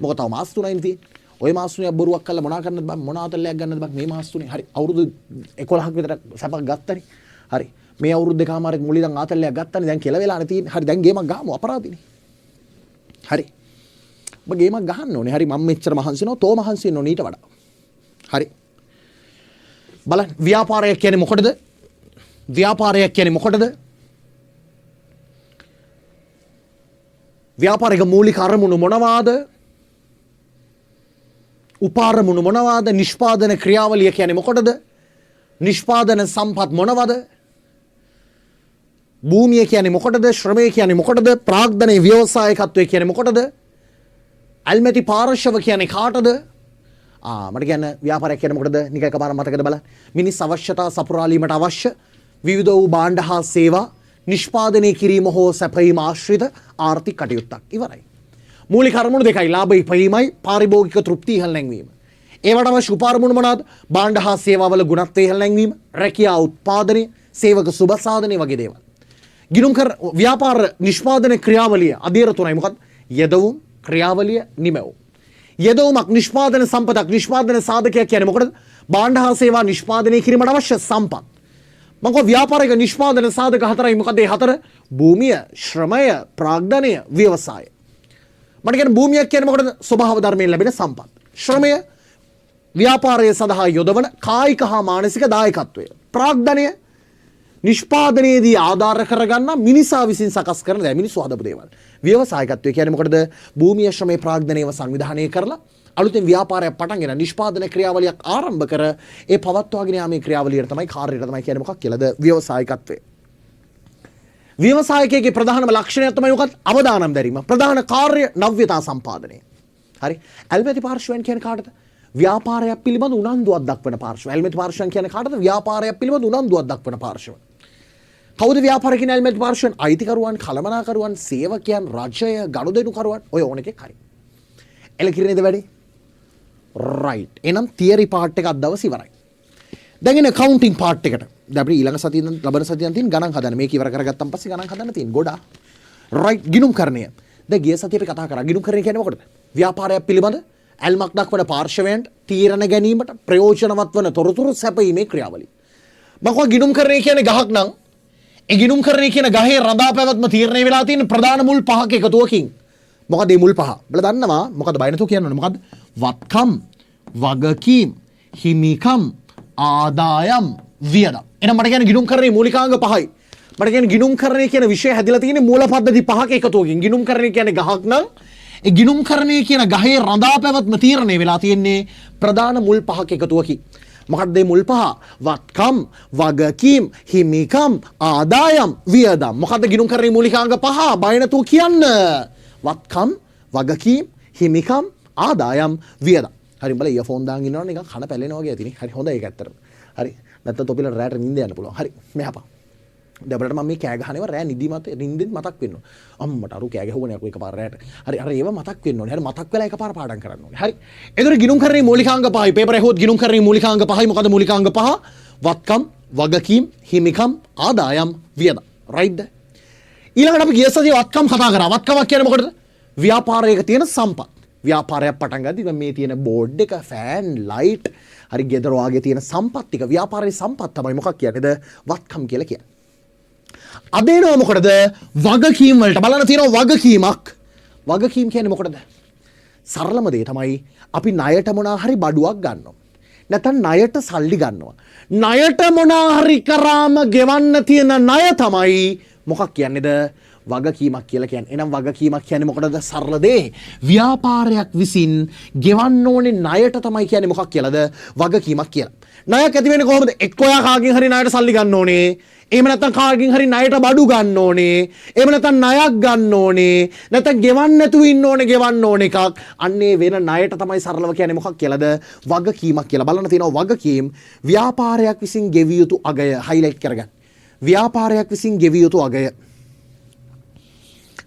මොකද තව මාස 3යි තියෙන්නේ. ඔය මාස 3ක් බොරුවක් කළා මොනා කරන්නද බං? මොන ආතල්ලයක් ගන්නද බං? මේ මාස 3 හරි අවුරුදු 11ක් විතර සැපක් ගත්තනේ. හරි. මේ අවුරුදු දෙකමාරක් මුලින් ඉඳන් ආතල්ලයක් ගත්තනේ. දැන් කියලා වෙලානේ තියෙන්නේ. හරි දැන් ගේමක් ගහමු අපරාධිනේ. හරි. ඔබ ගේමක් ගහන්න ඕනේ. හරි මම මෙච්චර මහන්සි වෙනවා. තෝ මහන්සි වෙන්න ඕනේ ඊට වඩා. හරි. බලන්න ව්‍යාපාරයක් කියන්නේ මොකටද? ව්‍යාපාරයක් කියන්නේ මොකටද? ව්‍යාපාරික මූලික අරමුණු මොනවාද? උපාරමුණු මොනවාද? නිෂ්පාදන ක්‍රියාවලිය කියන්නේ මොකටද? නිෂ්පාදන සම්පත් මොනවද? භූමිය කියන්නේ මොකටද? ශ්‍රමය කියන්නේ මොකටද? ප්‍රාග්ධනයේ ව්‍යවසායකත්වය කියන්නේ මොකටද? ඇල්මැති පාර්ශව කියන්නේ කාටද? මට කියන්න ව්‍යාපාරයක් කියන්නේ මොකටද? නිකන් එකපාර මතකද බලන්න. මිනිස් අවශ්‍යතා සපුරාලීමට අවශ්‍ය විවිධ වූ භාණ්ඩ හා සේවා නිෂ්පාදනය කිරීම හෝ සැපයීම ආශ්‍රිත ආර්ථික කටයුත්තක්. ඉවරයි. මූලික අරමුණු දෙකයි. ලාභ ඉපයීමයි පාරිභෝගික තෘප්තිය ඉහළ නැංවීම. ඒවට අවශ්‍ය උපාරමුණු මොනවාද? භාණ්ඩ හා සේවාවල ගුණත්වය ඉහළ නැංවීම, රැකියා උත්පාදනය, සේවක සුබසාධනය වගේ දේවල්. ගිණුම් කර ව්‍යාපාර නිෂ්පාදන ක්‍රියාවලිය අධීර තුනයි. මොකක්ද? යෙදවුම්, ක්‍රියාවලිය, නිමැවුම්. යෙදවුමක් නිෂ්පාදන සම්පතක් නිෂ්පාදන සාධකයක් කියන්නේ මොකටද? භාණ්ඩ හා සේවා නිෂ්පාදනය කිරීමට අවශ්‍ය සම්පත්. මම කෝ ව්‍යාපාරික නිෂ්පාදන සාධක හතරයි. මොකද ඒ හතර? භූමිය, ශ්‍රමය, ප්‍රාග්ධනය, ව්‍යවසාය. මට කියන්නේ භූමියක් කියන්නේ මොකටද? ස්වභාව ධර්මයෙන් ලැබෙන සම්පත්. ශ්‍රමය ව්‍යාපාරය සඳහා යොදවන කායික හා මානසික දායකත්වය. ප්‍රාග්ධනය නිෂ්පාදනයේදී ආධාර කරගන්න මිනිසා විසින් සකස් කරන දේ මිනිස්සු හදපු දේවල්. ව්‍යවසායකත්වය කියන්නේ මොකටද? භූමිය, ශ්‍රමය, ප්‍රාග්ධනයව සංවිධානය කරලා අලුතෙන් ව්‍යාපාරයක් පටන් ගෙන නිෂ්පාදන ක්‍රියාවලියක් ආරම්භ කර ඒ පවත්වාගෙන යාමේ ක්‍රියාවලියට තමයි කාර්යයට තමයි කියන්නේ මොකක් කියලාද? ව්‍යවසායකත්වය. ව්‍යවසායකයේ ප්‍රධානම ලක්ෂණය තමයි මොකක්ද? අවදානම් දැරීම. ප්‍රධාන කාර්ය නව්‍යතා සම්පාදනය. හරි. ඇල්මැති පාර්ශ්වයන් කියන්නේ කාටද? ව්‍යාපාරයක් පිළිබඳ උනන්දුවක් දක්වන පාර්ශ්ව. ඇල්මැති පාර්ශ්වයන් කියන්නේ කාටද? ව්‍යාපාරයක් පිළිබඳ උනන්දුවක් දක්වන පාර්ශ්ව. කවුද ව්‍යාපාරික ඇල්මැති පාර්ශ්වයන්? අයිතිකරුවන්, කළමනාකරුවන්, සේවකයන්, රජය, ගනුදෙනුකරුවන් ඔය ඕන එකක් හරි. එලකිරි නේද වැඩි? right. එහෙනම් theory part එක අද දවස් ඉවරයි. දැන් එන accounting part එකට. දැන් අපි ඊළඟ සතියෙන් ලබන සතියෙන් තියෙන ගණන් හදන්න. මේක ඉවර කරගත්තන් පස්සේ ගණන් හදන්න තියෙන ගොඩා. right ගිණුම් කරණය. දැන් ගිය සතියේ අපි කතා කරා ගිණුම් කරණය කියන්නේ මොකටද? ව්‍යාපාරයක් පිළිබඳ ඇල්මක් දක්වන පාර්ශවයන්ට තීරණ ගැනීමට ප්‍රයෝජනවත් වන තොරතුරු සැපීමේ ක්‍රියාවලිය. මම කිව්වා ගිණුම් කරණය කියන්නේ ගහක් නම් ඒ ගිණුම් කරණය කියන ගහේ රඳා පැවැත්ම තීරණය වෙලා තියෙන ප්‍රධාන මුල් පහක එකතුවකින්. මොකද මේ මුල් පහ? ඔයාලා දන්නවා මොකද බය නැතුව කියන්න ඕනේ. මොකද්ද? වත්කම්, වගකීම්, හිමිකම්, ආදායම්, වියදම්. එහෙනම් මට කියන්නේ ගිණුම් කරණයේ මූලිකාංග පහයි. මට කියන්නේ ගිණුම් කරණය කියන විෂය හැදිලා තියෙන්නේ මූල පද්ධති පහක එකතුවකින්. ගිණුම් කරණය කියන්නේ ගහක් නම් ඒ ගිණුම් කරණය කියන ගහේ රඳා පැවැත්ම තීරණය වෙලා තියෙන්නේ ප්‍රධාන මුල් පහක එකතුවකින්. මොකක්ද මේ මුල් පහ? වත්කම්, වගකීම්, හිමිකම්, ආදායම්, වියදම්. මොකද්ද ගිණුම් කරණයේ මූලිකාංග පහ? බය නැතුව කියන්න. වත්කම්, වගකීම්, හිමිකම්, ආදායම්, වියදම්. හරි බල ඉයර්ෆෝන් දාන් ඉන්නවනේ නිකන් කන පැලෙනවා වගේ ඇතිනේ. හරි හොඳයි ඒක ඇත්තටම. හරි. නැත්තම් තොපිලට රැට නිින්ද යන්න පුළුවන්. හරි. මෙහපන්. දැන් මම මේ කෑ ගහනේවා රෑ නිදි මත නිින්දෙත් මතක් වෙන්න ඕන. අම්මට අරු කෑ ගැහුවනේ අකෝ එකපාර රෑට. හරි අර ඒව මතක් වෙන්න ඕනේ. හරි මතක් වෙලා එකපාර පාඩම් කරන්න ඕනේ. හරි. ඒතර ගිණුම් කරණයේ මූලිකාංග පහයි. පේපර් එකේ හොත් ගිණුම් කරණයේ මූලිකාංග පහයි. මොකද මූලිකාංග පහ? වත්කම්, වගකීම්, හිමිකම්, ආදායම්, වියදම්. රයිට්ද? ඊළඟට අපි ගිය සතියේ වත්කම් කතා කරා. වත්කමක් කියන්නේ මොකටද? ව්‍යාපාරයක තියෙන සම්පත්. ව්‍යාපාරයක් පටන් ගද්දි මේ තියෙන බෝඩ් එක, ෆෑන්, ලයිට්, හරි ගෙදර වාගේ තියෙන සම්පත් ටික ව්‍යාපාරයේ සම්පත් තමයි මොකක් කියන්නේද? වත්කම් කියලා කියන්නේ. අද එනවා මොකටද? වගකීම් වලට. බලන්න තියෙනවා වගකීමක්. වගකීම් කියන්නේ මොකටද? සරලම දේ තමයි අපි ණයට මොනා හරි බඩුවක් ගන්නවා. නැත්නම් ණයට සල්ලි ගන්නවා. ණයට මොනා හරි කරාම ගෙවන්න තියෙන ණය තමයි මොකක් කියන්නේද? වගකීමක් කියලා කියන්නේ. එහෙනම් වගකීමක් කියන්නේ මොකටද? සරල දේ. ව්‍යාපාරයක් විසින් ගෙවන්න ඕනේ ණයට තමයි කියන්නේ මොකක් කියලාද? වගකීමක් කියලා. ණයක් ඇති වෙන්නේ කොහොමද? එක්ක ඔයා කාගෙන් හරි ණයට සල්ලි ගන්න ඕනේ. එහෙම නැත්නම් කාගෙන් හරි ණයට බඩු ගන්න ඕනේ. එහෙම නැත්නම් ණයක් ගන්න ඕනේ. නැත්නම් ගෙවන්න නැතුව ඉන්න ඕනේ, ගෙවන්න ඕන එකක්. අන්නේ වෙන ණයට තමයි සරලව කියන්නේ මොකක් කියලාද? වගකීමක් කියලා. බලන්න තියෙනවා වගකීම් ව්‍යාපාරයක් විසින් ගෙවිය යුතු අගය හයිලයිට් කරගන්න. ව්‍යාපාරයක් විසින් ගෙවිය යුතු අගය.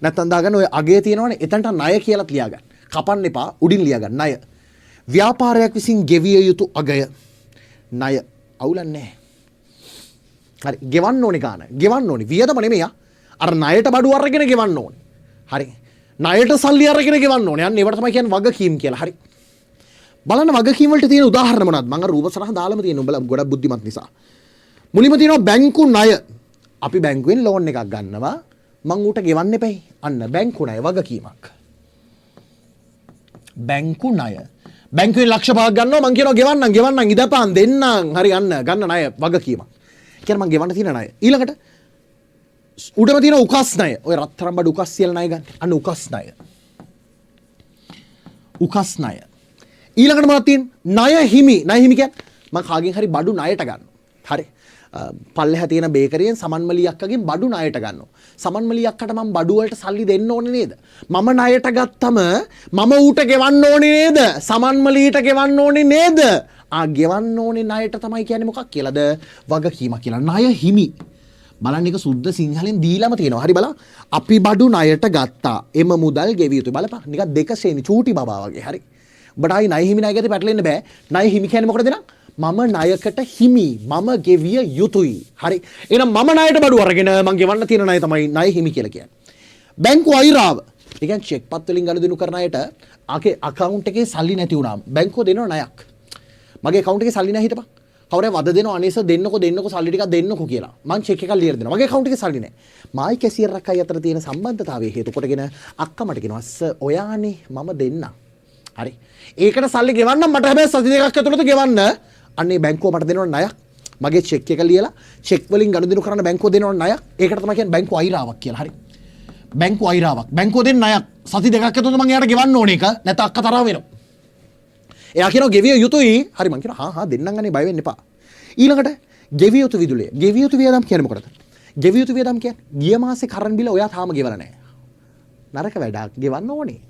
නැත්නම් දාගන්න ඔය අගය තියෙනවනේ එතනට ණය කියලා ලියාගන්න. කපන්න එපා උඩින් ලියාගන්න ණය. ව්‍යාපාරයක් විසින් ගෙවිය යුතු අගය. ණය අවුලක් නැහැ. හරි ගෙවන්න ඕනේ ගාන. ගෙවන්න ඕනේ. වියදම නෙමෙයි. අර ණයට බඩු අරගෙන ගෙවන්න ඕනේ. හරි. ණයට සල්ලි අරගෙන ගෙවන්න ඕනේ. අන්න ඒවට තමයි කියන්නේ වගකීම් කියලා. හරි. බලන්න වගකීම් වලට තියෙන උදාහරණ මොනවද? මම අර රූප සරහ දාලාම තියෙනවා. උඹලා ගොඩක් බුද්ධිමත් නිසා. මුලින්ම තියෙනවා බැංකු ණය. අපි බැංකුවෙන් ලෝන් එකක් ගන්නවා. මං ඌට ගෙවන්න එපයි. අන්න බැංකු ණය වගකීමක්. බැංකු ණය. බැංකුවෙන් ලක්ෂ 5ක් ගන්නවා මං කියනවා ගෙවන්නම් ඉදපන් දෙන්නම්. හරි අන්න ගන්න ණය වගකීමක්. කියන්නේ මං ගෙවන්න තියෙන ණය. ඊළඟට උඩම තියෙන උකස් ණය. ඔය රත්තරන් බඩු උකස් කියලා ණය ගන්න. අන්න උකස් ණය. උකස් ණය. ඊළඟට මොනවද තියෙන්නේ? ණය හිමි. ණය හිමි කියන්නේ මං කාගෙන් හරි බඩු ණයට ගන්නවා. හරි. පල්ලෙහා තියෙන බේකරියෙන් සමන්මලි අක්කගෙන් බඩු ණයට ගන්නවා. සමන්මලි අක්කට මම බඩු වලට සල්ලි දෙන්න ඕනේ නේද? මම ණයට ගත්තම මම ඌට ගෙවන්න ඕනේ නේද? සමන්මලිට ගෙවන්න ඕනේ නේද? ගෙවන්න ඕනේ ණයට තමයි කියන්නේ මොකක් කියලාද? වගකීමක් කියලා. ණය හිමි. බලන්න එක සුද්ධ සිංහලෙන් දීලාම තියෙනවා. හරි බලන්න. අපි බඩු ණයට ගත්තා. එම මුදල් ගෙවිය යුතුයි. බලපන්. නිකන් දෙකසේනි චූටි බබා වගේ. හරි. ඔබට ආයි ණය හිමි ණය ගැති පැටලෙන්න බෑ. ණය හිමි කියන්නේ මොකටද නං? මම ණයකට හිමි. මම ගෙවිය යුතුයි. හරි. එහෙනම් මම ණයට බඩු අරගෙන මං ගෙවන්න තියෙන ණය තමයි ණය හිමි කියලා කියන්නේ. බැංකු අයිරාව. ඒ කියන්නේ චෙක් පත් වලින් ගනුදෙනු කරන අයට ආගේ account එකේ සල්ලි නැති වුණාම බැංකුව දෙනව ණයක්. මගේ account එකේ සල්ලි නැහැ හිටපන්. කවුරුහරි වද දෙනවා අනේස දෙන්නකෝ සල්ලි ටිකක් දෙන්නකෝ කියලා. මං චෙක් එකක් ලියලා දෙනවා. මගේ account එකේ සල්ලි නැහැ. මායි කැසියර් අක්කයි අතර තියෙන සම්බන්ධතාවය හේතු කොටගෙන අක්කා මට කියනවා ඔයානේ මම දෙන්නම්. හරි. ඒකට සල්ලි ගෙවන්නම් මට හැබැයි සති දෙකක් ඇතුළත ගෙවන්න. අන්නේ බැංකුව මට දෙනව ණයක්. මගේ චෙක් එක ලියලා චෙක් වලින් ගනුදෙනු කරන බැංකුව දෙනව ණයක්. ඒකට තමයි කියන්නේ බැංකුව අයිරාවක් කියලා. හරි. බැංකුව අයිරාවක්. බැංකුව දෙන ණයක්. සති දෙකක් ඇතුළත මම එයාට ගෙවන්න ඕනේ එක. නැත්නම් අක්කා තරහ වෙනවා. එයා කියනවා ගෙවිය යුතුයි. හරි මං කියනවා හා දෙන්නම් අනේ බය වෙන්න එපා. ඊළඟට ගෙවිය යුතු විදුලිය. ගෙවිය යුතු වියදම් කියන්නේ මොකටද? ගෙවිය යුතු වියදම් කියන්නේ ගිය මාසේ කරන් බිල ඔයා තාම ගෙවලා නැහැ. නරක වැඩක් ගෙවන්න ඕනේ.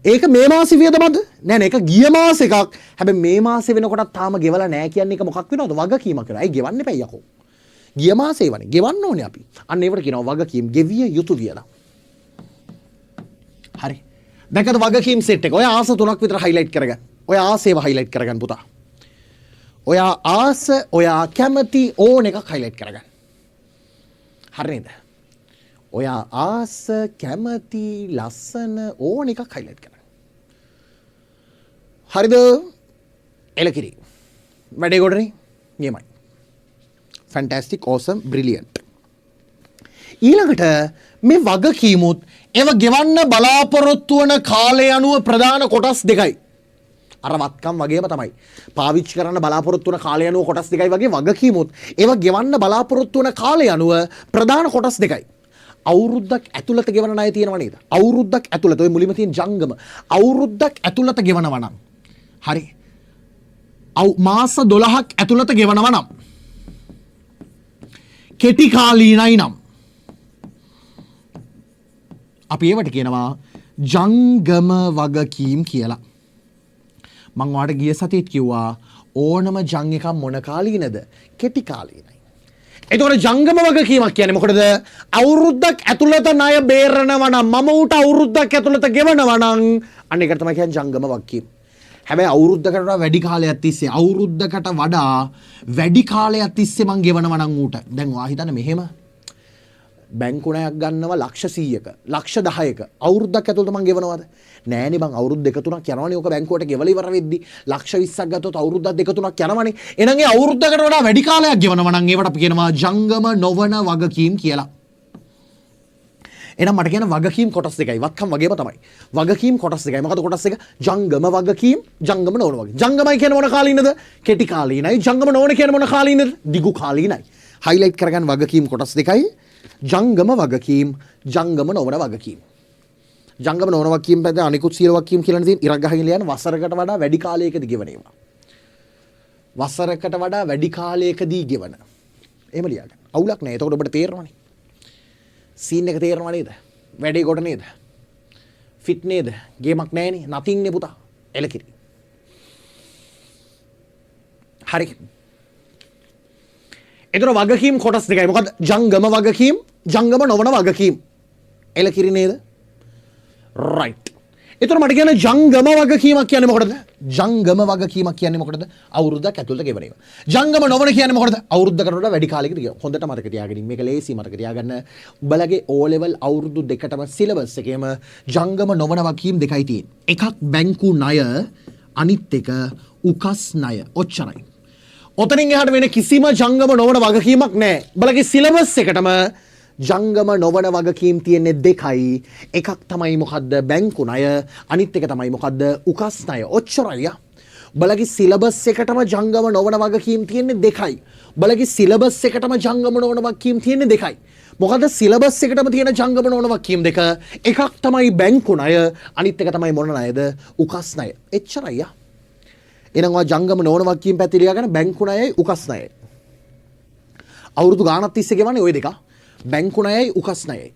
ඒක මේ මාසේ වියදමද? නෑ නෑ ඒක ගිය මාස එකක්. හැබැයි මේ මාසේ වෙනකොටත් තාම ගෙවලා නෑ කියන්නේ එක මොකක් වෙනවද? වගකීමක් වෙනවා. අයි ගෙවන්න එපා යකෝ. ගිය මාසේ වනේ ගෙවන්න ඕනේ අපි. අන්න ඒවට කියනවා වගකීම් ගෙවිය යුතු වියදම්. හරි. දැකද වගකීම් සෙට් එක. ඔය ආස තුනක් විතර හයිලයිට් කරගන්න. ඔය ආසේව highlight කරගන්න පුතා. ඔයා ආස ඔයා කැමති ඕන එකක් highlight කරගන්න. හරි නේද? ඔයා ආස කැමති ලස්සන ඕන එකක් highlight කරගන්න. හරිද? එලකිරි. වැඩේ ගොඩනේ. නියමයි. fantastic awesome brilliant. ඊළඟට මේ වගකීමුත් ඒව ගෙවන්න බලාපොරොත්තු වන කාලය අනුව ප්‍රධාන කොටස් දෙකයි. අර වත්කම් වගේම තමයි. පාවිච්චි කරන්න බලාපොරොත්තු වන කාලය අනුව කොටස් දෙකයි වගේ වගකීමුත් ඒව ගෙවන්න බලාපොරොත්තු වන කාලය අනුව ප්‍රධාන කොටස් දෙකයි. අවුරුද්දක් ඇතුළත ගෙවන ණය තියෙනව නේද? අවුරුද්දක් ඇතුළත ඔය මුලින්ම තියෙන ජංගම අවුරුද්දක් ඇතුළත ගෙවනවා නම් හරි. මාස 12ක් ඇතුළත ගෙවනවා නම් කෙටි කාලීනයි නම් අපි ඒවට කියනවා ජංගම වගකීම් කියලා. මං ඔයාලට ගිය සතියේත් කිව්වා ඕනම ජං එකක් මොන කාලීනද? කෙටි කාලීනයි. එතකොට ජංගම වගකීමක් කියන්නේ මොකටද? අවුරුද්දක් ඇතුළත ණය බේරනවා නම් මම උට අවුරුද්දක් ඇතුළත ගෙවනවා නම් අන්න ඒකට තමයි කියන්නේ ජංගම වගකීම. හැබැයි අවුරුද්දකට වඩා වැඩි කාලයක් තිස්සේ අවුරුද්දකට වඩා වැඩි කාලයක් තිස්සේ මං ගෙවනවා නම් ඌට. දැන් ඔයා හිතන්න මෙහෙම බැංකු ණයක් ගන්නවා ලක්ෂ 100ක ලක්ෂ 10ක අවුරුද්දක් ඇතුළත මං ගෙවනවද? නෑනේ බං අවුරුදු දෙක තුනක් යනවනේ ඔක බැංකුවට ගෙවලා ඉවර වෙද්දි ලක්ෂ 20ක් ගත්තොත් අවුරුද්දක් දෙක තුනක් යනවනේ. එහෙනම් ඒ අවුරුද්දකට වඩා වැඩි කාලයක් ගෙවනවා නම් ඒවට අපි කියනවා ජංගම නොවන වගකීම් කියලා. එහෙනම් මට කියන වගකීම් කොටස් දෙකයි. වත්කම් වගේම තමයි. වගකීම් කොටස් දෙකයි. මොකද කොටස් දෙක? ජංගම වගකීම්, ජංගම නොවන වගකීම්. ජංගමයි කියන්නේ මොන කාලීනද? කෙටි කාලීනයි. ජංගම නොවන කියන්නේ මොන කාලීනද? දිගු කාලීනයි. highlight කරගන්න වගකීම් කොටස් දෙකයි. ජංගම වගකීම්, ජංගම නොවන වගකීම්. ජංගම නොවන වගකීම් පැත්තේ අනිකුත් සියලු වගකීම් කියලා තියෙන ඉරක් ගහගෙන යන වසරකට වඩා වැඩි කාලයකදී ගෙවන ඒවා. වසරකට වඩා වැඩි කාලයකදී ගෙවන. එහෙම ලියාගන්න. අවුලක් නැහැ. එතකොට ඔබට තේරෙනවනේ. සීන් එක තේරෙනව නේද? වැඩේ කොට නේද? ෆිට නේද? ගේමක් නැහැනේ. නතින් නේ පුතා. එලකිරි. හරි. එතන වගකීම් කොටස් දෙකයි. මොකද ජංගම වගකීම්, ජංගම නොවන වගකීම්. එලකිරි නේද? right. එතන මට කියන ජංගම වගකීමක් කියන්නේ මොකටද? ජංගම වගකීමක් කියන්නේ මොකටද? අවුරුද්දක් ඇතුළත ගෙවන ඒවා. ජංගම නොවන කියන්නේ මොකටද? අවුරුද්දකට වඩා වැඩි කාලයකට ගෙවන. හොඳට මතක තියාගන්න. මේක ලේසි මතක තියාගන්න. උඹලගේ O level අවුරුදු දෙකටම සිලබස් එකේම ජංගම නොවන වගකීම් දෙකයි තියෙන්නේ. එකක් බැංකු ණය, අනිත් එක උකස් ණය. ඔච්චරයි. ඔතනින් එහාට වෙන කිසිම ජංගම නොවන වගකීමක් නැහැ. උඹලගේ සිලබස් එකටම ජංගම නොවන වගකීම් තියෙන්නේ දෙකයි. එකක් තමයි මොකද්ද? බැංකු ණය. අනිත් එක තමයි මොකද්ද? උකස් ණය. ඔච්චරයි. උඹලගේ සිලබස් එකටම ජංගම නොවන වගකීම් තියෙන්නේ දෙකයි. උඹලගේ සිලබස් එකටම ජංගම නොවන වගකීම් තියෙන්නේ දෙකයි. මොකද සිලබස් එකටම තියෙන ජංගම නොවන වගකීම් දෙක. එකක් තමයි බැංකු ණය. අනිත් එක තමයි මොන ණයද? උකස් ණය. එච්චරයි. එහෙනම් ඔය ජංගම නොවන වගකීම් පැත්තේ ලියාගෙන බැංකු ණයයි උකස් ණයයි. අවුරුදු ගාණක් තිස්සේ ගෙවන්නේ ওই දෙක. බැංකු ණයයි උකස් ණයයි.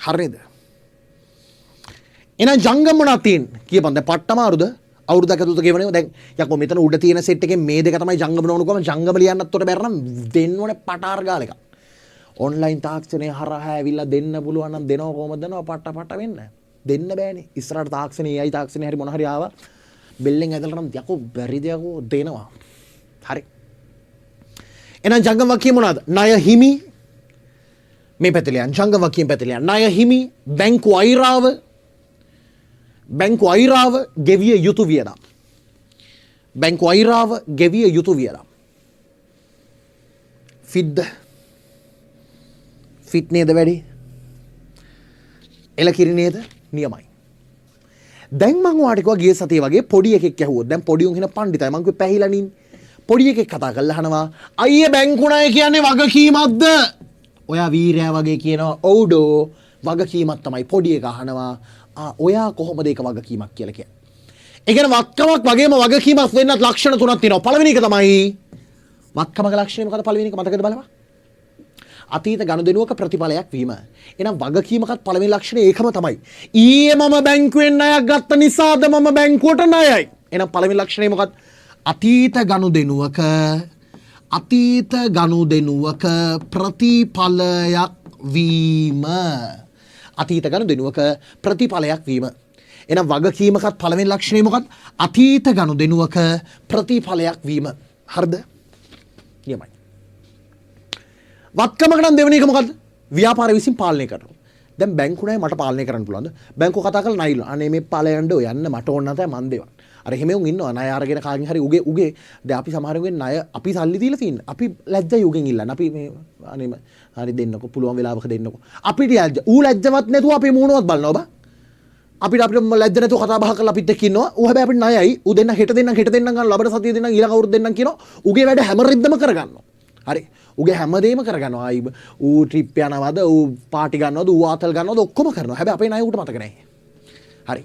හරිද? එහෙනම් ජංගම මොනවද තියෙන්නේ? කියපන් දැන් පට්ටමාරුද? අවුරුද්දක් ඇතුළත ගෙවන්නේ. දැන් යකෝ මෙතන උඩ තියෙන සෙට් එකේ මේ දෙක තමයි ජංගම නොවනකම ජංගම ලියන්නත් උඩ බැරනම් දෙන්න ඕනේ පටාර ගාල එක. ඔන්ලයින් තාක්ෂණය හරහා ඇවිල්ලා දෙන්න පුළුවන් නම් දෙනව කොහමද දෙනව පට වෙන්න. දෙන්න බෑනේ. ඉස්සරහට තාක්ෂණය AI තාක්ෂණය හරි මොන හරි ආවා. බෙල්ලෙන් ඇදලා නම් යකෝ බැරිද යකෝ දෙනවා. හරි. එහෙනම් ජංගම වගකීම මොනවාද? ණය හිමි මේ පැතිලියන් ජංගම වගකීම් පැතිලියන් ණය හිමි බැංකු අයිරාව ගෙවිය යුතු වියදම්. බැංකු අයිරාව ගෙවිය යුතු වියදම්. ෆිට් නේද වැඩි? එලකිරි නේද? නියමයි. දැන් මං ඔයාලට කිව්වා ගිය සතියේ වගේ පොඩි එකෙක් ඇහුවොත් දැන් පොඩි උන් හින පඬිතයි මං කිව්වේ පැහිලා නින් පොඩි එකෙක් කතා කරලා අහනවා අයියේ බැංකු ණය කියන්නේ වගකීමක්ද? ඔයා වීරයා වගේ කියනවා ඔව්ඩෝ වගකීමක් තමයි. පොඩි එක අහනවා ඔයා කොහොමද ඒක වගකීමක් කියලා කියන්නේ. ඒ කියන්නේ වත්කමක් වගේම වගකීමක් වෙන්නත් ලක්ෂණ තුනක් තියෙනවා. පළවෙනි එක තමයි වත්කමක ලක්ෂණය මොකද? පළවෙනි එක මතකද බලන්න. අතීත ගනුදෙනුවක ප්‍රතිඵලයක් වීම. එහෙනම් වගකීමකත් පළවෙනි ලක්ෂණය ඒකම තමයි. ඊයේ මම බැංකුවෙන් ණයක් ගත්ත නිසාද මම බැංකුවට ණයයි. එහෙනම් පළවෙනි ලක්ෂණය මොකක්ද? අතීත ගනුදෙනුවක ප්‍රතිඵලයක් වීම. අතීත ගනුදෙනුවක ප්‍රතිඵලයක් වීම. එහෙනම් වගකීමකත් පළවෙනි ලක්ෂණය මොකක්ද? අතීත ගනුදෙනුවක ප්‍රතිඵලයක් වීම. හරිද? නියමයි. වත්කමක නම් දෙවෙනි එක මොකද්ද? ව්‍යාපාරය විසින් පාලනය කරනවා. දැන් බැංකු ණය මට පාලනය කරන්න පුළුවන්ද? බැංකුව කතා කරලා ණය ඉල්ලනවා. අනේ මේ ඵලයන්ඩ යන්න මට ඕන නැතයි මන් දෙවන්. අර එහෙම උන් ඉන්නවා ණය අරගෙන කාගෙන් හරි උගේ දැන් අපි සමහරවෙන් ණය අපි සල්ලි දීලා තියෙන. අපි ලැජ්ජයි උගෙන් ඉල්ලන්න. අපි මේ අනේ හරි දෙන්නකො පුළුවන් වෙලාවක දෙන්නකො. අපිට ලැජ්ජ. ඌ ලැජ්ජවත් නැතුව අපේ මූණවත් බලනවා බා. අපිට ලැජ්ජ නැතුව කතා බහ කරලා අපිත් එක්ක ඉන්නවා. ඌ හැබැයි අපිට ණයයි. ඌ දෙන්න හෙට දෙන්න ගන්න ලබන සතිය දෙන්න ඊළඟ අවුරුද්ද දෙන්න කියනවා. ඌගේ වැඩ හැම රිද්දම කරගන්නවා. හරි. උගේ හැමදේම කරගන්නවා. ඌ ට්‍රිප් යනවද, ඌ පාටි ගන්නවද, ඌ ආතල් ගන්නවද ඔක්කොම කරනවා. හැබැයි අපේ ණය ඌට මතක නැහැ. හරි.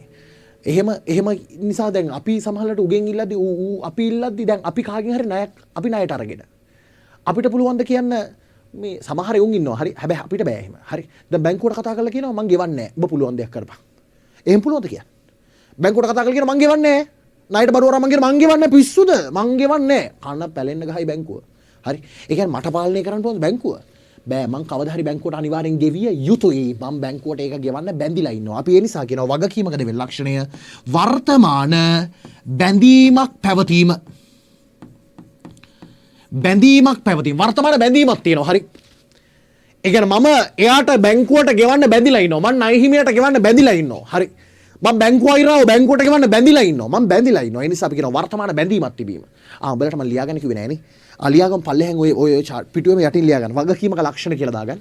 එහෙම නිසා දැන් අපි සමහරවිට උගෙන් ඉල්ලද්දි ඌ අපි ඉල්ලද්දි දැන් අපි කාගෙන් හරි ණයක් අපි ණයට අරගෙන අපිට පුළුවන් ද කියන්න මේ සමහර උන් ඉන්නවා. හරි. හැබැයි අපිට බෑ එහෙම. හරි. දැන් බැංකුවට කතා කරලා කියනවා මං ගෙවන්නේ නැහැ. ඔබ පුළුවන් දෙයක් කරපන්. එහෙම පුළුවන්ද කියන්නේ? බැංකුවට කතා කරලා කියනවා මං ගෙවන්නේ නැහැ. ණයට බඩුව අරන් මං ගෙවන්නේ මං ගෙවන්නේ පිස්සුද? මං ගෙවන්නේ නැහැ. කන පැලෙන්න ගහයි බැංකුව. හරි. ඒ කියන්නේ මට පාලනය කරන්න පුළුවන්ද බැංකුව? බෑ මං කවදා හරි බැංකුවට අනිවාර්යෙන් ගෙවිය යුතුයි. මං බැංකුවට ඒක ගෙවන්න බැඳිලා ඉන්නවා. අපි ඒ නිසා කියනවා වගකීමක දෙවෙනි ලක්ෂණය වර්තමාන බැඳීමක් පැවතීම. බැඳීමක් පැවතීම. වර්තමාන බැඳීමක් තියෙනවා. හරි. ඒ කියන්නේ මම එයාට බැංකුවට ගෙවන්න බැඳිලා ඉන්නවා. මං ණය හිමියට ගෙවන්න බැඳිලා ඉන්නවා. හරි. මම බැංකුව අයිරාව බැංකුවට ගෙවන්න බැඳිලා ඉන්නවා. මම බැඳිලා ඉන්නවා. ඒ නිසා අපි කියනවා වර්තමාන බැඳීමක් තිබීම. උඹලට මම ලියාගන්න කිව්වේ නෑනේ. ලියාගම් පල්ලෙහෙන් ඔය පිටුවේම යටින් ලියාගන්න. වගකීමක ලක්ෂණ කියලා දාගන්න.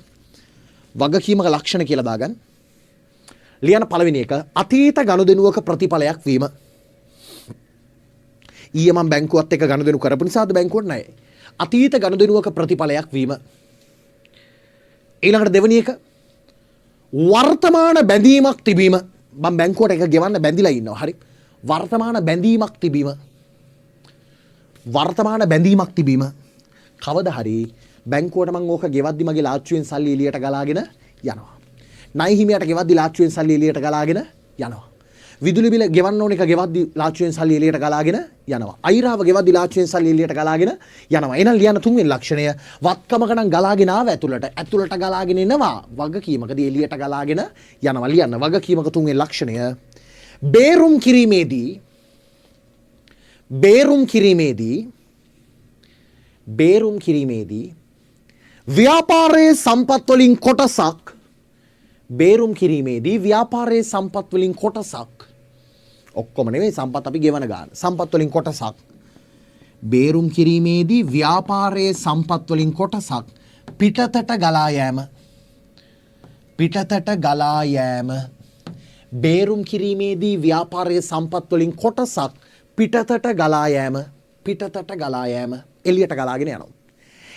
වගකීමක ලක්ෂණ කියලා දාගන්න. ලියන පළවෙනි එක අතීත ගනුදෙනුවක ප්‍රතිඵලයක් වීම. ඊයේ මම බැංකුවත් එක්ක ගනුදෙනු කරපු නිසාද බැංකුවට ණය. අතීත ගනුදෙනුවක ප්‍රතිඵලයක් වීම. ඊළඟට දෙවෙනි එක වර්තමාන බැඳීමක් තිබීම. මම බැංකුවට එක ගෙවන්න බැඳිලා ඉන්නවා. හරි. වර්තමාන බැඳීමක් තිබීම. වර්තමාන බැඳීමක් තිබීම. කවදා හරි බැංකුවට මම ඕක ගෙවද්දි මගේ ලාච්චුවෙන් සල්ලි එළියට ගලාගෙන යනවා. ණය හිමියට ගෙවද්දි ලාච්චුවෙන් සල්ලි එළියට ගලාගෙන යනවා. විදුලි බිල ගෙවන්න ඕන එක ගෙවද්දි ලාච්චුවෙන් සල්ලි එළියට ගලාගෙන යනවා. අයිරාව ගෙවද්දි ලාච්චුවෙන් සල්ලි එළියට ගලාගෙන යනවා. එහෙනම් ලියන තුන්වෙනි ලක්ෂණය වත්කමක නම් ගලාගෙන ආව ඇතුළට ගලාගෙන එනවා. වගකීමකදී එළියට ගලාගෙන යනවා. ලියන්න වගකීමක තුන්වෙනි ලක්ෂණය බේරුම් කිරීමේදී ව්‍යාපාරයේ සම්පත් වලින් කොටසක් බේරුම් කිරීමේදී ව්‍යාපාරයේ සම්පත් වලින් කොටසක් ඔක්කොම නෙවෙයි සම්පත් අපි ගෙවන ගන්න. සම්පත් වලින් කොටසක් බේරුම් කිරීමේදී ව්‍යාපාරයේ සම්පත් වලින් කොටසක් පිටතට ගලා යෑම. බේරුම් කිරීමේදී ව්‍යාපාරයේ සම්පත් වලින් කොටසක් පිටතට ගලා යෑම. එළියට ගලාගෙන යනවා.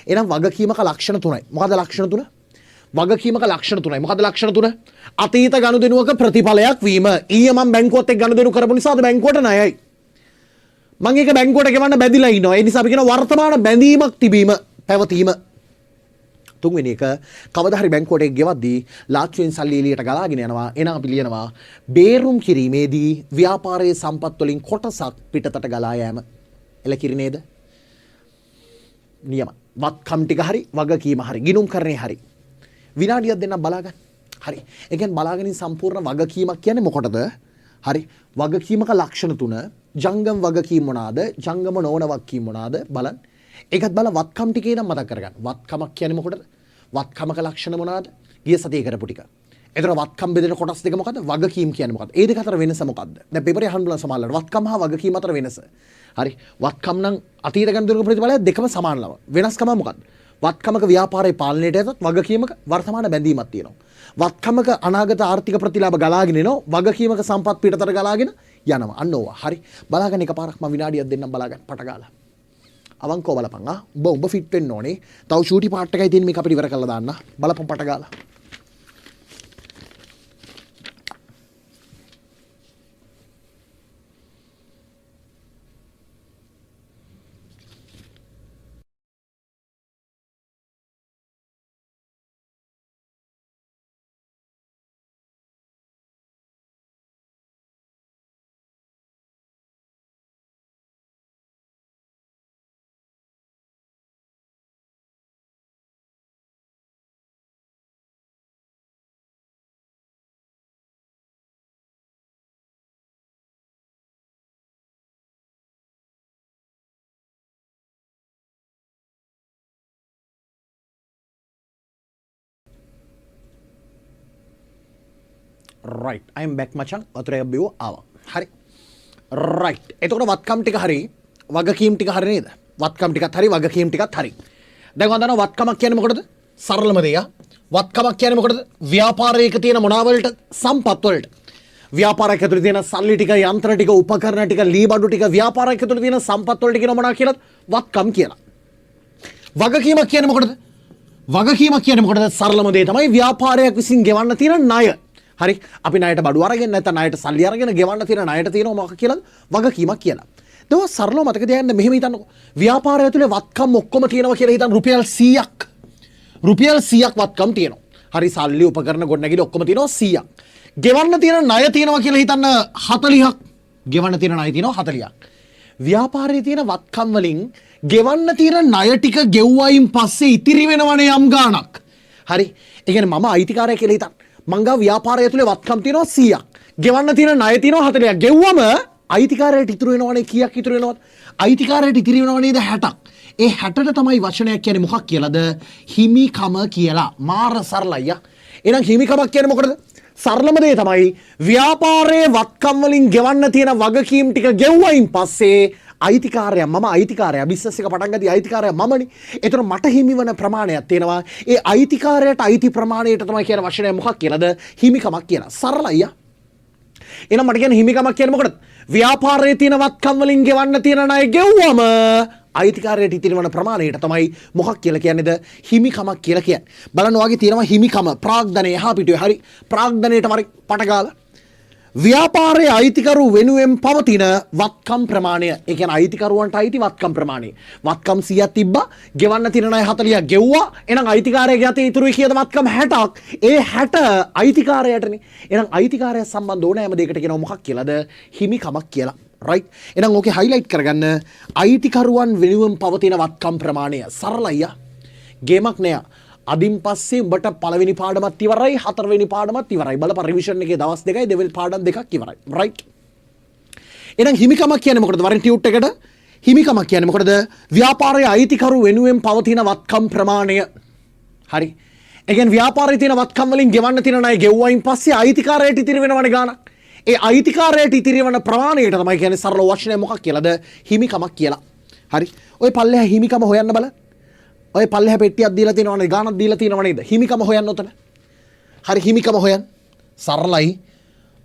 එහෙනම් වගකීමක ලක්ෂණ තුනයි. මොකද ලක්ෂණ තුන? වගකීමක ලක්ෂණ තුනයි. මොකද ලක්ෂණ තුන? අතීත ගනුදෙනුවක ප්‍රතිඵලයක් වීම. ඊයේ මම බැංකුවත් එක්ක ගනුදෙනු කරපු නිසාද බැංකුවට ණයයි. මම ඒක බැංකුවට ගෙවන්න බැඳිලා ඉන්නවා. ඒ නිසා අපි කියන වර්තමාන බැඳීමක් තිබීම, පැවතීම. තුන්වෙනි එක කවදා හරි බැංකුවට එක්ක ගෙවද්දී ලාච්චුවෙන් සල්ලි එළියට ගලාගෙන යනවා. එහෙනම් අපි ලියනවා බේරුම් කිරීමේදී ව්‍යාපාරයේ සම්පත් වලින් කොටසක් පිටතට ගලා යෑම. එලකිරි නේද? නියම. වත්කම් ටික හරි වගකීම හරි ගිණුම් කරන්නේ හරි. විනාඩියක් දෙන්න බලාගන්න. හරි. ඒ කියන්නේ බලාගනින් සම්පූර්ණ වගකීමක් කියන්නේ මොකටද? හරි. වගකීමක ලක්ෂණ තුන ජංගම වගකීම් මොනවාද? ජංගම නොවන වගකීම් මොනවාද? බලන්න. ඒකත් බලලා වත්කම් ටිකේ නම් මතක් කරගන්න. වත්කමක් කියන්නේ මොකටද? වත්කමක ලක්ෂණ මොනවාද? ගිය සතියේ කරපු ටික. එතන වත්කම් බෙදෙන කොටස් දෙක මොකද්ද? වගකීම් කියන්නේ මොකද්ද? ඒ දෙක අතර වෙනස මොකද්ද? දැන් පේපරේ අහන්න බලන්න සමානලට වත්කම් හා වගකීම් අතර වෙනස. හරි. වත්කම් නම් අතීත ගනුදෙනු ප්‍රතිඵලය දෙකම සමානලව. වෙනස්කම මොකද්ද? වත්කමක ව්‍යාපාරයේ පාලනයට යතත් වගකීමක වර්තමාන බැඳීමක් තියෙනවා. වත්කමක අනාගත ආර්ථික ප්‍රතිලාභ ගලාගෙන එනවා. වගකීමක සම්පත් පිටතට ගලාගෙන යනවා. අන්න ඕවා. හරි. බලාගන්න එකපාරක් මම විනාඩියක් දෙන්නම් බලාගන්න. පට ගාලා. අවංකව බලපන් ආ. උඹ ෆිට වෙන්න ඕනේ. තව ෂූටි පාට් එකයි තියෙන්නේ මේක අපිට ඉවර කරලා දාන්න. බලපන් පට ගාලා. right I am back මචං වතුරේ බිව ආවා හරි right එතකොට වත්කම් ටික හරි වගකීම් ටික හරි නේද වත්කම් ටිකත් හරි වගකීම් ටිකත් හරි දැන් ඔයාලා දන්නවා වත්කමක් කියන්නේ මොකටද සරලම දෙය වත්කමක් කියන්නේ මොකටද ව්‍යාපාරයක තියෙන මොනවා වලට සම්පත් වලට ව්‍යාපාරයක ඇතුළේ තියෙන සල්ලි ටික යන්ත්‍ර ටික උපකරණ ටික ලී බඩු ටික ව්‍යාපාරයක ඇතුළේ තියෙන සම්පත් වලට කියන මොනවා කියලාද වත්කම් කියලා වගකීමක් කියන්නේ මොකටද වගකීමක් කියන්නේ මොකටද සරලම දේ තමයි ව්‍යාපාරයක් විසින් ගෙවන්න තියෙන ණය හරි අපි ණයට බඩු අරගෙන නැත්නම් ණයට සල්ලි අරගෙන ගෙවන්න තියෙන ණයට තියෙනවා මොකක් කියලාද වගකීමක් කියලා දවස් සරලව මතක තියාගන්න මෙහෙම හිතන්නකෝ ව්‍යාපාරය ඇතුලේ වත්කම් ඔක්කොම තියෙනවා කියලා හිතන්න රුපියල් 100ක් වත්කම් තියෙනවා හරි සල්ලි උපකරණ ගොඩනැගිලි ඔක්කොම තියෙනවා 100ක් ගෙවන්න තියෙන ණය තියෙනවා කියලා හිතන්න 40ක් ගෙවන්න තියෙන ණය තියෙනවා 40ක් ව්‍යාපාරයේ තියෙන වත්කම් වලින් ගෙවන්න තියෙන ණය ටික ගෙව්වයින් පස්සේ ඉතිරි වෙනවනේ යම් ගාණක් හරි ඒ කියන්නේ මම අයිතිකාරය කියලා හිතන්න මං ගාව ව්‍යාපාරය ඇතුලේ වත්කම් තියෙනවා 100ක් ගෙවන්න තියෙන ණය තියෙනවා 40ක් ගෙව්වම අයිතිකාරයට ඉතුරු වෙනවනේ කීයක් ඉතුරු වෙනවද අයිතිකාරයට ඉතිරි වෙනව නේද 60ක් ඒ 60ට තමයි වචනයක් කියන්නේ මොකක් කියලාද හිමිකම කියලා මාර සරලයි එහෙනම් හිමිකමක් කියන්නේ මොකටද සරලම දේ තමයි ව්‍යාපාරයේ වත්කම් වලින් ගෙවන්න තියෙන වගකීම් ටික ගෙව්වයින් පස්සේ අයිතිකාරයා මම අයිතිකාරයා බිස්නස් එක පටන් ගත්තී අයිතිකාරයා මමනේ. ඒතර මට හිමිවන ප්‍රමාණයක් තියෙනවා. ඒ අයිතිකාරයට අයිති ප්‍රමාණයට තමයි කියන වචනය මොකක් කියලාද? හිමිකමක් කියලා. සරලයි. එහෙනම් මට කියන්නේ හිමිකමක් කියන්නේ මොකටද? ව්‍යාපාරයේ තියෙන වත්කම් වලින් ගෙවන්න තියෙන ණය ගෙව්වම අයිතිකාරයට ඉතිරිවන ප්‍රමාණයට තමයි මොකක් කියලා කියන්නේද? හිමිකමක් කියලා කියන්නේ. බලන්න ඔයගේ තියෙනවා හිමිකම ප්‍රාග්ධනය එහා පිටුවේ. හරි. ප්‍රාග්ධනයට මරි පටගාලා ව්‍යාපාරයේ අයිතිකරු වෙනුවෙන් පවතින වත්කම් ප්‍රමාණය. ඒ කියන්නේ අයිතිකරුවන්ට අයිති වත්කම් ප්‍රමාණය. වත්කම් 100ක් තිබ්බා, ගෙවන්න තියෙන ණය 40ක් ගෙව්වා. එහෙනම් අයිතිකාරයාගේ අතේ ඉතුරුයි කීයද වත්කම් 60ක්. ඒ 60 අයිතිකාරයාටනේ. එහෙනම් අයිතිකාරයා සම්බන්ධ ඕනෑම දෙයකට කියනවා මොකක් කියලාද? හිමිකමක් කියලා. right එහෙනම් ඕකේ highlight කරගන්න අයිතිකරුවන් වෙනුවෙන් පවතින වත්කම් ප්‍රමාණය. සරලයි. ගේමක් නෑ. අදින් පස්සේ උඹට පළවෙනි පාඩමත් ඉවරයි හතරවෙනි පාඩමත් ඉවරයි බලපන් රිවිෂන් එකේ දවස් දෙකයි දෙවෙනි පාඩම් දෙකක් ඉවරයි රයිට් එහෙනම් හිමිකමක් කියන්නේ මොකටද වරින් ටියුට් එකට හිමිකමක් කියන්නේ මොකටද ව්‍යාපාරයේ අයිතිකරු වෙනුවෙන් පවතින වත්කම් ප්‍රමාණය හරි ඒ කියන්නේ ව්‍යාපාරයේ තියෙන වත්කම් වලින් ගෙවන්න තියෙන ණය ගෙවුවයින් පස්සේ අයිතිකාරයට ඉතිරි වෙනවනේ ගාණක් ඒ අයිතිකාරයට ඉතිරි වෙන ප්‍රමාණයට තමයි කියන්නේ සරල වචනය මොකක් කියලාද හිමිකමක් කියලා හරි ඔය පල්ලෙහා හිමිකම හොයන්න බලන්න ඔය පල්ලෙහා පෙට්ටියක් දීලා තියෙනවනේ ගානක් දීලා තියෙනව නේද හිමිකම හොයන්න උතන හරි හිමිකම හොයන්න සරලයි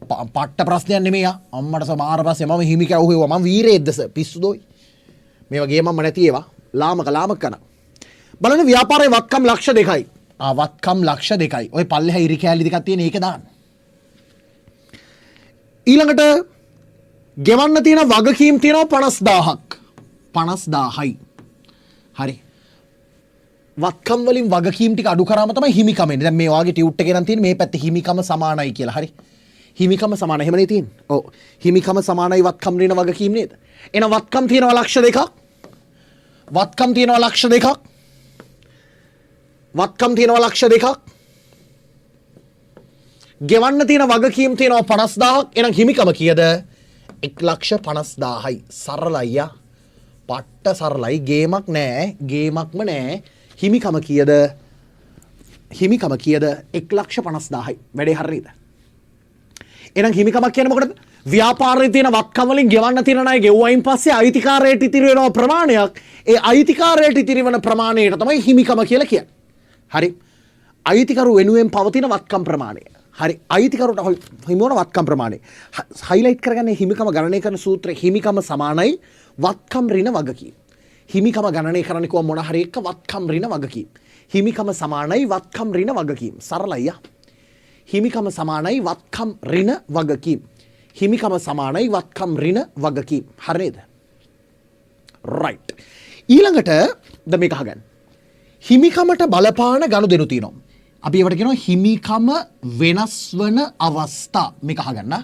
පට්ට ප්‍රශ්නයක් නෙමෙයි අම්මට සමාර පස්සේ මම හිමිකව හොයුවා මම වීරයෙක්ද සර් පිස්සුදෝයි මේ වගේ මම නැති ඒවා ලාමක කරන බලන්න ව්‍යාපාරයේ වත්කම් ලක්ෂ 2යි වත්කම් ලක්ෂ 2යි ඔය පල්ලෙහා ඉරි කෑලි දෙකක් තියෙන ඒක දාන්න ඊළඟට ගෙවන්න තියෙන වගකීම් තියෙනවා 50000යි හරි වත්කම් වලින් වගකීම් ටික අඩු කරාම තමයි හිමිකම එන්නේ. දැන් මේ වාගේ ටියුට් එකේ නම් තියෙන්නේ මේ පැත්තේ හිමිකම සමානයි කියලා. හරි. හිමිකම සමානයි. එහෙමනේ තියෙන්නේ. ඔව්. හිමිකම සමානයි වත්කම් රින වගකීම් නේද? එහෙනම් වත්කම් තියෙනවා ලක්ෂ 2ක්. වත්කම් තියෙනවා ලක්ෂ 2ක්. වත්කම් තියෙනවා ලක්ෂ 2ක්. ගෙවන්න තියෙන වගකීම් තියෙනවා 50000ක්. එහෙනම් හිමිකම කීයද? 1,50,000යි. සරලයි යා. පට්ට සරලයි. ගේමක් නෑ. ගේමක්ම නෑ. හිමිකම කීයද 1,50,000යි වැඩේ හරියද එහෙනම් හිමිකමක් කියන්නේ මොකටද ව්‍යාපාරයේ තියෙන වත්කම් වලින් ගෙවන්න තියෙන ණය ගෙවුවයින් පස්සේ අයිතිකාරයට ඉතිරි වෙන ප්‍රමාණයක් ඒ අයිතිකාරයට ඉතිරි වෙන ප්‍රමාණයට තමයි හිමිකම කියලා කියන්නේ හරි අයිතිකරු වෙනුවෙන් පවතින වත්කම් ප්‍රමාණය හරි අයිතිකරුට හිමිවන වත්කම් ප්‍රමාණය highlight කරගන්න හිමිකම ගණනය කරන සූත්‍රයේ හිමිකම සමානයි වත්කම් ඍණ වගකීම් හිමිකම ගණනය කරන්නේ කොහොම මොන හරි එක වත්කම් ඍණ වගකීම් හිමිකම සමානයි වත්කම් ඍණ වගකීම් සරලයි හිමිකම සමානයි වත්කම් ඍණ වගකීම් හිමිකම සමානයි වත්කම් ඍණ වගකීම් හරි නේද right ඊළඟට ද මේක අහගන්න හිමිකමට බලපාන ගනුදෙනු තියෙනවා අපි ඒවට කියනවා හිමිකම වෙනස් වන අවස්ථා මේක අහගන්න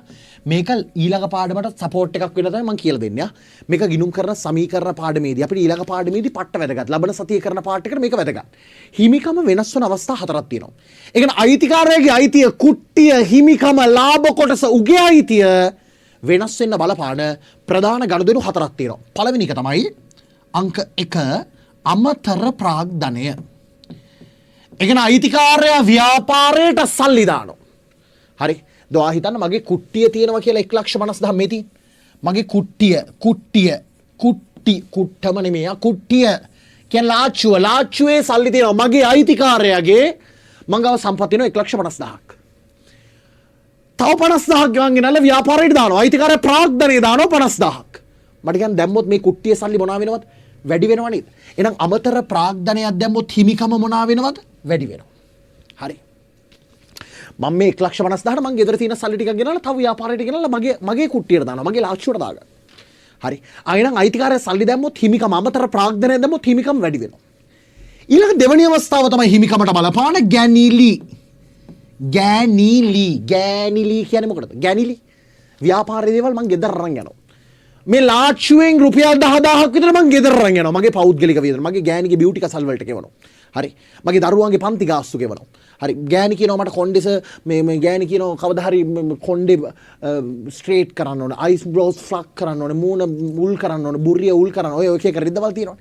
මේක ඊළඟ පාඩමට සපෝට් එකක් වෙලා තමයි මම කියලා දෙන්නේ. මේක ගිණුම් කරන සමීකරණ පාඩමේදී අපිට ඊළඟ පාඩමේදී පට්ට වැදගත්. ලබන සතියේ කරන පාඩ එකට මේක වැදගත්. හිමිකම වෙනස් වන අවස්ථා හතරක් තියෙනවා. ඒ කියන්නේ අයිතිකාරයාගේ අයිතිය, කුට්ටිය, හිමිකම, ලාභ කොටස, උගේ අයිතිය වෙනස් වෙන්න බලපාන ප්‍රධාන ගනුදෙනු හතරක් තියෙනවා. පළවෙනි එක තමයි අංක 1 අමතර ප්‍රාග්ධනය. ඒ කියන්නේ අයිතිකාරයා ව්‍යාපාරයට සල්ලි දානවා. හරි දවා හිතන්න මගේ කුට්ටිය තියෙනවා කියලා 1,50,000 මේ තියෙන. මගේ කුට්ටම නෙමෙයි කුට්ටිය කියන්නේ ලාච්චුවේ සල්ලි තියෙනවා මගේ අයිතිකාරයාගේ මං ගාව සම්පත් තියෙනවා 1,50,000ක්. තව 50,000ක් ගෙවන් ගෙනල්ලා ව්‍යාපාරයට දානවා. අයිතිකාරය ප්‍රාග්ධනය දානවා 50,000ක්. මට කියන්නේ දැම්මොත් මේ කුට්ටියේ සල්ලි මොනවා වෙනවද? වැඩි වෙනව නේද? එහෙනම් අමතර ප්‍රාග්ධනයක් දැම්මොත් හිමිකම මොනවා වෙනවද? වැඩි වෙනවා. හරි. මම මේ 1,50,000ට මං ගෙදර තියෙන සල්ලි ටිකක් ගෙනල්ලා තව ව්‍යාපාරයට ගෙනල්ලා මගේ කුට්ටියට දානවා. මගේ ලාච්චුවට දාගන්න. හරි. එහෙනම් අයිතිකාරය සල්ලි දැම්මොත් හිමිකම අමතර ප්‍රාග්ධනයක් දැම්මොත් හිමිකම වැඩි වෙනවා. ඊළඟ දෙවෙනි අවස්ථාව තමයි හිමිකමට බලපාන ගැනිලි. ගෑනිලි කියන්නේ මොකටද? ගැනිලි. ව්‍යාපාරයේ දේවල් මං ගෙදර අරන් යනවා. මේ ලාච්චුවෙන් රුපියල් 10,000ක් විතර මං ගෙදර අරන් යනවා. මගේ පෞද්ගලික වියදම. මගේ ගෑණිගේ බියුටි කසල් වලට ගෙවනවා. හරි. මගේ දරුවන්ගේ පන්ති ගාස්තු ගෙවනවා. හරි. ගෑණි කියනවා මට කොණ්ඩෙස මේ ගෑණි කියනවා කවදා හරි කොණ්ඩේ ස්ට්‍රේට් කරන්න ඕනේ. අයිස් බ්‍රෝස් ෆ්ලක් කරන්න ඕනේ. මූණ උල් කරන්න ඕනේ. බුරිය උල් කරන්න. ඔය එක එක රිද්දවල් තියෙනවා.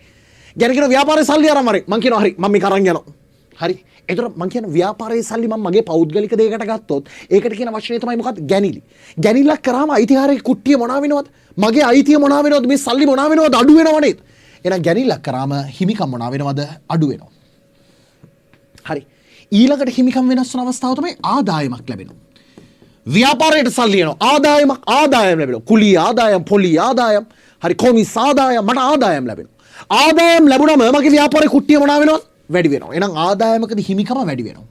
ගෑණි කියනවා ව්‍යාපාරේ සල්ලි අරන් මරේ. මං කියනවා හරි. මම මේක අරන් යනවා. හරි. එතකොට මං කියන ව්‍යාපාරයේ සල්ලි මම මගේ පෞද්ගලික දෙයකට ගත්තොත් ඒකට කියන වචනේ තමයි මොකක්ද? ගැනිලි. ගැනිල්ලක් කරාම අයිතිකාරයේ කුට්ටිය මොනවා වෙනවද? මගේ අයිතිය මොනවා වෙනවද? මේ සල්ලි මොනවා වෙනවද? අඩු වෙනව නේද? එහෙනම් ගැනිල්ලක් කරාම හිමිකම් මොනවා වෙනවද? අඩු වෙනවා. හරි. ඊළඟට හිමිකම් වෙනස් වන අවස්ථාව තමයි ආදායමක් ලැබෙනවා. ව්‍යාපාරයට සල්ලි එනවා. ආදායම් ලැබෙනවා. කුලී ආදායම්, පොලි ආදායම්, හරි කොමිස් ආදායම් මට ආදායම් ලැබෙනවා. ආදායම් ලැබුණම මගේ ව්‍යාපාරයේ කුට්ටිය මොනවා වෙනවද? වැඩි වෙනවා. එහෙනම් ආදායමකදී හිමිකම වැඩි වෙනවා.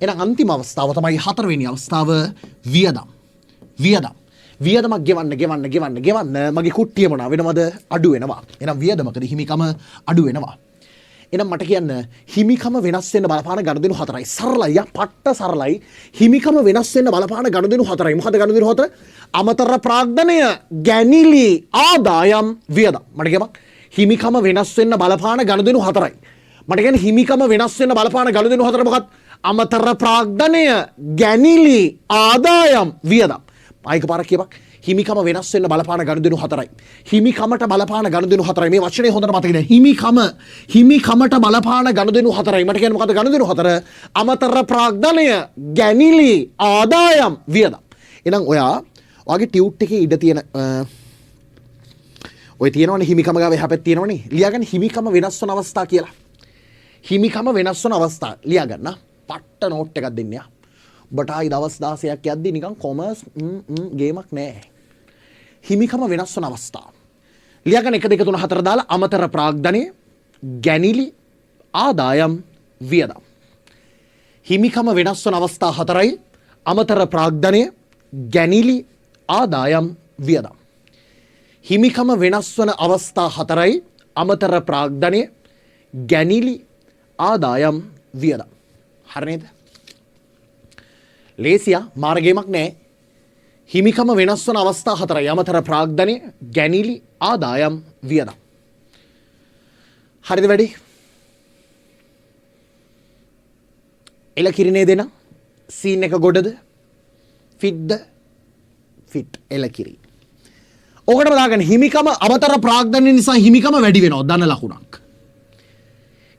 එහෙනම් අන්තිම අවස්ථාව තමයි හතරවෙනි අවස්ථාව වියදම්. වියදමක් ගෙවන්න මගේ කුට්ටිය මොනවා වෙනවද? අඩු වෙනවා. එහෙනම් වියදමකදී හිමිකම අඩු වෙනවා. එහෙනම් මට කියන්න හිමිකම වෙනස් වෙන්න බලපාන ගනුදෙනු හතරයි. සරලයි පට්ට සරලයි. හිමිකම වෙනස් වෙන්න බලපාන ගනුදෙනු හතරයි. මොකද ගනුදෙනු හතර? අමතර ප්‍රාග්ධනය, ගැනිලි, ආදායම්, වියදම්. මට කියපන් හිමිකම වෙනස් වෙන්න බලපාන ගනුදෙනු හතරයි. මට කියන්නේ හිමිකම වෙනස් වෙන්න බලපාන ගනුදෙනු හතර මොකක්ද? අමතර ප්‍රාග්ධනය, ගැනිලි, ආදායම්, වියදම්. ආයික පාරක් කියපන්. හිමිකම වෙනස් වෙන්න බලපාන ගනුදෙනු හතරයි. හිමිකමට බලපාන ගනුදෙනු හතරයි. මේ වචනේ හොඳට මතක තියාගන්න. හිමිකමට බලපාන ගනුදෙනු හතරයි. මට කියන්නේ මොකද්ද ගනුදෙනු හතර? අමතර ප්‍රාග්ධනය, ගැනිලි, ආදායම්, වියදම්. එහෙනම් ඔයාගේ ටියුට් එකේ ඉඩ තියෙන ඔය තියෙනවනේ හිමිකම ගාවේ හැපෙත් තියෙනවනේ. ලියාගන්න හිමිකම වෙනස් වන අවස්ථා කියලා. හිමිකම වෙනස් වන අවස්ථා ලියා ගන්න. පට්ට නෝට් එකක් දෙන්න යා. ඔබට ආයි දවස් 16ක් යද්දි නිකන් කොමර්ස් ගේමක් නෑ. හිමිකම වෙනස් වන අවස්ථා. ලියා ගන්න 1 2 3 4 දාලා අමතර ප්‍රාග්ධනය, ගැනිලි, ආදායම්, වියදම්. හිමිකම වෙනස් වන අවස්ථා හතරයි. අමතර ප්‍රාග්ධනය, ගැනිලි, ආදායම්, වියදම්. හිමිකම වෙනස් වන අවස්ථා හතරයි. අමතර ප්‍රාග්ධනය, ගැනිලි, ආදායම්, වියදම්. හරි නේද? ලේසියා මාර්ගයක් නෑ. හිමිකම වෙනස් වන අවස්ථා හතරයි. අමතර ප්‍රාග්ධනය, ගැනිලි, ආදායම්, වියදම්. හරිද වැඩි? එල කිරිනේ දෙන සීන් එක ගොඩද? ෆිට්ද? ෆිට් එල කිරි. ඕකටම දාගන්න හිමිකම අමතර ප්‍රාග්ධනය නිසා හිමිකම වැඩි වෙනවා ධන ලකුණක්.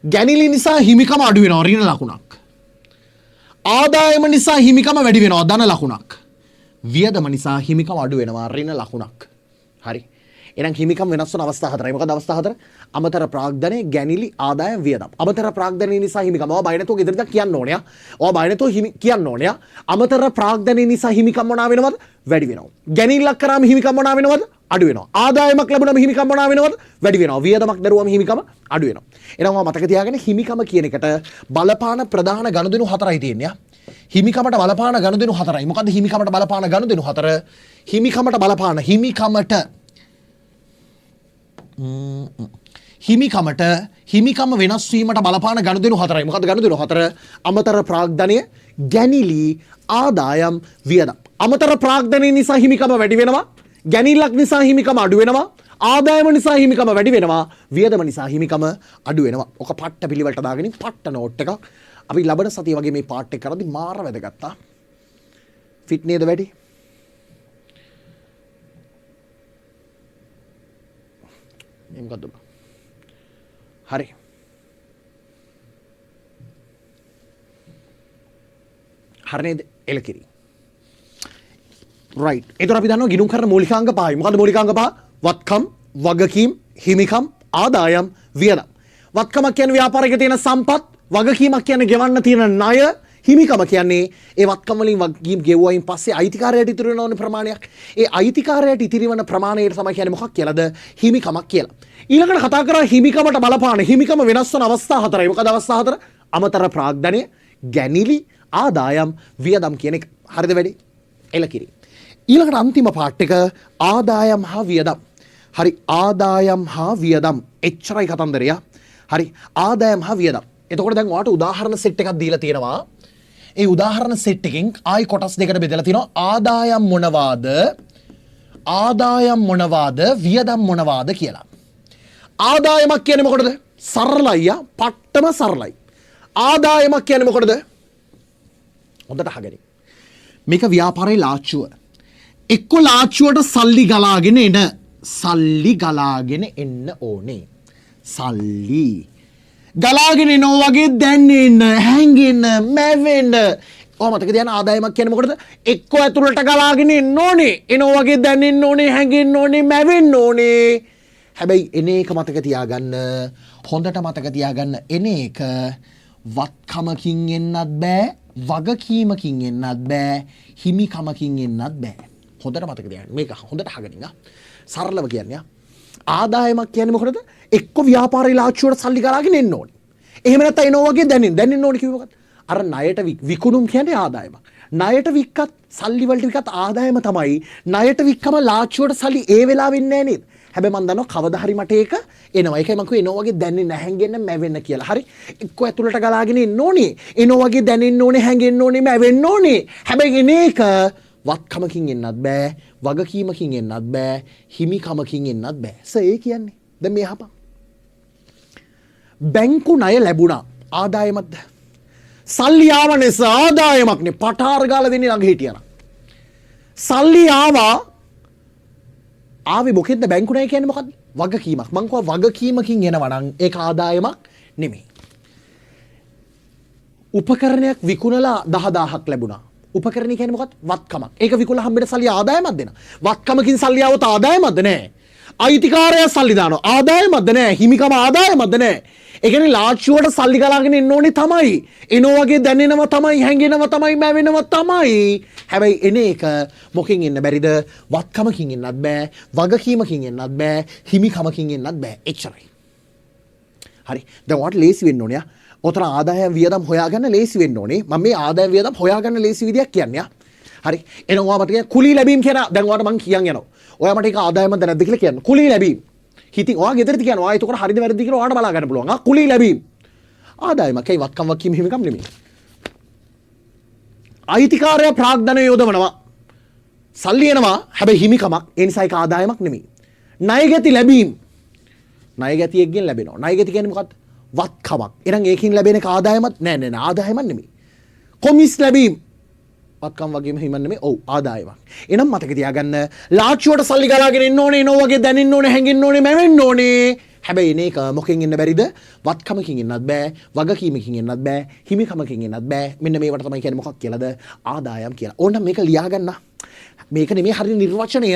ගැනිලි නිසා හිමිකම අඩු වෙනවා ඍණ ලකුණක්. ආදායම නිසා හිමිකම වැඩි වෙනවා ධන ලකුණක්. වියදම නිසා හිමිකම අඩු වෙනවා ඍණ ලකුණක්. හරි. එහෙනම් හිමිකම් වෙනස් වන අවස්ථා හතරයි. මොකද අවස්ථා හතර? අමතර ප්‍රාග්ධනය, ගැනිලි, ආදායම්, වියදම්. අමතර ප්‍රාග්ධනය නිසා හිමිකම. ඔයා බය නැතුව ගෙදරට කියන්න ඕනේ. ඔයා බය නැතුව කියන්න ඕනේ. අමතර ප්‍රාග්ධනය නිසා හිමිකම් මොනවා වෙනවද? වැඩි වෙනවා. ගැනිල්ලක් කරාම හිමිකම් මොනවා වෙනවද? අඩු වෙනවා. ආදායමක් ලැබුණාම හිමිකම් මොනවා වෙනවද? වැඩි වෙනවා. වියදමක් දරුවම හිමිකම අඩු වෙනවා. එහෙනම් ඔයා මතක තියාගන්න හිමිකම කියන එකට බලපාන ප්‍රධාන ගනුදෙනු හතරයි තියෙන්නේ. හිමිකමට බලපාන ගනුදෙනු හතරයි. මොකද්ද හිමිකමට බලපාන ගනුදෙනු හතර? හිමිකමට හිමිකම වෙනස් වීමට බලපාන ගනුදෙනු හතරයි. මොකද්ද ගනුදෙනු හතර? අමතර ප්‍රාග්ධනය, ගැනිලි, ආදායම්, වියදම්. අමතර ප්‍රාග්ධනය නිසා හිමිකම වැඩි වෙනවා. ගැනිල්ලක් නිසා හිමිකම අඩු වෙනවා. ආදායම නිසා හිමිකම වැඩි වෙනවා. වියදම නිසා හිමිකම අඩු වෙනවා. ඔක පට්ට පිළිවෙලට දාගෙන පට්ට නෝට් එකක්. අපි ලබන සතිය වගේ මේ පාර්ට් එක කරද්දි මාර වැදගත්තා. ෆිට් නේද වැඩි? මොකද්ද? හරි. හරි නේද? එලකිරි. රයිට්. ඒතර අපි දන්නවා ගිණුම් කරන මූලිකාංග පහයි. මොකද මූලිකාංග පහ? වත්කම්, වගකීම්, හිමිකම්, ආදායම්, වියදම්. වත්කම කියන්නේ ව්‍යාපාරයක තියෙන සම්පත්, වගකීමක් කියන්නේ ගෙවන්න තියෙන ණය, හිමිකම කියන්නේ ඒ වත්කම් වලින් වගකීම් ගෙවුවයින් පස්සේ අයිතිකාරයට ඉතිරි වෙන ඕනේ ප්‍රමාණයක්. ඒ අයිතිකාරයට ඉතිරි වෙන ප්‍රමාණයට තමයි කියන්නේ මොකක් කියලාද? හිමිකමක් කියලා. ඊළඟට කතා කරා හිමිකමට බලපාන හිමිකම වෙනස් වන අවස්ථා හතරයි. මොකද අවස්ථා හතර? අමතර ප්‍රාග්ධනය, ගැනිලි, ආදායම්, වියදම් කියන එක. හරිද වැඩි? එලකිරි. ඊළඟට අන්තිම පාර්ට් එක ආදායම් හා වියදම්. හරි, ආදායම් හා වියදම්. එච්චරයි කතන්දරය. හරි, ආදායම් හා වියදම්. එතකොට දැන් ඔයාලට උදාහරණ සෙට් එකක් දීලා තියෙනවා. ඒ උදාහරණ සෙට් එකෙන් ආයි කොටස් දෙකට බෙදලා තිනවා. ආදායම් මොනවාද? ආදායම් මොනවාද? වියදම් මොනවාද කියලා. ආදායමක් කියන්නේ මොකටද? සරලයි යා, පට්ටම සරලයි. ආදායමක් කියන්නේ මොකටද? හොඳට අහගනින්. මේක ව්‍යාපාරයේ ලාච්චුව. එක්ක ලාච්චුවට සල්ලි ගලාගෙන එන. සල්ලි ගලාගෙන එන්න ඕනේ. සල්ලි ගලාගෙන එනවා වගේ දැනෙන්න, හැංගෙන්න, මැවෙන්න. ඔය මතක තියාගන්න ආදායමක් කියන්නේ මොකටද? එක්ක ඇතුළට ගලාගෙන එන්න ඕනේ. එනවා වගේ දැනෙන්න ඕනේ, හැංගෙන්න ඕනේ, මැවෙන්න ඕනේ. හැබැයි එන එක මතක තියාගන්න. හොඳට මතක තියාගන්න. එන එක වත්කමකින් එන්නත් බෑ, වගකීමකින් එන්නත් බෑ, හිමිකමකින් එන්නත් බෑ. හොඳට මතක තියාගන්න. මේක හොඳට අහගනින්න. සරලව කියන්නේ ආදායමක් කියන්නේ මොකටද? එක්ක ව්‍යාපාරී ලාච්චුවට සල්ලි ගලාගෙන එන්න ඕනේ. එහෙම නැත්නම් එනවා වගේ දැනෙන්න ඕනේ කිව්ව මොකක්ද? අර ණයට විකුණුම් කියන්නේ ආදායමක්. ණයට වික්කත් සල්ලි වලට වික්කත් ආදායම තමයි. ණයට වික්කම ලාච්චුවට සල්ලි ඒ වෙලාවෙ ඉන්නේ නැහැ නේද? හැබැයි මම දන්නවා කවදා හරි මට ඒක එනවා. ඒකයි මම කිව්වේ එනවා වගේ දැනෙන්න, හැංගෙන්න, මැවෙන්න කියලා. හරි? එක්ක ඇතුළට ගලාගෙන එන්න ඕනේ. එනවා වගේ දැනෙන්න ඕනේ, හැංගෙන්න ඕනේ, මැවෙන්න ඕනේ. හැබැයි එන එක වත්කමකින් එන්නත් බෑ, වගකීමකින් එන්නත් බෑ, හිමිකමකින් එන්නත් බෑ. ඒ කියන්නේ දැන් මේ අහපන්. බැංකු ණය ලැබුණා. ආදායමක්ද? සල්ලි ආවනේ ආදායමක්නේ. පටාර ගාලා දෙන්නේ ළඟ හිටියනම්. සල්ලි ආවේ මොකෙන්ද? බැංකු ණය කියන්නේ මොකද්ද? වගකීමක්. මං කිව්වා වගකීමකින් එනවා නම් ඒක ආදායමක් නෙමෙයි. උපකරණයක් විකුණලා 10000ක් ලැබුණා. උපකරණය කියන්නේ මොකක්ද? වත්කමක්. ඒක විකුණලා හම්බෙන්න සල්ලි ආදායමක් දෙනවා. වත්කමකින් සල්ලි આવත ආදායමක්ද නැහැ. අයිතිකාරයා සල්ලි දානවා. ආදායමක්ද නැහැ. හිමිකම ආදායමක්ද නැහැ. ඒ කියන්නේ ලාච්චුවට සල්ලි ගලාගෙන එන්න ඕනේ තමයි. එනෝ වගේ දැනෙනවා තමයි, හැංගෙනවා තමයි, මැවෙනවා තමයි. හැබැයි එන එක මොකෙන් එන්න බැරිද? වත්කමකින් එන්නත් බෑ, වගකීමකින් එන්නත් බෑ, හිමිකමකින් එන්නත් බෑ. එච්චරයි. හරි. දැන් ඔයාලට ලේසි වෙන්න ඕනේ. ඔතන ආදායම් වියදම් හොයාගන්න ලේසි වෙන්න ඕනේ. මම මේ ආදායම් වියදම් හොයාගන්න ලේසි විදියක් කියන්නේ. හරි. එහෙනම් ඔයා මට කියන කුලී ලැබීම් කියන දැන් ඔයාලට මං කියන් යනවා. ඔයා මට ඒක ආදායම්ද නැද්ද කියලා කියන්න. කුලී ලැබීම්. හිතින් ඔයා ගෙදරදී කියනවා. ආ එතකොට හරිද වැරදිද කියලා ඔයාලට බලා ගන්න පුළුවන්. කුලී ලැබීම්. ආදායමක්. ඒ වත්කම් වකීම හිමිකම් නෙමෙයි. අයිතිකාරය ප්‍රාග්ධනය යොදවනවා. සල්ලි එනවා. හැබැයි හිමිකමක්. ඒ නිසා ඒක ආදායමක් නෙමෙයි. ණයගැති ලැබීම්. ණයගැතියෙක්ගෙන් ලැබෙනවා. ණයගැති කියන්නේ මොකක්ද? වත්කමක්. එහෙනම් ඒකින් ලැබෙන එක ආදායමක් නෑ ආදායමක් නෙමෙයි. කොමිස් ලැබීම්. වත්කම් වගේම හිමන් නෙමෙයි. ඔව් ආදායමක්. එහෙනම් මතක තියාගන්න ලාච්චුවට සල්ලි ගලාගෙන එන්න ඕනේ, එනෝ වගේ දැනෙන්න ඕනේ, හැංගෙන්න ඕනේ, මැවෙන්න ඕනේ. හැබැයි එන එක මොකෙන් එන්න බැරිද? වත්කමකින් එන්නත් බෑ, වගකීමකින් එන්නත් බෑ, හිමිකමකින් එන්නත් බෑ. මෙන්න මේවට තමයි කියන්නේ මොකක් කියලාද? ආදායම් කියලා. ඕනනම් මේක ලියා ගන්න. මේක නෙමෙයි හරිය නිර්වචනය.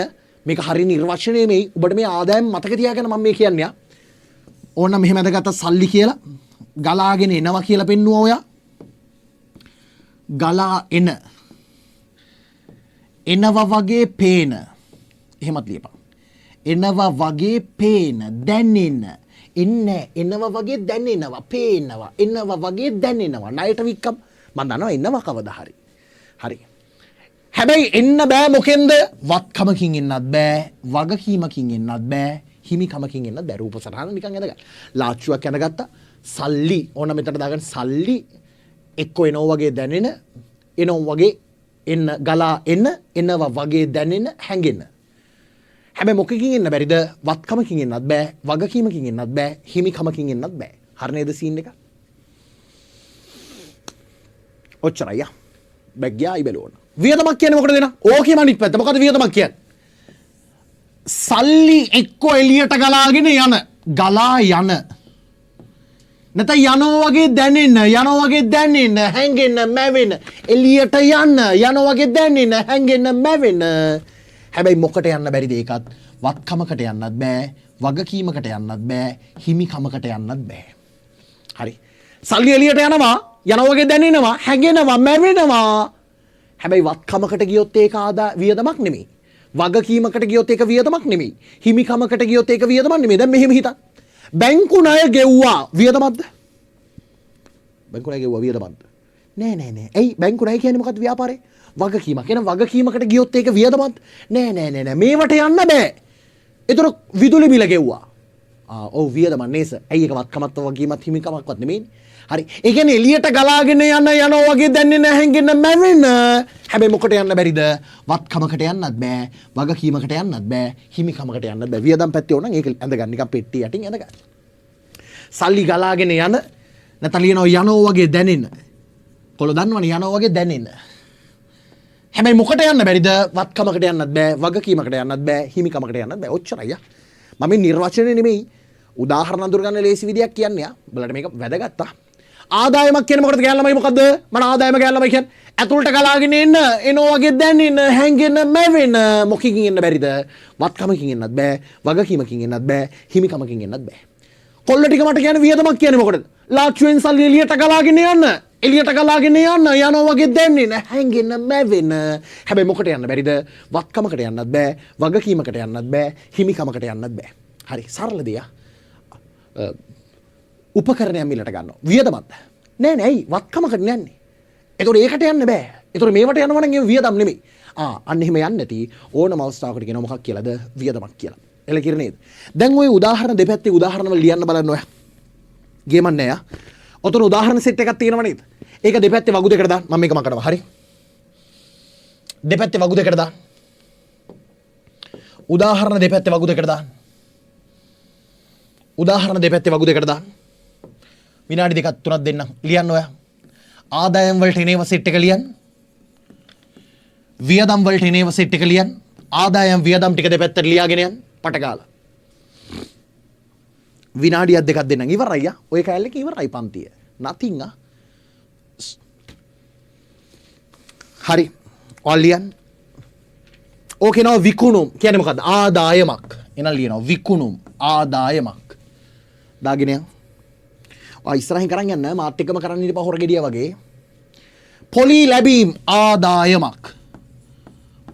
මේක හරිය නිර්වචනය නෙමෙයි. ඔබට මේ ආදායම් මතක තියාගන්න මම මේ කියන්නේ. ඕනනම් මෙහෙම අදගත්ත සල්ලි කියලා ගලාගෙන එනවා කියලා පෙන්නුවා ඔයා. ගලා එනවා වගේ පේන. එහෙමත් ලියපන්. එනවා වගේ පේන, දැනෙන. එනවා වගේ දැනෙනවා, පේනවා. එනවා වගේ දැනෙනවා. ණයට වික්කම් මම දන්නවා එනවා කවදා හරි. හරි. හැබැයි එන්න බෑ මොකෙන්ද? වත්කමකින් එන්නත් බෑ, වගකීමකින් එන්නත් බෑ, හිමිකමකින් එන්නත් බෑ. රූප සටහන නිකන් ඇඳගන්න. ලාච්චුවක් ඇඳගත්තා. සල්ලි ඕන මෙතන දාගන්න. සල්ලි එක්ක එනවා වගේ දැනෙන, එනවා වගේ එන්න ගලා එනවා වගේ දැනෙන, හැංගෙන. හැබැයි මොකකින් එන්න බැරිද? වත්කමකින් එන්නත් බෑ, වගකීමකින් එන්නත් බෑ, හිමිකමකින් එන්නත් බෑ. හරි නේද සීන් එක? ඔච්චරයි යා. බැග්ගයා ඉබලෝන. වියදමක් කියන්නේ මොකටද දෙනා? ඕකේම අනිත් පැත්ත. මොකද වියදමක් කියන්නේ? සල්ලි එක්ක එළියට ගලා යන නැත්නම් යනවා වගේ දැනෙන්න හැංගෙන්න මැවෙන්න එළියට යනවා වගේ දැනෙන්න හැංගෙන්න මැවෙන්න හැබැයි මොකට යන්න බැරිද ඒකත් වත්කමකට යන්නත් බෑ වගකීමකට යන්නත් බෑ හිමිකමකට යන්නත් බෑ හරි සල්ලි එළියට යනවා වගේ දැනෙනවා හැංගෙනවා මැවෙනවා හැබැයි වත්කමකට ගියොත් ඒක වියදමක් නෙමෙයි වගකීමකට ගියොත් ඒක වියදමක් නෙමෙයි හිමිකමකට ගියොත් ඒක වියදමක් නෙමෙයි දැන් මෙහෙම හිතන්න බැංකු ණය ගෙව්වා වියදමක්ද බැංකු ණය ගෙව්වා වියදමක්ද නෑ ඇයි බැංකු ණය කියන්නේ මොකද්ද ව්‍යාපාරේ වගකීමක් එහෙනම් වගකීමකට ගියොත් ඒක වියදමක්ද නෑ මේවට යන්න බෑ ඒතර විදුලි බිල ගෙව්වා ඔව් වියදමක් නේස ඇයි ඒක වත්කමත් වගකීමත් හිමිකමක්වත් නෙමෙයි හරි ඒ කියන්නේ එළියට ගලාගෙන යනවා වගේ දැනෙන්න හැංගෙන්න මැවෙන්න හැබැයි මොකට යන්න බැරිද වත්කමකට යන්නත් බෑ වගකීමකට යන්නත් බෑ හිමිකමකට යන්නත් බෑ වියදම් පැත්තේ ඕන නම් ඒක ඇඳගන්න නිකන් පෙට්ටිය යටින් ඇඳගන්න සල්ලි ගලාගෙන යන නැත්නම් යනවා වගේ දැනෙන්න කොළ දන්නවනේ යනවා වගේ දැනෙන්න හැබැයි මොකට යන්න බැරිද වත්කමකට යන්නත් බෑ වගකීමකට යන්නත් බෑ හිමිකමකට යන්නත් බෑ ඔච්චරයි මම නිර්වචනය නෙමෙයි උදාහරණ අඳුර ගන්න ලේසි විදියක් කියන්නේ බලන්න මේක වැදගත්තා ආදායමක් කියන්නේ මොකටද ගෑල්ලමයි මොකද්ද මම ආදායම ගෑල්ලමයි කියන්නේ ඇතුළට ගලාගෙන එනවා වගේ දැනෙන්න හැංගෙන්න මැවෙන්න මොකකින් එන්න බැරිද වත්කමකින් එන්නත් බෑ වගකීමකින් එන්නත් බෑ හිමිකමකින් එන්නත් බෑ කොල්ල ටික මට කියන්නේ වියදමක් කියන්නේ මොකටද ලාච්චුවෙන් සල්ලි එළියට ගලාගෙන යනවා වගේ දැනෙන්න හැංගෙන්න මැවෙන්න හැබැයි මොකට යන්න බැරිද වත්කමකට යන්නත් බෑ වගකීමකට යන්නත් බෑ හිමිකමකට යන්නත් බෑ හරි සරල දෙයක් උපකරණයක් මිලට ගන්නවා වියදමක්ද නෑ ඇයි වත්කමකට යන්නේ ඒතකොට ඒකට යන්න බෑ ඒතකොට මේවට යනවා නම් ඒ වියදම් නෙමෙයි අන්න එහෙම යන්නේ නැති ඕනම අවස්ථාවකට කියනවා මොකක් කියලාද වියදමක් කියලා එල කිර නේද දැන් ওই උදාහරණ දෙපැත්තේ උදාහරණ වල ලියන්න බලන්න ඔයා ගේමන්නේ ඔතන උදාහරණ සෙට් එකක් තියෙනව නේද ඒක දෙපැත්තේ වගු දෙකට දාන්න මම මේක මකනවා හරි දෙපැත්තේ වගු දෙකට දාන්න උදාහරණ දෙපැත්තේ වගු දෙකට දාන්න උදාහරණ දෙපැත්තේ වගු දෙකට දාන්න විනාඩි දෙකක් තුනක් දෙන්නම් ලියන්න ඔයා ආදායම් වලට එනේව සෙට් එක ලියන්න වියදම් වලට එනේව සෙට් එක ලියන්න ආදායම් වියදම් ටික දෙපැත්තට ලියාගෙන යන්න පට ගාලා විනාඩියක් දෙකක් දෙන්නම් ඉවරයි ඔය කැලේ ඉවරයි පන්තිය nothing හරි ඔල්ලියන් ඕකේ නෝ විකුණුම් කියන්නේ මොකද්ද ආදායමක් එනවා ලියනවා විකුණුම් ආදායමක් දාගෙන යන්න ඉස්සරහින් කරන් යන්න මාත් එක්කම කරන්න ඉඳපහ හොර ගෙඩිය වගේ පොලි ලැබීම් ආදායමක්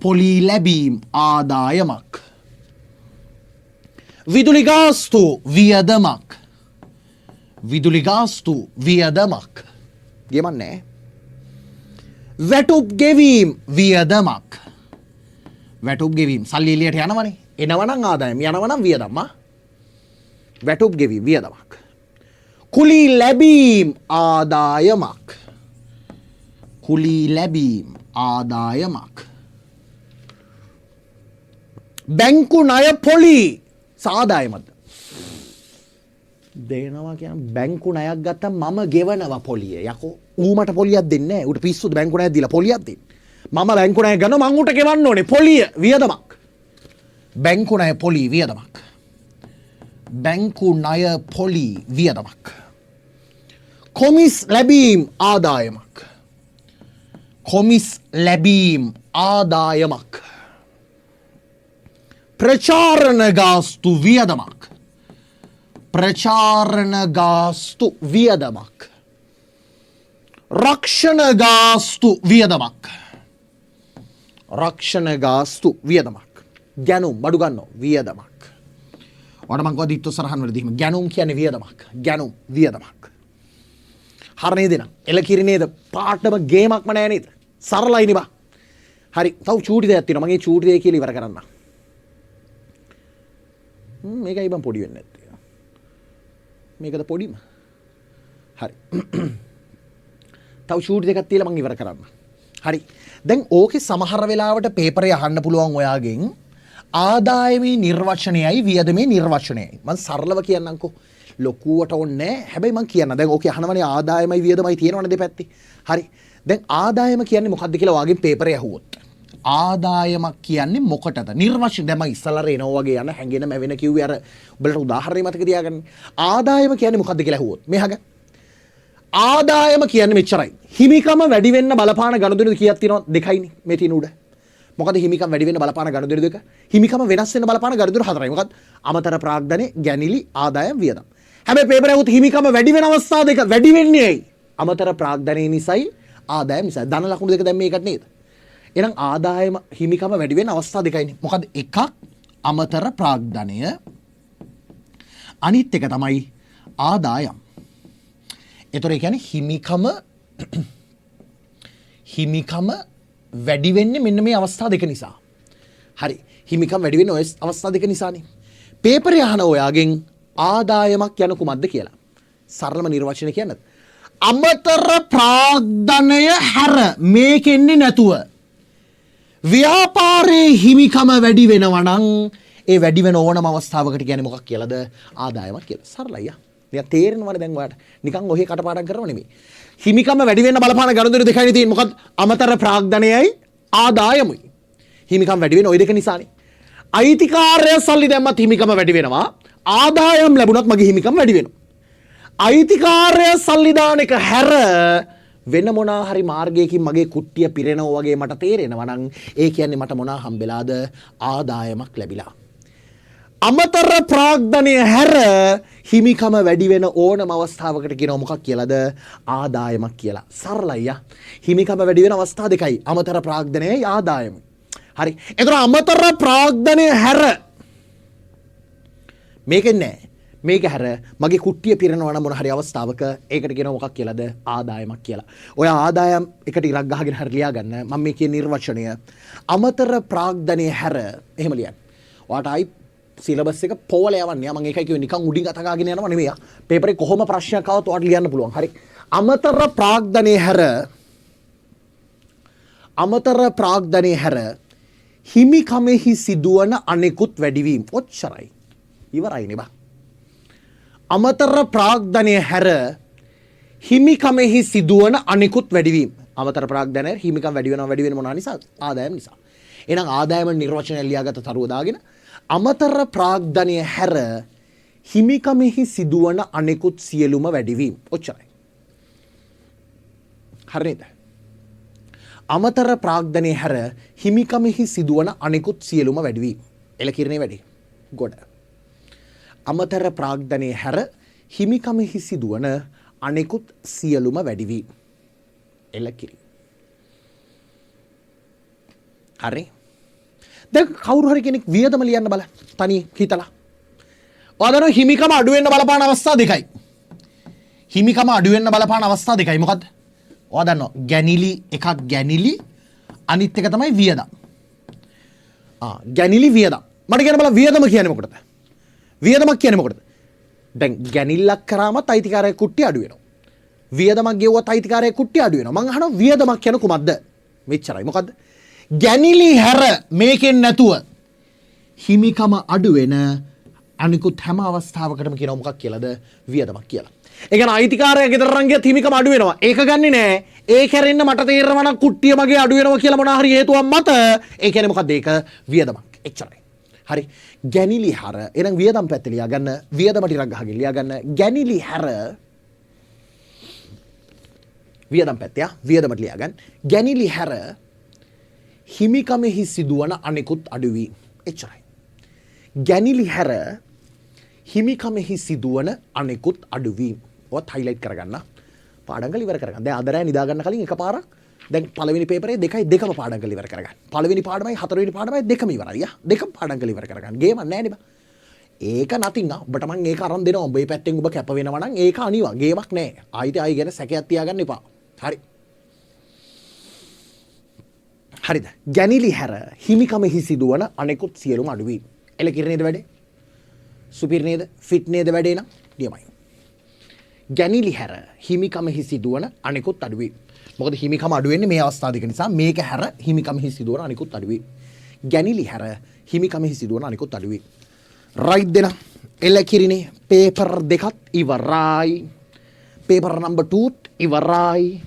පොලි ලැබීම් ආදායමක් විදුලි ගාස්තු වියදමක් විදුලි ගාස්තු වියදමක් ගියමන්නේ වැටුප් ගෙවීම් වියදමක් වැටුප් ගෙවීම් සල්ලි එළියට යනවනේ එනවනම් ආදායම යනවනම් වියදම වැටුප් ගෙවීම් වියදමක් කුලි ලැබීම් ආදායමක් කුලි ලැබීම් ආදායමක් බැංකු ණය පොලි සාදායමද දෙනවා කියන්නේ බැංකු ණයක් ගත්තම මම ගෙවනවා පොලිය යකෝ ඌ මට පොලියක් දෙන්නේ නැහැ ඌට පිස්සුද බැංකු ණයක් දීලා පොලියක් දෙන්නේ මම බැංකු ණය ගන්නවා මං ඌට ගෙවන්න ඕනේ පොලිය වියදමක් බැංකු ණය පොලි වියදමක් බැංකු ණය පොලි වියදමක් කොමිස් ලැබීම් ආදායමක් කොමිස් ලැබීම් ආදායමක් ප්‍රචාරණ ගාස්තු වියදමක් ප්‍රචාරණ ගාස්තු වියදමක් රක්ෂණ ගාස්තු වියදමක් රක්ෂණ ගාස්තු වියදමක් ගැනුම් බඩු ගන්නවා වියදමක් ඔයාලට මම කිව්වා ඉස්සරහන් වලදීම ගැනුම් කියන්නේ වියදමක් ගැනුම් වියදමක් හරි නේද එල කිරි නේද පාටම ගේමක්ම නෑ නේද සරලයි නේ බා හරි තව චූටි දෙයක් තියෙනවා මගේ චූටි දෙය කියලා ඉවර කරන්න මේකයි බං පොඩි වෙන්නේ නැත්තේ මේකද පොඩිම හරි තව චූටි දෙකක් තියලා මම ඉවර කරන්න හරි දැන් ඕකේ සමහර වෙලාවට පේපරේ අහන්න පුළුවන් ඔයාගෙන් ආදායමේ නිර්වචනයයි වියදමේ නිර්වචනයයි මම සරලව කියන්නම්කෝ ලොකුවට ඕනේ හැබැයි මම කියන්න දැන් ඕකේ අහනවනේ ආදායමයි වියදමයි තියෙනවනේ දෙපැත්තේ හරි දැන් ආදායම කියන්නේ මොකක්ද කියලා ඔයාගෙන් පේපරේ අහුවොත් ආදායමක් කියන්නේ මොකටද? නිර්වචන දැන් මම ඉස්සලර එනවා වගේ යන හැංගෙන මැවෙන කිව්වේ අර ඔබලට උදාහරණයක් මතක තියාගන්න. ආදායම කියන්නේ මොකද්ද කියලා අහුවොත්. මෙහග ආදායම කියන්නේ මෙච්චරයි. හිමිකම වැඩි වෙන්න බලපාන ගනුදෙනු කීයක් තියෙනවද? දෙකයිනේ මේ තියෙන උඩ. මොකද හිමිකම් වැඩි වෙන්න බලපාන ගනුදෙනු දෙක? හිමිකම වෙනස් වෙන්න බලපාන ගනුදෙනු හතරයි. මොකද අමතර ප්‍රාග්ධනය, ගැනිලි, ආදායම්, වියදම්. හැබැයි පේපරේ උත් හිමිකම වැඩි වෙන අවස්ථා දෙක වැඩි වෙන්නේ ඇයි? අමතර ප්‍රාග්ධනය නිසායි ආදායම් නිසා. ධන ලකුණු දෙක දැන් මේකට නේද? එහෙනම් ආදායම හිමිකම වැඩි වෙන අවස්ථා දෙකයිනේ. මොකද එකක් අමතර ප්‍රාග්ධනය, අනිත් එක තමයි ආදායම්. ඒතර ඒ කියන්නේ හිමිකම වැඩි වෙන්නේ මෙන්න මේ අවස්ථා දෙක නිසා. හරි. හිමිකම් වැඩි වෙන්නේ ඔය අවස්ථා දෙක නිසානේ. පේපරේ අහන ඔයාගෙන් ආදායමක් යන කුමක්ද කියලා. සරලම නිර්වචනය කියන්නද? අමතර ප්‍රාග්ධනය හැර මේකෙන්නේ නැතුව ව්‍යාපාරයේ හිමිකම වැඩි වෙනවා නම් ඒ වැඩි වෙන ඕනම අවස්ථාවකට කියන්නේ මොකක් කියලාද? ආදායමක් කියලා. සරලයි යා. නිකන් තේරෙනවද දැන් ඔයාලට? නිකන් ඔහේ කටපාඩම් කරනව නෙමෙයි. හිමිකම වැඩි වෙන්න බලපාන ගනුදෙනු දෙකයි තියෙන්නේ. මොකද අමතර ප්‍රාග්ධනයයි ආදායමුයි. හිමිකම් වැඩි වෙන ওই දෙක නිසානේ. අයිතිකාරය සල්ලි දැම්මත් හිමිකම වැඩි වෙනවා. ආදායම් ලැබුණත් මගේ හිමිකම් වැඩි වෙනවා. අයිතිකාරය සල්ලි දාන එක හැර වෙන මොනා හරි මාර්ගයකින් මගේ කුට්ටිය පිරෙනවා වගේ මට තේරෙනවා නම් ඒ කියන්නේ මට මොනා හම්බෙලාද? ආදායමක් ලැබිලා. අමතර ප්‍රාග්ධනය හැර හිමිකම වැඩි වෙන ඕනම අවස්ථාවකට කියනවා මොකක් කියලාද? ආදායමක් කියලා. සරලයි යා. හිමිකම වැඩි වෙන අවස්ථා දෙකයි. අමතර ප්‍රාග්ධනයයි ආදායම. හරි. ඒතර අමතර ප්‍රාග්ධනය හැර මේකෙන් නෑ. මේක හැර මගේ කුට්ටිය පිරෙනවා නම් මොන හරි අවස්ථාවක ඒකට කියනවා මොකක් කියලාද? ආදායමක් කියලා. ඔය ආදායම් එකට ඉරක් ගහගෙන හරි ලියා ගන්න. මම මේ කියන නිර්වචනය අමතර ප්‍රාග්ධනය හැර එහෙම ලියන්න. ඔයාට ආයි සිලබස් එක පොවල යවන්නේ. මම ඒකයි කිව්වේ නිකන් උඩින් අතගාගෙන යනවා නෙමෙයි. පේපරේ කොහොම ප්‍රශ්නයක් ආවත් ඔයාට ලියන්න පුළුවන්. හරි. අමතර ප්‍රාග්ධනය හැර හිමිකමෙහි සිදුවන අනෙකුත් වැඩිවීම. ඔච්චරයි. ඉවරයි නේ බා. අමතර ප්‍රාග්ධනය හැර හිමිකමෙහි සිදුවන අනෙකුත් වැඩිවීම. අමතර ප්‍රාග්ධනය හිමිකම් වැඩි වෙන මොනවා නිසා? ආදායම නිසා. එහෙනම් ආදායම නිර්වචනය ලියාගත්ත තරුව දාගෙන අමතර ප්‍රාග්ධනය හැර හිමිකමෙහි සිදුවන අනෙකුත් සියලුම වැඩිවීම. ඔච්චරයි. හරිද? අමතර ප්‍රාග්ධනය හැර හිමිකමෙහි සිදුවන අනෙකුත් සියලුම වැඩිවීම. එලකිරණේ වැඩි. ගොඩ. අමතර ප්‍රාග්ධනය හැර හිමිකමෙහි සිදුවන අනෙකුත් සියලුම වැඩිවීම. එලකිරි. හරි. දැන් කවුරු හරි කෙනෙක් වියදම ලියන්න බලන්න. තනියෙන් හිතලා. ඔයාලා හිමිකම අඩු වෙන්න බලපාන අවස්ථා දෙකයි. හිමිකම අඩු වෙන්න බලපාන අවස්ථා දෙකයි. මොකද්ද? ඔයා දන්නවා. ගැනිලි එකක් ගැනිලි අනිත් එක තමයි වියදම්. ගැනිලි වියදම්. මට කියන්න බලන්න වියදම කියන්නේ මොකටද? වියදමක් කියන්නේ මොකටද? දැන් ගැනිල්ලක් කරාමත් අයිතිකාරයේ කුට්ටිය අඩු වෙනවා. වියදමක් ගෙවුවත් අයිතිකාරයේ කුට්ටිය අඩු වෙනවා. මං අහනවා වියදමක් කියන කුමක්ද? මෙච්චරයි. මොකද්ද? ගැනිලි හැර මේකෙන් නැතුව හිමිකම අඩු වෙන අනිකුත් හැම අවස්ථාවකටම කියනවා මොකක් කියලාද? වියදමක් කියලා. ඒ කියන්නේ අයිතිකාරයා ගෙදර රන් ගියත් හිමිකම අඩු වෙනවා. ඒක ගන්නෙ නෑ. ඒ කැරෙන්න මට තේරෙනවා නම් කුට්ටිය මගේ අඩු වෙනවා කියලා මොනවා හරි හේතුවක් මත ඒ කියන්නේ මොකද්ද? ඒක වියදමක්. එච්චරයි. හරි. ගැනිලි හැර එහෙනම් වියදම් පැත්ත ලියා ගන්න. වියදම ටිකක් ගහගෙන ලියා ගන්න. ගැනිලි හැර වියදම් පැත්ත වියදමට ලියා ගන්න. ගැනිලි හැර හිමිකමෙහි සිදුවන අනෙකුත් අඩුවීම. එච්චරයි. ගැනිලි හැර හිමිකමෙහි සිදුවන අනෙකුත් අඩුවීම. ඔත් හයිලයිට් කරගන්න. පාඩම් කරලා ඉවර කරගන්න. දැන් අද රෑ නිදා ගන්න කලින් එකපාරක් දැන් පළවෙනි පේපරේ දෙකම පාඩම් කරලා ඉවර කරගන්න. පළවෙනි පාඩමයි හතරවෙනි පාඩමයි දෙකම ඉවරයි. දෙකම පාඩම් කරලා ඉවර කරගන්න. ගේමක් නෑ නේ බා. ඒක නතින් ඔබට මම ඒක අරන් දෙනවා. ඔබ මේ පැත්තෙන් ඔබ කැප වෙනවා නම් ඒක අනිවා. ගේමක් නෑ. ආයිත් ආයි ගැන සැකයක් තියාගන්න එපා. හරි. හරිද? ගැනිලි හැර හිමිකමෙහි සිදුවන අනෙකුත් සියලුම අඩුවීම්. එලකිර නේද වැඩේ? සුපිරි නේද? ෆිට් නේද වැඩේ නම්? නියමයි. ගැනිලි හැර හිමිකමෙහි සිදුවන අනෙකුත් අඩුවීම්. මොකද හිමිකම අඩු වෙන්නේ මේ අවස්ථා දෙක නිසා. මේක හැර හිමිකමෙහි සිදුවන අනෙකුත් අඩුවීම්. ගැනිලි හැර හිමිකමෙහි සිදුවන අනෙකුත් අඩුවීම්. රයිට් දෙන. එලකිරිනේ පේපර් දෙකත් ඉවරයි. පේපර් නම්බර් 2 ඉවරයි.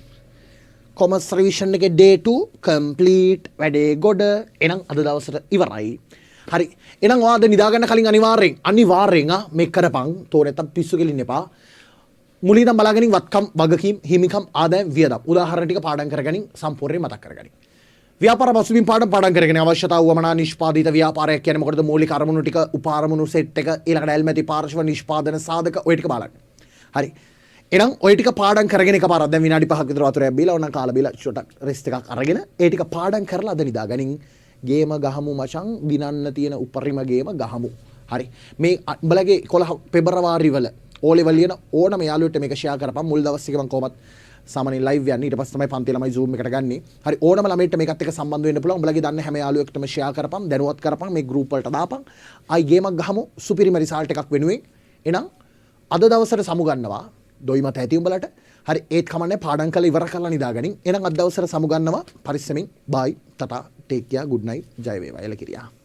කොමර්ස් රිවිෂන් එකේ day 2 complete වැඩේ ගොඩ එහෙනම් අද දවසට ඉවරයි. හරි. එහෙනම් ඔයාද නිදාගන්න කලින් අනිවාර්යෙන් මේක කරපන්. තෝ නැත්තම් පිස්සු කෙලින්න එපා. මුලින් ඉඳන් බලාගනින් වත්කම් වගකීම් හිමිකම් ආදායම් වියදම් උදාහරණ ටික පාඩම් කරගනින් සම්පූර්ණයෙන් මතක් කරගනින්. ව්‍යාපාර පසුබිම් පාඩම් පාඩම් කරගෙන අවශ්‍යතාව වමනා නිෂ්පාදිත ව්‍යාපාරයක් කියන්නේ මොකටද මූලික අරමුණු ටික උපාරමුණු සෙට් එක ඊළඟට ඇල්මැති පාර්ශ්ව නිෂ්පාදන සාධක ඔය ටික බලන්න. හරි. එහෙනම් ඔය ටික පාඩම් කරගෙන එකපාරක් දැන් විනාඩි 5ක් විතර වතුරයක් බීලා ඕන කාලා බීලා ෂොටක් රෙස්ට් එකක් අරගෙන ඒ ටික පාඩම් කරලා අද නිදාගනින් ගේම ගහමු මචං දිනන්න තියෙන උපරිම ගේම ගහමු. හරි. මේ උඹලගේ 11 පෙබරවාරි වල O level ලියන ඕනම යාළුවෙක්ට මේක ෂෙයා කරපන්. මුල් දවස් එකේ මම කොහොමත් සාමාන්‍යයෙන් ලයිව් යන්නේ. ඊට පස්සේ තමයි පන්ති ළමයි Zoom එකට ගන්නේ. හරි ඕනම ළමයෙක්ට මේකත් එක්ක සම්බන්ධ වෙන්න පුළුවන්. උඹලගේ දන්න හැම යාළුවෙක්ටම ෂෙයා කරපන්. දැනුවත් කරපන්. මේ group වලට දාපන්. ආයි ගේමක් ගහමු. සුපිරිම රිසල්ට් එකක් වෙනුවෙන්. එහෙනම් අද දවසට සමු ගන්නවා. දොයි මත ඇති උඹලට. හරි ඒත් කමන්නේ පාඩම් කරලා ඉවර කරලා නිදාගනින්. එහෙනම් අද දවසට සමු ගන්නවා. පරිස්සමින්. bye. tata. take care. good night. ජය වේවා. එල කිරියා.